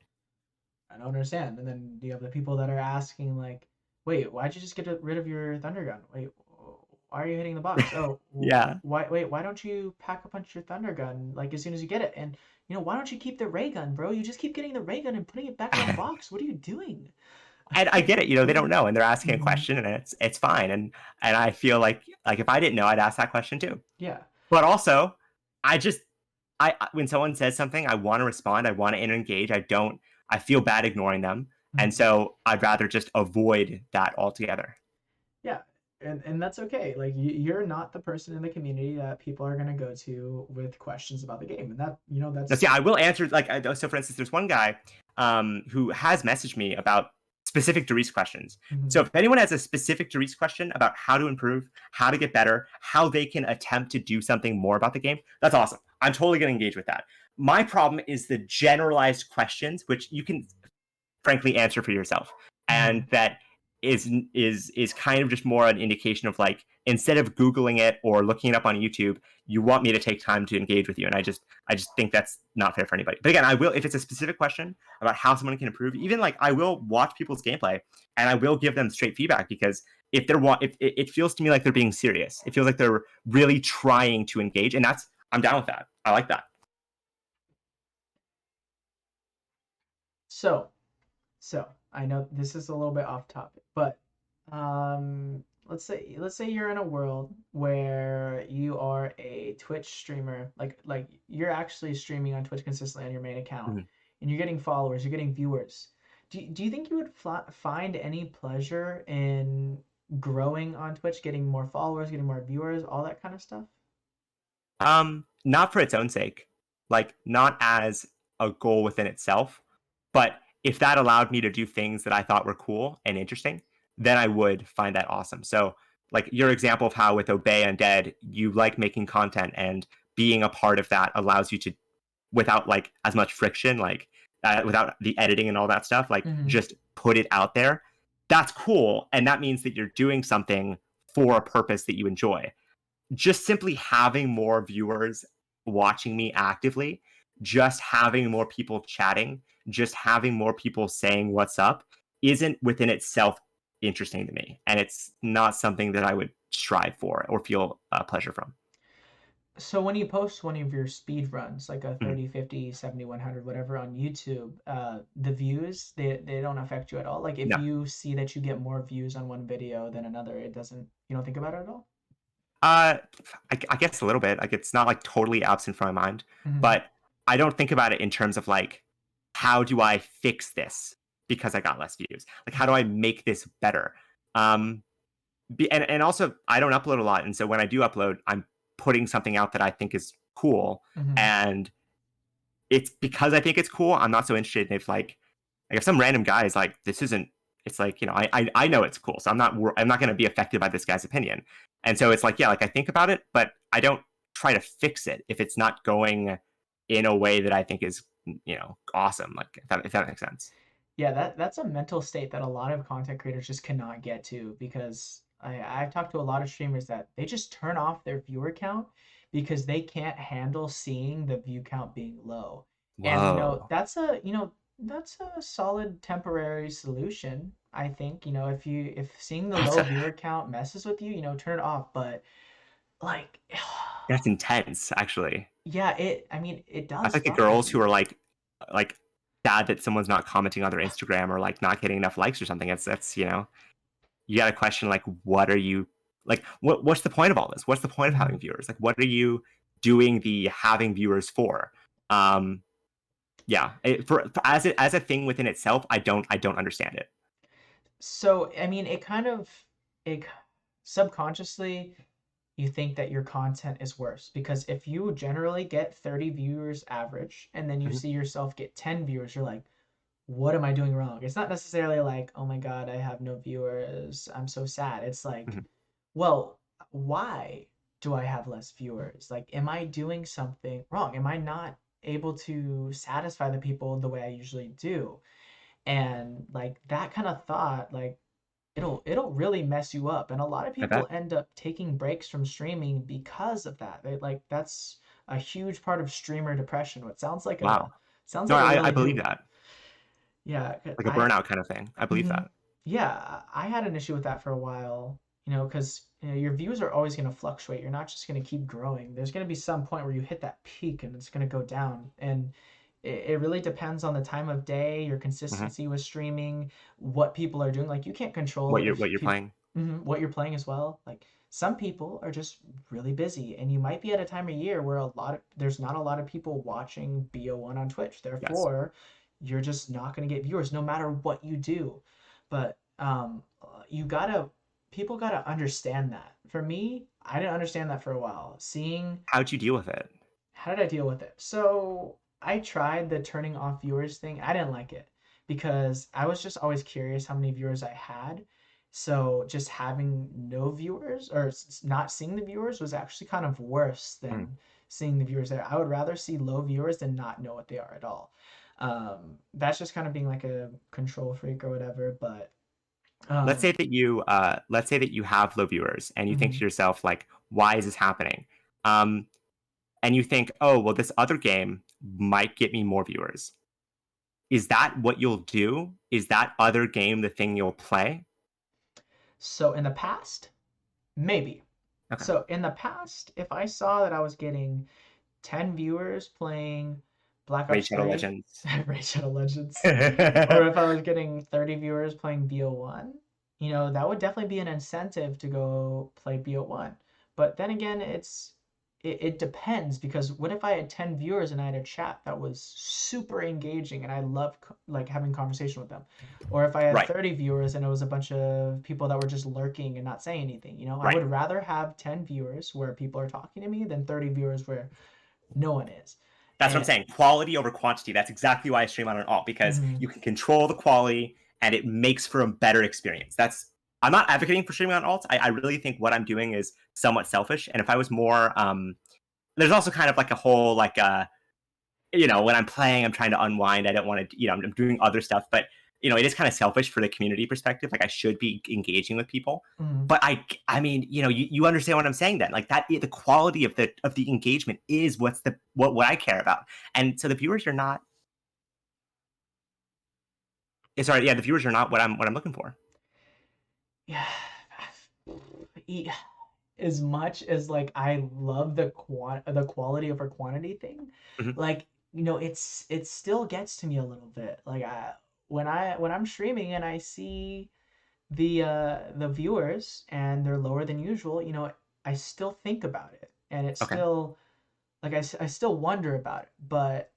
"I don't understand." And then you have the people that are asking like, "Wait, why'd you just get rid of your thunder gun? Wait, why are you hitting the box? Oh, Yeah. why? Wait, why don't you pack a punch your thunder gun like as soon as you get it? And why don't you keep the ray gun, bro? You just keep getting the ray gun and putting it back in the box. What are you doing?" And I get it, they don't know and they're asking a Hmm. question and it's fine. And I feel like if I didn't know, I'd ask that question too. Yeah. But also, I just when someone says something, I want to respond, I want to engage. I feel bad ignoring them. And Mhm. so I'd rather just avoid that altogether. Yeah, and that's okay. Like you're not the person in the community that people are gonna go to with questions about the game, and that Now, see, that's. I will answer like so. For instance, there's one guy who has messaged me about specific Doris questions. So Mhm. if anyone has a specific Doris question about how to improve, how to get better, how they can attempt to do something more about the game, that's awesome. I'm totally going to engage with that. My problem is the generalized questions, which you can frankly answer for yourself, and Mhm. that is kind of just more an indication of like instead of googling it or looking it up on YouTube, you want me to take time to engage with you, and I just think that's not fair for anybody. But again, I will, if it's a specific question about how someone can improve, even like I will watch people's gameplay and I will give them straight feedback, because if if it feels to me like they're being serious, it feels like they're really trying to engage, and I'm down with that. I like that. So, so I know this is a little bit off topic, but let's say you're in a world where you are a Twitch streamer, like you're actually streaming on Twitch consistently on your main account, Mhm. and you're getting followers, you're getting viewers. Do you think you would find any pleasure in growing on Twitch, getting more followers, getting more viewers, all that kind of stuff? Not for its own sake, like not as a goal within itself, but if that allowed me to do things that I thought were cool and interesting, then I would find that awesome. So, like your example of how with Obey Undead, you like making content and being a part of that allows you to without like as much friction, like without the editing and all that stuff, like Hmm. just put it out there. That's cool, and that means that you're doing something for a purpose that you enjoy. Just simply having more viewers watching me actively, just having more people chatting, just having more people saying what's up isn't within itself interesting to me. And it's not something that I would strive for or feel pleasure from. So when you post one of your speed runs, like a Mm. 30, 50, 70, 100, whatever on YouTube, the views, they don't affect you at all. Like if No. you see that you get more views on one video than another, it doesn't, you don't think about it at all? Uh, I guess a little bit. Like it's not like totally absent from my mind, Hmm. but I don't think about it in terms of like, how do I fix this because I got less views? Like, how do I make this better? Um, and also I don't upload a lot, and so when I do upload, I'm putting something out that I think is cool, Hmm. and it's because I think it's cool. I'm not so interested in if like if some random guy is like, this isn't. It's like, I know it's cool, so I'm not going to be affected by this guy's opinion, and so it's like, yeah, like I think about it, but I don't try to fix it if it's not going in a way that I think is awesome. Like if that makes sense. Yeah, that's a mental state that a lot of content creators just cannot get to because I've talked to a lot of streamers that they just turn off their viewer count because they can't handle seeing the view count being low. And Whoa. that's a solid temporary solution, I think. If seeing the That's low a viewer count messes with you, turn it off. But like that's intense, actually. yeah, I mean it That's does like the fuck with girls who you. are like sad that someone's not commenting on their Instagram or like not getting enough likes or something. It's that's you got to question like what are you like what's the point of all this? What's the point of Mhm. having viewers? Like what are you doing the having viewers for? Um yeah, for as a thing within itself, I don't understand it. So, I mean, it subconsciously you think that your content is worse because if you generally get 30 viewers average and then you Mhm, see yourself get 10 viewers, you're like, what am I doing wrong? It's not necessarily like, oh my God, I have no viewers. I'm so sad. It's like, mhm. well, why do I have less viewers? Like, am I doing something wrong? Am I not able to satisfy the people the way I usually do? And like that kind of thought, like it'll really mess you up. And a lot of I people bet. end up taking breaks from streaming because of that. Like that's a huge part of streamer depression. What Wow. sounds No, like a I really believe big that. yeah. 'Cause Like a burnout kind of thing. I believe mhm. that. Yeah, I had an issue with that for a while, because your views are always going to fluctuate. You're not just going to keep growing. There's going to be some point where you hit that peak and it's going to go down. And it really depends on the time of day, your Mhm. consistency with streaming, what people are doing. Like you can't control What you're if what you're people, playing. what you're playing as well. Like some people are just really busy, and you might be at a time of year where there's not a lot of people watching BO1 on Twitch. Yes. Therefore, you're just not going to get viewers no matter what you do. But you gotta people gotta understand that. For me, I didn't understand that for a while. Seeing How'd you deal with it? how did I deal with it? So I tried the turning off viewers thing. I didn't like it because I was just always curious how many viewers I had. So just having no viewers or not seeing the viewers was actually kind of worse Mm. than seeing the viewers there. I would rather see low viewers than not know what they are at all. That's just kind of being like a control freak or whatever. But Let's um, say that you have low viewers and you think to mhm. yourself like, why is this happening? Um, and you think, oh, well, this other game might get me more viewers. Is that what you'll do? Is that other game the thing you'll play? So in the past, maybe. Okay. So in the past, if I saw that I was getting 10 viewers playing Black Raid Ops Shadow 3, Legends. Raid Shadow Legends, or if I was getting 30 viewers playing BO1, that would definitely be an incentive to go play BO1. But then again, it depends because what if I had 10 viewers and I had a chat that was super engaging and I love like having conversation with them? Or if I had Right, 30 viewers and it was a bunch of people that were just lurking and not saying anything, I right. would rather have 10 viewers where people are talking to me than 30 viewers where no one is. That's what I'm And saying. Quality over quantity. That's exactly why I stream on an alt because mhm. you can control the quality and it makes for a better experience. I'm not advocating for streaming on alt. I really think what I'm doing is somewhat selfish. And if I was more, there's also kind of like a whole like when I'm playing, I'm trying to unwind. I don't want to, I'm doing other stuff, but it is kind of selfish for the community perspective. Like I should be engaging with people, Mm. but I mean, you understand what I'm saying then. Like that, the quality of the engagement is what I care about, and so the viewers are not. Sorry, yeah, the viewers are not what I'm looking for. Yeah. E- As much as like I love the quality over quantity thing, Hmm. like it still gets to me a little bit. Like when I'm streaming and I see the viewers and they're lower than usual, I still think about it, and it's Okay. still like I still wonder about it, but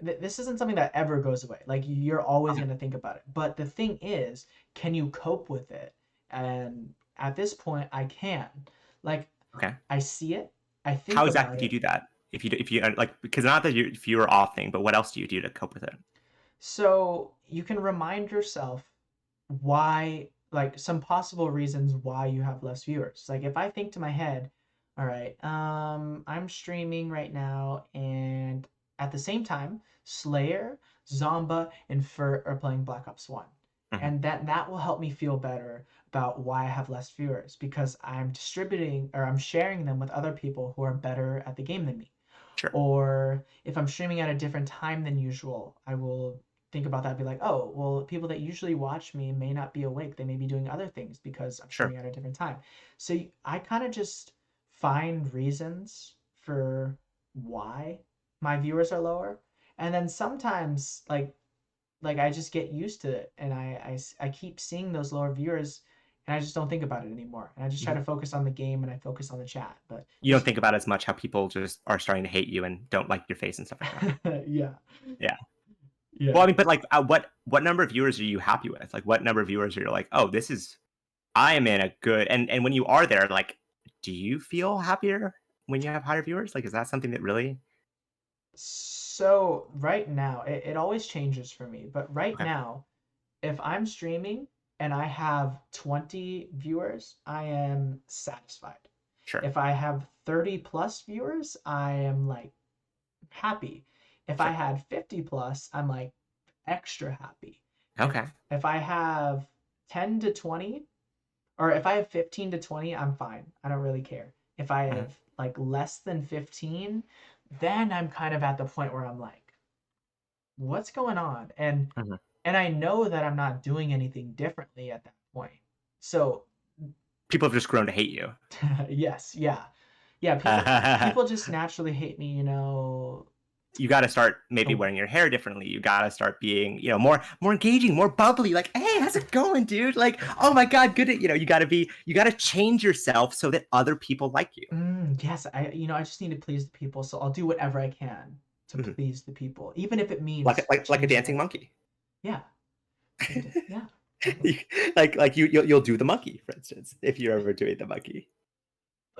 this isn't something that ever goes away. Like you're always Okay. going to think about it. But the thing is, can you cope with it? And at this point, I can. Like Okay. I see it, I think How about exactly do you it. do that? If you like, because not that if you're off thing, but what else do you do to cope with it? So you can remind yourself why, like some possible reasons why you have less viewers. Like if I think to my head, all right, I'm streaming right now, and at the same time, Slayer, Zomba, and Fur are playing Black Ops 1. Hmm. And that will help me feel better about why I have less viewers, because I'm distributing or I'm sharing them with other people who are better at the game than me. Sure. Or if I'm streaming at a different time than usual, I will think about that and be like, oh, well, people that usually watch me may not be awake. They may be doing other things because I'm Sure. streaming at a different time. So I kind of just find reasons for why my viewers are lower. And then sometimes like I just get used to it, and I keep seeing those lower viewers, and I just don't think about it anymore. And I just try Hmm. to focus on the game, and I focus on the chat. But You don't it's think about as much how people just are starting to hate you and don't like your face and stuff like that. yeah. Yeah. Well, Yeah. I mean, but like, what number of viewers are you happy with? Like, what number of viewers are you like, oh, this is I am in a good and when you are there, like, do you feel happier when you have higher viewers? Like, is that something that really So right now, it always changes for me, but right okay, now, if I'm streaming and I have 20 viewers, I am satisfied. sure, If I have 30 plus viewers, I am like happy. If I sure, had 50 plus, I'm like extra happy. If okay, if I have 10 to 20, or if I have 15 to 20, I'm fine. I don't really care. If I mhm, have like less than 15, then I'm kind of at the point where I'm like, what's going on? mhm. And I know that I'm not doing anything differently at that point. So, People have just grown to hate you. yes, yeah. Yeah, people just naturally hate me, You got to start maybe the wearing your hair differently. You got to start being, more engaging, more bubbly. Like, hey, how's it going, dude? Like, oh my god, good. You got to change yourself so that other people like you. yes, I just need to please the people, so I'll do whatever I can to Mhm. please the people, even if it Like, means like a changing dancing everything. monkey. Yeah, yeah. You- like you'll do the monkey, for instance, if you're ever doing the monkey.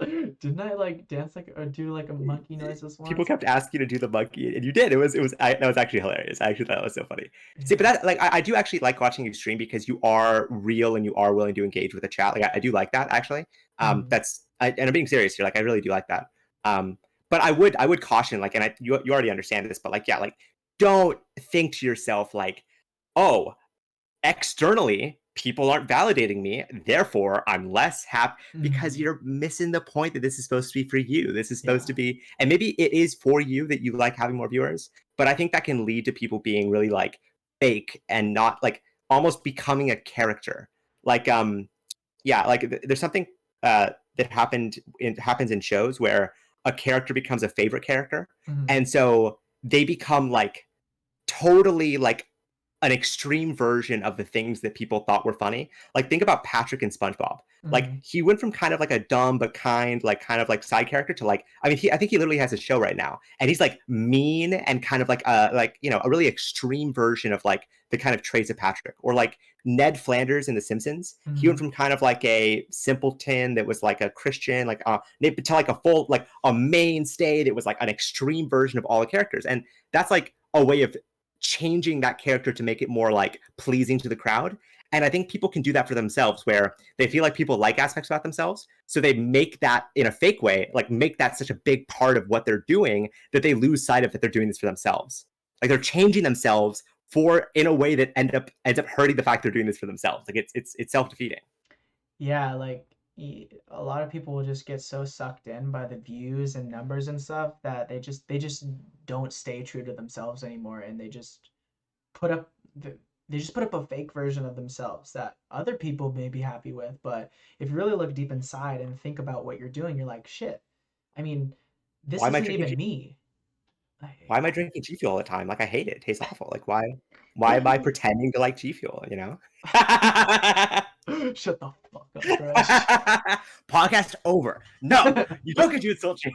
Didn't I like dance like or do like a monkey noises People once? kept asking you to do the monkey, and you did. That was actually hilarious. I actually thought it was so funny. See, but Yeah. I do actually like watching you stream because you are real and you are willing to engage with the chat. Like I do like that actually. Mhm. And I'm being serious here. Like I really do like that. But I would caution like, and you already understand this, but like yeah, like don't think to yourself like, oh, externally people aren't validating me, therefore I'm less happy, because Mhm. you're missing the point that this is supposed to be for you. This is supposed Yeah. to be, and maybe it is for you that you like having more viewers, but I think that can lead to people being really like fake and not like almost becoming a character. Like yeah, like there's something that happens in shows where a character becomes a favorite character, Mhm. and so they become like totally like an extreme version of the things that people thought were funny. Like think about Patrick and SpongeBob. Like Mhm. he went from kind of like a dumb but kind, like kind of like side character to like, I mean, I think he literally has a show right now, and he's like mean and kind of like a really extreme version of like the kind of traits of Patrick. Or like Ned Flanders in The Simpsons. He went Mhm. from kind of like a simpleton that was like a Christian, like to like a full like a mainstay that was like an extreme version of all the characters, and that's like a way of changing that character to make it more like pleasing to the crowd. And I think people can do that for themselves where they feel like people like aspects about themselves. So they make that in a fake way, like make that such a big part of what they're doing that they lose sight of that they're doing this for themselves. Like they're changing themselves for in a way that ends up hurting the fact they're doing this for themselves. Like it's self-defeating. Yeah, like a lot of people will just get so sucked in by the views and numbers and stuff that they just don't stay true to themselves anymore, and put up they just put up a fake version of themselves that other people may be happy with. But if you really look deep inside and think about what you're doing, you're like, shit. I mean, this Why am I isn't drinking even me. why am I drinking G Fuel all the time? Like I hate it. It tastes awful. Like why am I pretending to like G Fuel, you know? Shut the fuck up, Crush. Podcast over. No, you don't get to insult me.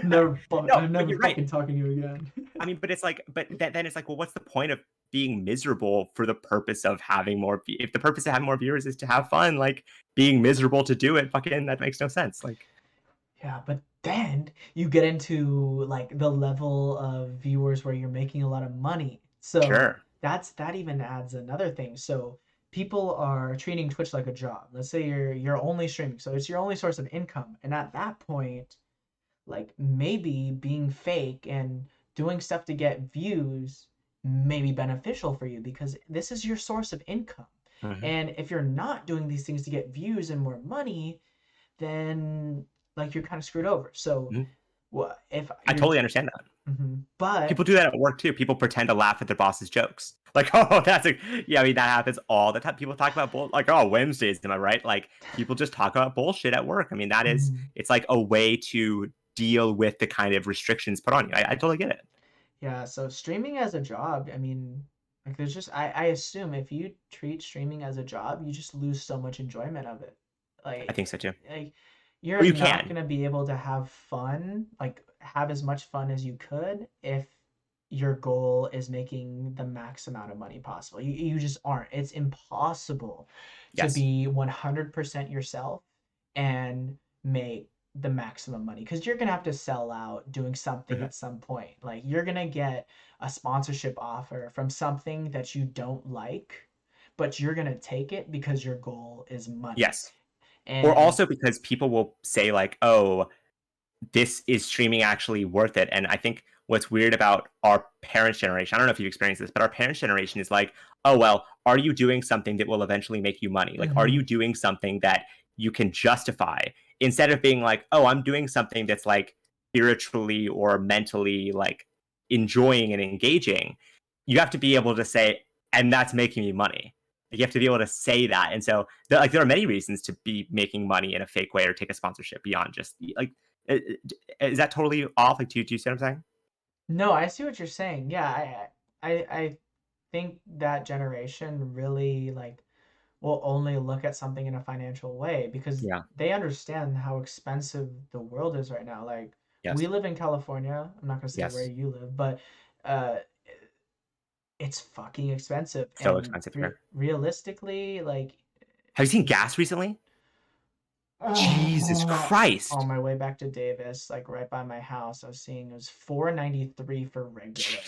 Never No, I'm but never you're right. fucking talking to you again. I mean, but it's like, but then it's like, well, what's the point of being miserable for the purpose of having more? If the purpose of having more viewers is to have fun, like being miserable to do it, fucking that makes no sense. Like, Yeah, but then you get into like the level of viewers where you're making a lot of money. So sure. that even adds another thing. So people are treating Twitch like a job. Let's say you're only streaming, so it's your only source of income. And at that point, like maybe being fake and doing stuff to get views may be beneficial for you because this is your source of income. Mm-hmm. And if you're not doing these things to get views and more money, then like you're kind of screwed over. So, Mm-hmm. what if I you're? totally understand that. But People do that at work too. People pretend to laugh at their boss's jokes. Like, oh, that's a yeah. I mean, that happens all the time. People talk about like, oh, Wednesdays, am I right? Like, people just talk about bullshit at work. I mean, that is, mhm. it's like a way to deal with the kind of restrictions put on you. I totally get it. Yeah, so streaming as a job, I mean, like there's just I assume if you treat streaming as a job, you just lose so much enjoyment of it. I Like think so too. like Or you're you not can. gonna be able to have fun, like have as much fun as you could if your goal is making the max amount of money possible. You just aren't. It's impossible to Yes. be 100% yourself and make the maximum money because you're gonna have to sell out doing something Mm-hmm. at some point. Like you're gonna get a sponsorship offer from something that you don't like, but you're gonna take it because your goal is money. Yes. Or And also because people will say like, oh, this is streaming actually worth it? And I think what's weird about our parents' generation, I don't know if you've experienced this, but our parents' generation is like, oh, well, are you doing something that will eventually make you money? Like, are you mhm, doing something that you can justify? Instead of being like, oh, I'm doing something that's like spiritually or mentally like enjoying and engaging, you have to be able to say, and that's making me money. You have to be able to say that. And so there are many reasons to be making money in a fake way or take a sponsorship beyond just like is that totally off? Like, do you see what I'm saying? no, I see what you're saying. Yeah, I think that generation really like will only look at something in a financial way because Yeah. they understand how expensive the world is right now. Like we Yes. live in California. I'm not gonna say where Yes. you live, but uh, it's fucking expensive. So And expensive here. realistically, like Have you seen gas recently? Jesus on Christ. my way back to Davis, like right by my house, I was seeing it was 493 for regular.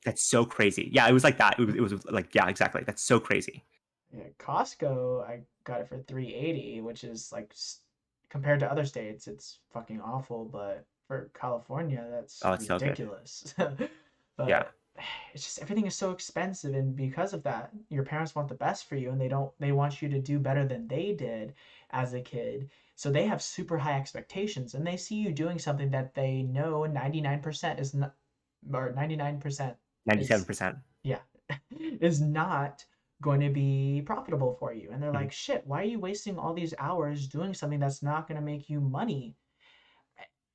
That's so crazy. Yeah, it was like that. It was like, yeah, exactly. That's so crazy. Yeah, Costco, I got it for 380, which is like compared to other states, it's fucking awful, but for California, that's Oh, it's so good. ridiculous. Yeah. But it's just everything is so expensive, and because of that, your parents want the best for you, and they want you to do better than they did as a kid. So they have super high expectations, and they see you doing something that they know 99% is not, or 99% is 97%. yeah, is not going to be profitable for you. And they're Mhm. like, shit, why are you wasting all these hours doing something that's not going to make you money?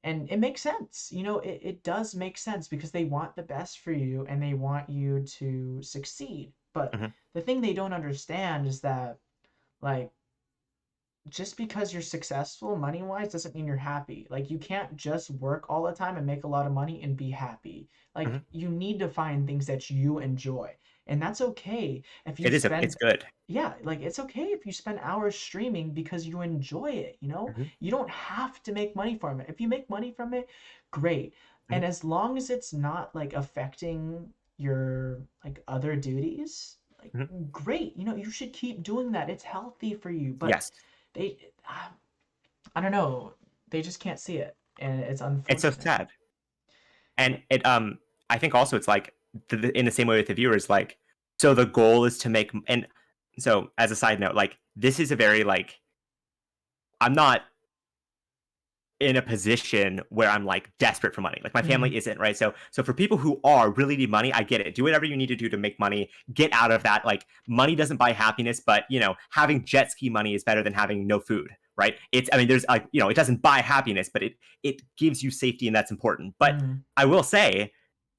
And it makes sense. It does make sense because they want the best for you and they want you to succeed. But Mhm. the thing they don't understand is that, like, just because you're successful money wise doesn't mean you're happy. Like you can't just work all the time and make a lot of money and be happy. Like Mhm. you need to find things that you enjoy. And that's okay if you It's spend good. yeah, like it's okay if you spend hours streaming because you enjoy it. Mhm. You don't have to make money from it. If you make money from it, great. Mhm. And as long as it's not like affecting your like other duties, like Mhm. great, you should keep doing that. It's healthy for you. But Yes, they, I don't know, they just can't see it, and it's it's so unfortunate. sad. And Yeah. I think also it's like in the same way with the viewers, like, so the goal is to make, and so as a side note, like, this is a very like, I'm not in a position where I'm like desperate for money. Like my Mm-hmm. family isn't, right? So for people who are really need money, I get it. Do whatever you need to do to make money. Get out of that. Like money doesn't buy happiness, but having jet ski money is better than having no food, right? I mean, there's like, it doesn't buy happiness, but it gives you safety and that's important. But Mm-hmm. I will say,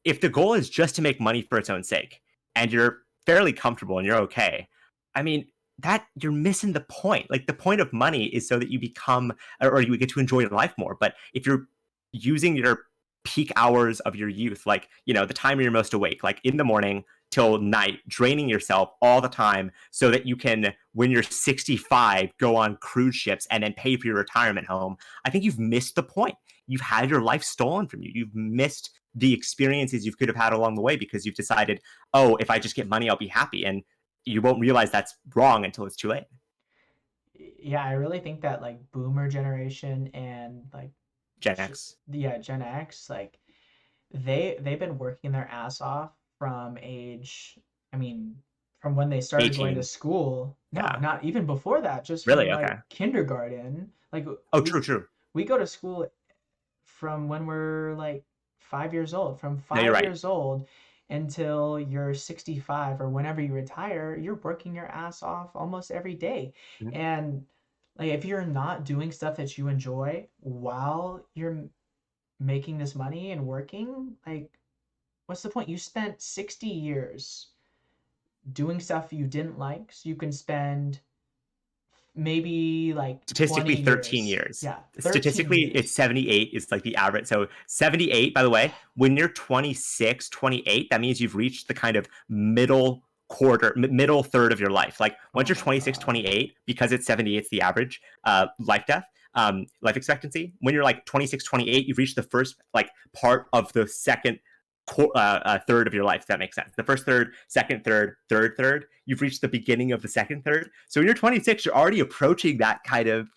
if the goal is just to make money for its own sake and you're fairly comfortable and you're okay, I mean, that you're missing the point. Like the point of money is so that you become, or you get to enjoy your life more. But if you're using your peak hours of your youth, like, the time you're most awake, like in the morning till night, draining yourself all the time so that you can, when you're 65, go on cruise ships and then pay for your retirement home, I think you've missed the point. You've had your life stolen from you. You've missed the experiences you could have had along the way because you've decided, oh, if I just get money, I'll be happy. And you won't realize that's wrong until it's too late. Yeah, I really think that like boomer generation and like Gen X. yeah, Gen X, like they've been working their ass off from age, I mean, from when they started going to 18. school. No, Yeah. not even before that, just from Really? like Okay. kindergarten. Like Oh, we true, true. we go to school from when we're like 5 years old. From No, you're five right. years old until you're 65 or whenever you retire, you're working your ass off almost every day. Mhm. And like if you're not doing stuff that you enjoy while you're making this money and working, like what's the point? You spent 60 years doing stuff you didn't like, so you can spend maybe like 20 Statistically 13 years. years. Yeah, 13 Statistically, it's years. 78 is like the average. So 78, by the way, when you're 26, 28, that means you've reached the kind of middle third of your life. Like once Oh you're my 26, God. 28, because it's 78, it's the average life expectancy. When you're like 26, 28, you've reached the first like part of the second third of your life. If that makes sense. The first third, second third, third third. You've reached the beginning of the second third. So when you're 26, you're already approaching that kind of.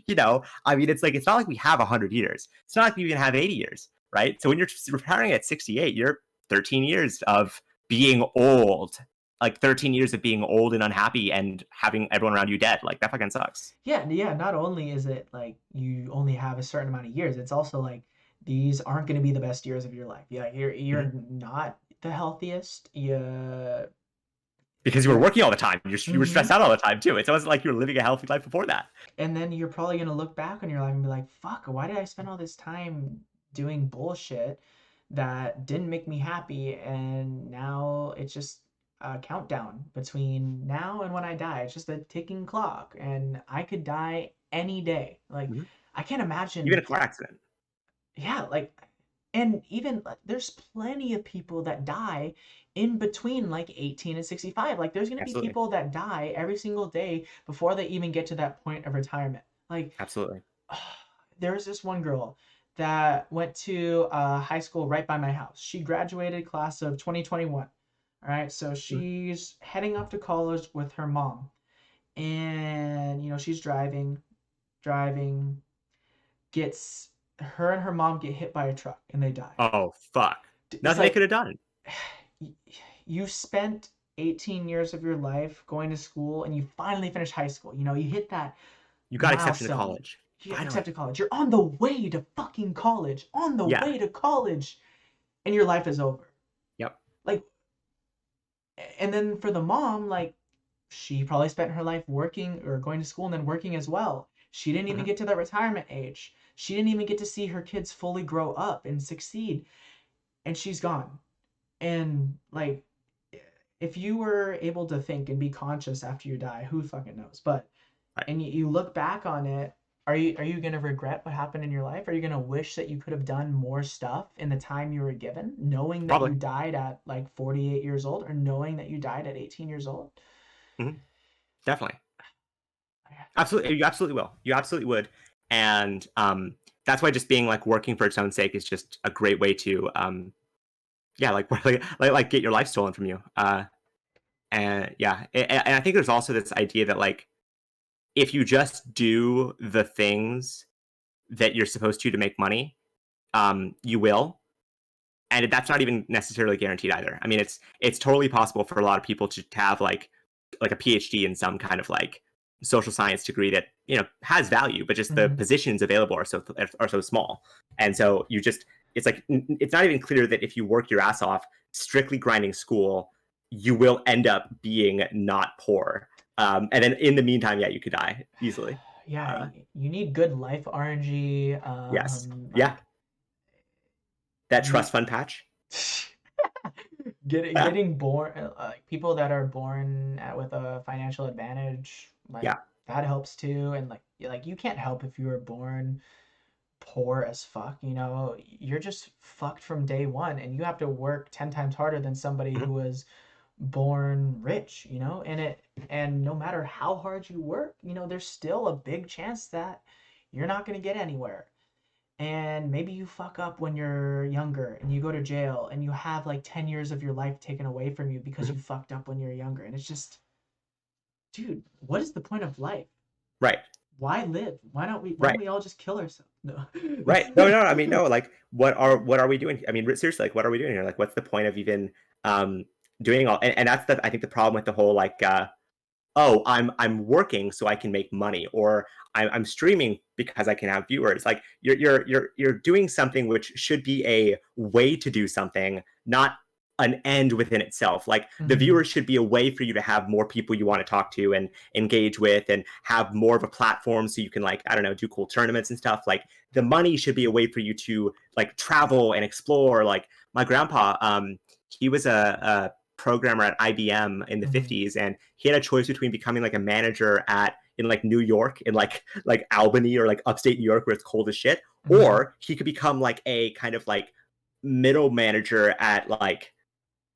I mean, it's not like we have 100 years. It's not like we even have 80 years, right? So when you're retiring at 68, you're 13 years of being old. Like 13 years of being old and unhappy and having everyone around you dead. Like that fucking sucks. Yeah, yeah, not only is it like you only have a certain amount of years, it's also like these aren't going to be the best years of your life. Yeah, you're Mhm. not the healthiest. Because you were You're working all the time. You were stressed mhm. out all the time too. It wasn't like you were living a healthy life before that. And then you're probably going to look back on your life and be like, "Fuck, why did I spend all this time doing bullshit that didn't make me happy?" And now it's just a countdown between now and when I die. It's just a ticking clock, and I could die any day. Like Mhm. I can't Even imagine. a car accident. Yeah, like, and even like, there's plenty of people that die in between like 18 and 65. Like there's going to be Absolutely. people that die every single day before they even get to that point of retirement. Like Absolutely. there was this one girl that went to high school right by my house. She graduated class of 2021. All right, so Mhm. she's heading off to college with her mom. And she's driving, gets her and her mom get hit by a truck and they die. Oh fuck. It's Nothing they could like have done. you spent 18 years of your life going to school and you finally finish high school. You hit that You got accepted to milestone. college. You get Finally. accepted to college. You're on the way to fucking college, on the Yeah. way to college, and your life is over. Yep. Like, and then for the mom, like, she probably spent her life working or going to school and then working as well. She didn't even Mhm. get to that retirement age. She didn't even get to see her kids fully grow up and succeed. And she's gone. And like, if you were able to think and be conscious after you die, who fucking knows? But Right. and you look back on it, are you gonna regret what happened in your life? Are you gonna wish that you could have done more stuff in the time you were given, knowing that Probably. you died at like 48 years old, or knowing that you died at 18 years old? Mhm. Definitely. Absolutely. You absolutely will. You absolutely would. And that's why just being like working for its own sake is just a great way to yeah, like like get your life stolen from you. And yeah, and I think there's also this idea that like if you just do the things that you're supposed to make money, you will, and that's not even necessarily guaranteed either. I mean, it's totally possible for a lot of people to have like a PhD in some kind of like social science degree that has value, but just the Mhm. positions available are so small, and so you just it's like it's not even clear that if you work your ass off strictly grinding school, you will end up being not poor. And then in the meantime, yeah, you could die easily. Yeah, Uh, you need good life RNG. yes, yeah, Like that you trust fund patch. getting born, like people that are born with a financial advantage, like Yeah. that helps too. And like you can't help if you were born poor as fuck, you know, you're just fucked from day one, and you have to work 10 times harder than somebody Mhm. who was born rich, you know. And no matter how hard you work, you know, there's still a big chance that you're not going to get anywhere. And maybe you fuck up when you're younger and you go to jail and you have like 10 years of your life taken away from you because Mhm. you fucked up when you're younger. And it's just, dude, what is the point of life? Right. Why live? Why don't Right. we all just kill ourselves? No. Right. No, no, I mean, no, like what are we doing? I mean, seriously, like what are we doing here? Like what's the point of even um doing all and that's I think the problem with the whole like oh, I'm working so I can make money, or I'm streaming because I can have viewers. Like you're doing something which should be a way to do something, not an end within itself. Like the Mhm. viewers should be a way for you to have more people you want to talk to and engage with, and have more of a platform so you can like I don't know do cool tournaments and stuff. Like the money should be a way for you to like travel and explore. Like my grandpa, he was a programmer at IBM in the Mhm. 50s, and he had a choice between becoming like a manager at in like New York, in like Albany or like upstate New York where it's cold as shit, Mhm. or he could become like a kind of like middle manager at like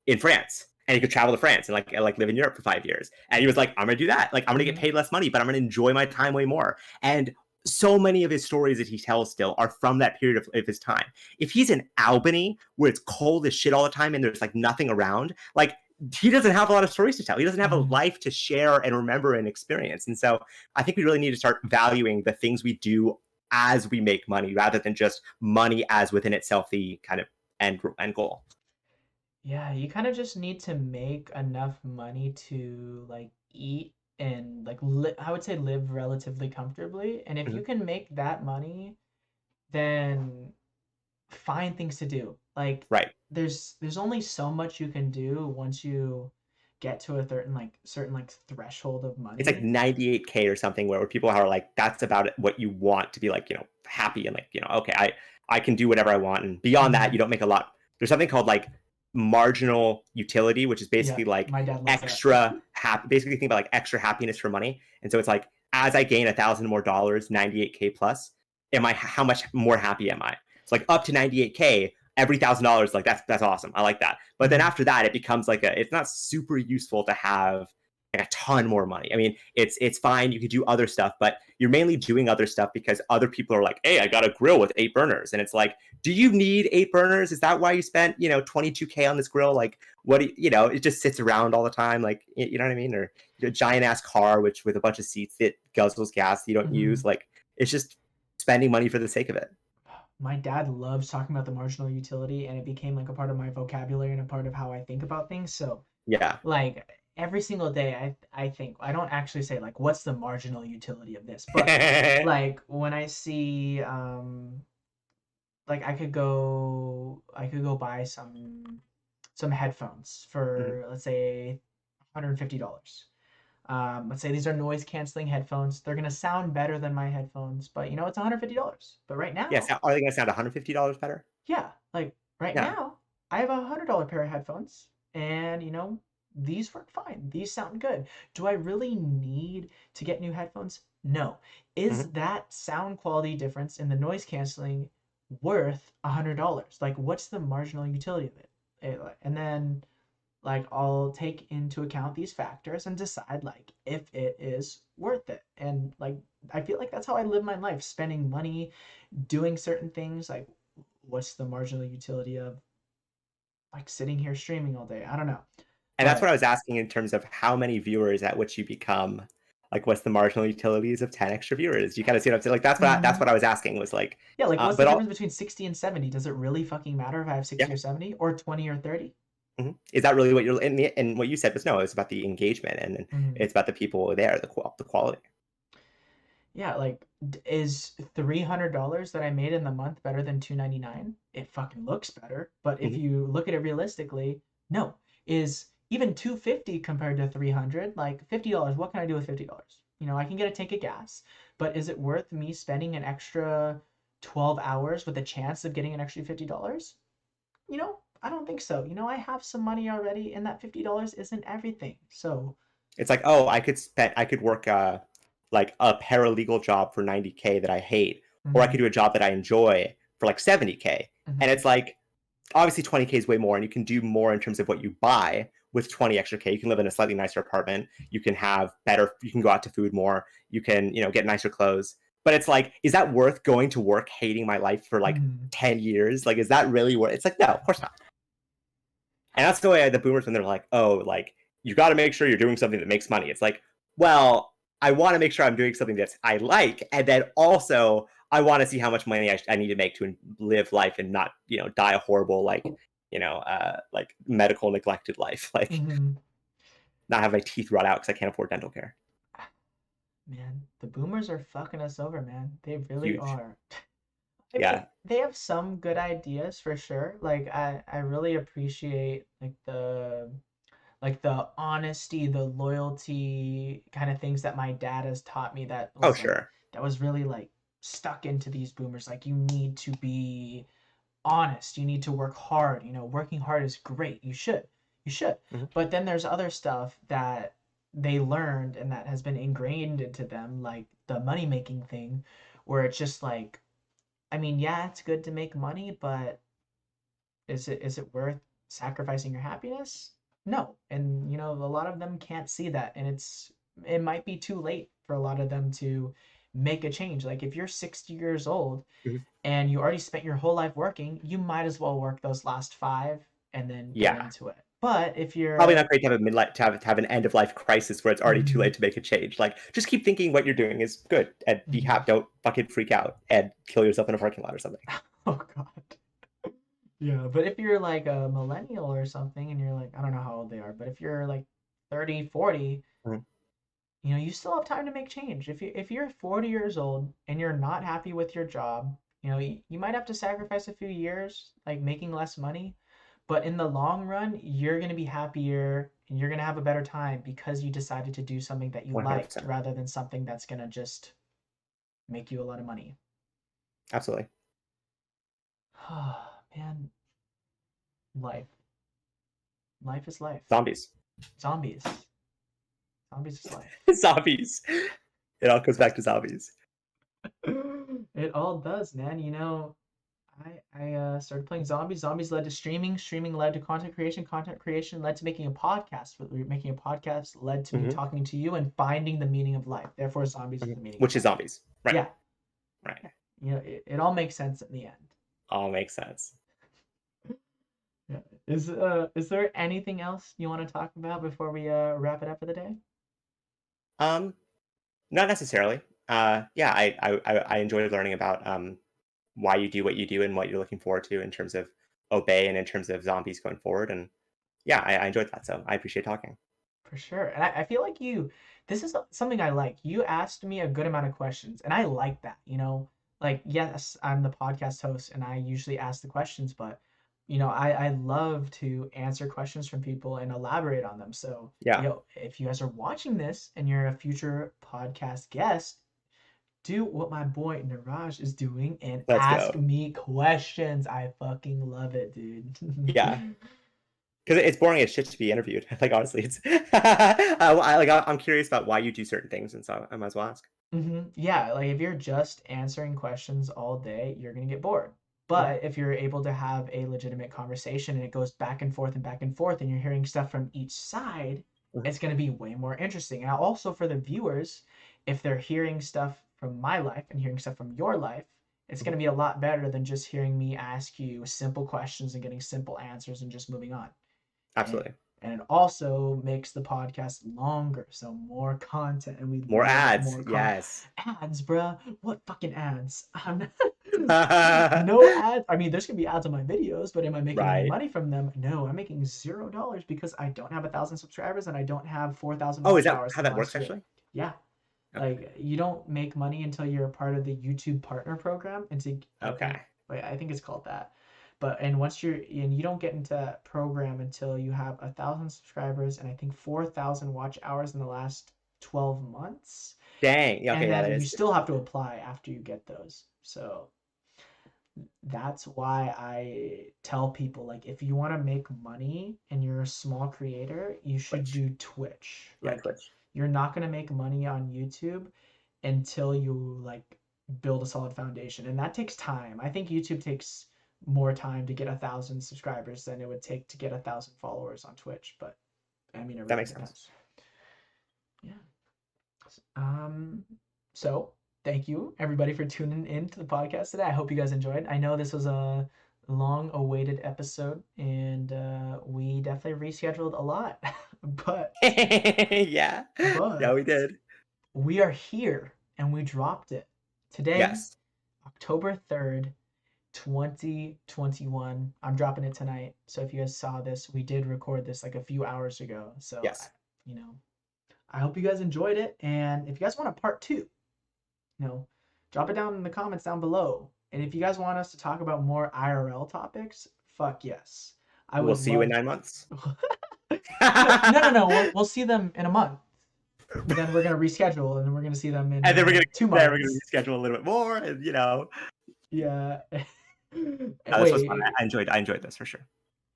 in France, and he could travel to France and like live in Europe for 5 years. And he was like, I'm gonna do that. Like I'm gonna get Mhm. paid less money, but I'm gonna enjoy my time way more. And so many of his stories that he tells still are from that period of his time. If he's in Albany where it's cold as shit all the time and there's like nothing around, like he doesn't have a lot of stories to tell. He doesn't have a Mhm. life to share and remember and experience. And so I think we really need to start valuing the things we do as we make money rather than just money as within itself the kind of end goal. Yeah, you kind of just need to make enough money to like eat and like I would say live relatively comfortably. And if you Mhm. can make that money, then find things to do. Like Right. there's only so much you can do once you get to a certain threshold of It's like money. 98K or something where people are like, that's about what you want to be like, happy and like, okay, I can do whatever I want. And beyond that, Hmm. you don't make a lot. There's something called like marginal utility, which is Yeah, basically like my dad loves that. extra happy, basically think about like extra happiness for money. And so it's like, as I gain 1,000 more dollars, 98K plus, how much more happy am I? It's like up to 98K, every $1,000, like that's awesome. I like that. But then Hmm. after that, it becomes like it's not super useful to have like a ton more money. I mean, it's fine. You could do other stuff, but you're mainly doing other stuff because other people are like, "Hey, I got a grill with 8 burners," and it's like, do you need 8 burners? Is that why you spent 22K on this grill? Like, what do it just sits around all the time, like you know what I mean? Or a giant ass car which with a bunch of seats that guzzles gas you don't use. Hmm. Like, it's just spending money for the sake of it. My dad loves talking about the marginal utility, and it became like a part of my vocabulary and a part of how I think about things. So Yeah. like every single day I think I don't actually say like what's the marginal utility of this, but like when I see like I could go buy some headphones Mhm, for let's say $150. Let's say these are noise canceling headphones. They're gonna sound better than my headphones, but you know it's $150. But right yes. now, Are they gonna sound $150 better? yeah, like right Yeah. now, I have $100 pair of headphones, and you know, these work fine. These sound good. Do I really need to get new headphones? No. Hmm. Is that sound quality difference in the noise canceling worth $100? Like, what's the marginal utility of it? And then, like, I'll take into account these factors and decide, like, if it is worth it. And, like, I feel like that's how I live my life, spending money doing certain things like what's the marginal utility of like sitting here streaming all day. I don't know. And that's But what I was asking in terms of how many viewers at which you become. Like, what's the marginal utilities of 10 extra viewers? You kind of see what I'm saying? Like, that's mhm. what I was asking was like, Yeah, like what's the but all, difference between 60 and 70? Does it really fucking matter if I have 60 yeah. or 70 or 20 or 30? Is that really what you're and what you said was no, it's about the engagement and Mhm. it's about the people there, the quality. Yeah, like is $300 that I made in the month better than 299? It fucking looks better, but if Hmm. you look at it realistically, no. Is even 250 compared to 300, like $50, what can I do with $50? You know, I can get a tank of gas, but is it worth me spending an extra 12 hours with a chance of getting an extra $50? You know, I don't think so. You know, I have some money already, and that $50 isn't everything. So, It's like, oh, I could work like a paralegal job for 90K that I hate, or I mhm, could do a job that I enjoy for like 70K. And mhm, it's like obviously 20K is way more, and you can do more in terms of what you buy with 20 extra K. You can live in a slightly nicer apartment. You can have better. You can go out to food more. You can get nicer clothes. But it's like, is that worth going to work hating my life for like mhm, 10 years? Like, is that really worth? It's like, no, of course not. And that's the way the boomers when they're like, oh, like you got to make sure you're doing something that makes money. It's like, well, I want to make sure I'm doing something that I like, and then also I want to see how much money I need to make to live life and not, die a horrible like medical neglected life, like mhm. not have my teeth rot out because I can't afford dental care. Man, the boomers are fucking us over, man. They really Huge, are. I mean, yeah. they have some good ideas for sure. Like I really appreciate like the honesty, the loyalty kind of things that my dad has taught me Oh, sure. that was really like stuck into these boomers. Like you need to be honest. You need to work hard. You know, working hard is great. You should. You should. Hmm. But then there's other stuff that they learned and that has been ingrained into them, like the money making thing, where it's just like, I mean, yeah, it's good to make money, but is it worth sacrificing your happiness? No. And you know, a lot of them can't see that, and it might be too late for a lot of them to make a change. Like if you're 60 years old Hmm. and you already spent your whole life working, you might as well work those last five and then get Yeah, into it. But if probably you're not great to have a midlife to have an end of life crisis where it's already too Mhm, late to make a change. Like, just keep thinking what you're doing is good and be mhm. happy. Don't fucking freak out and kill yourself in a parking lot or something. Oh God. Yeah, but if you're like a millennial or something and you're like, I don't know how old they are, but if you're like 30, 40, Mhm. you know, you still have time to make change. If you're 40 years old and you're not happy with your job, you know, you might have to sacrifice a few years, like making less money, but in the long run, you're going to be happier and you're going to have a better time because you decided to do something that you liked 100%. rather than something that's going to just make you a lot of money. Absolutely. Man, life. Life is life. Zombies. Zombies. Zombies is life. Zombies. It all comes back to zombies. It all does, man. You know, I started playing zombies. Zombies led to streaming. Streaming led to content creation. Content creation led to making a podcast. Making a podcast led to me Hmm. talking to you and finding the meaning of life. Therefore, zombies is Hmm. the meaning of Which is life. zombies. Right. Yeah, Right. yeah. You know, it all makes sense in the end. All makes sense. Yeah. Is there anything else you want to talk about before we wrap it up for the day? Um, Not necessarily. Yeah, I enjoyed learning about why you do what you do and what you're looking forward to in terms of obey and in terms of zombies going forward. And yeah, I enjoyed that. So I appreciate talking. For sure. And I feel like this is something I like. You asked me a good amount of questions, and I like that, you know? Like, yes, I'm the podcast host and I usually ask the questions, but, you know, I love to answer questions from people and elaborate on them. So, Yeah, yo, if you guys are watching this and you're a future podcast guest, do what my boy Niraj is doing and let's ask go. me questions. I fucking love it, dude. Yeah, because it's boring as shit to be interviewed. Like honestly, it's I'm curious about why you do certain things, and so I might as well ask. Yeah, like if you're just answering questions all day, you're gonna get bored. Hmm. But if you're able to have a legitimate conversation and it goes back and forth and you're hearing stuff from each side, Hmm. it's gonna be way more interesting. And also for the viewers, if they're hearing stuff from my life and hearing stuff from your life, It's going to be a lot better than just hearing me ask you simple questions and getting simple answers and just moving on. Absolutely. And it also makes the podcast longer, so more content, and we More love ads. more Yes. ads, bruh. What fucking ads? No ads. I mean, there's gonna be ads on my videos, but am I making any Right. money from them? No, I'm making $0 because I don't have 1,000 subscribers and I don't have 4,000 Oh, is watch that hours how from that last works year. actually? Yeah, Okay. like you don't make money until you're a part of the YouTube partner program, and Okay. I think it's called that. But and once you don't get into that program until you have 1,000 subscribers and I think 4,000 watch hours in the last 12 months, Dang. and Okay, yeah, that then you is still have different. to apply after you get those. So that's why I tell people, like, if you want to make money and you're a small creator, you should Twitch. do Twitch. Yeah, Like, Twitch. you're not going to make money on YouTube until you like build a solid foundation, and that takes time. I think YouTube takes more time to get 1,000 subscribers than it would take to get 1,000 followers on Twitch, but I mean, That everything makes sense. depends. Yeah. Um, so thank you everybody for tuning in to the podcast today. I hope you guys enjoyed. I know this was a long awaited episode and we definitely rescheduled a lot, but Yeah. Yeah, but we did. we are here and we dropped it today, Yes. October 3rd, 2021. I'm dropping it tonight. So if you guys saw this, we did record this like a few hours ago. So, Yes. you know, I hope you guys enjoyed it. And if you guys want a part two, drop it down in the comments down below. And if you guys want us to talk about more IRL topics, fuck yes. I We'll would see you in love. 9 months. No. We'll see them in a month. Then we're gonna reschedule, and then we're gonna see them in And then we're gonna 2 months. we're gonna reschedule a little bit more, and Yeah. no, this was fun. Wait. I enjoyed this for sure.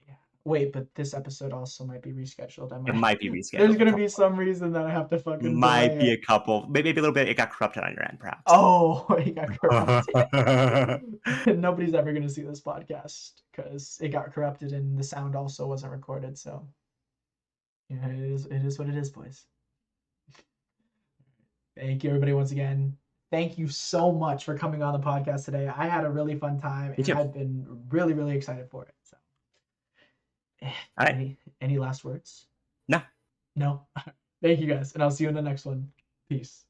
Yeah. Wait, but this episode also might be rescheduled. It might be There's rescheduled a gonna be couple. some reason that I have to fucking Might delay be a it. couple, maybe a little bit. It got corrupted on your end, perhaps. Oh, he got corrupted. Nobody's ever gonna see this podcast because it got corrupted and the sound also wasn't recorded. So, yeah, it is what it is, boys. Thank you, everybody, once again. Thank you so much for coming on the podcast today. I had a really fun time, Me and too. I've been really, really excited for it. So, All right. any last words? No. No. Thank you guys, and I'll see you in the next one. Peace.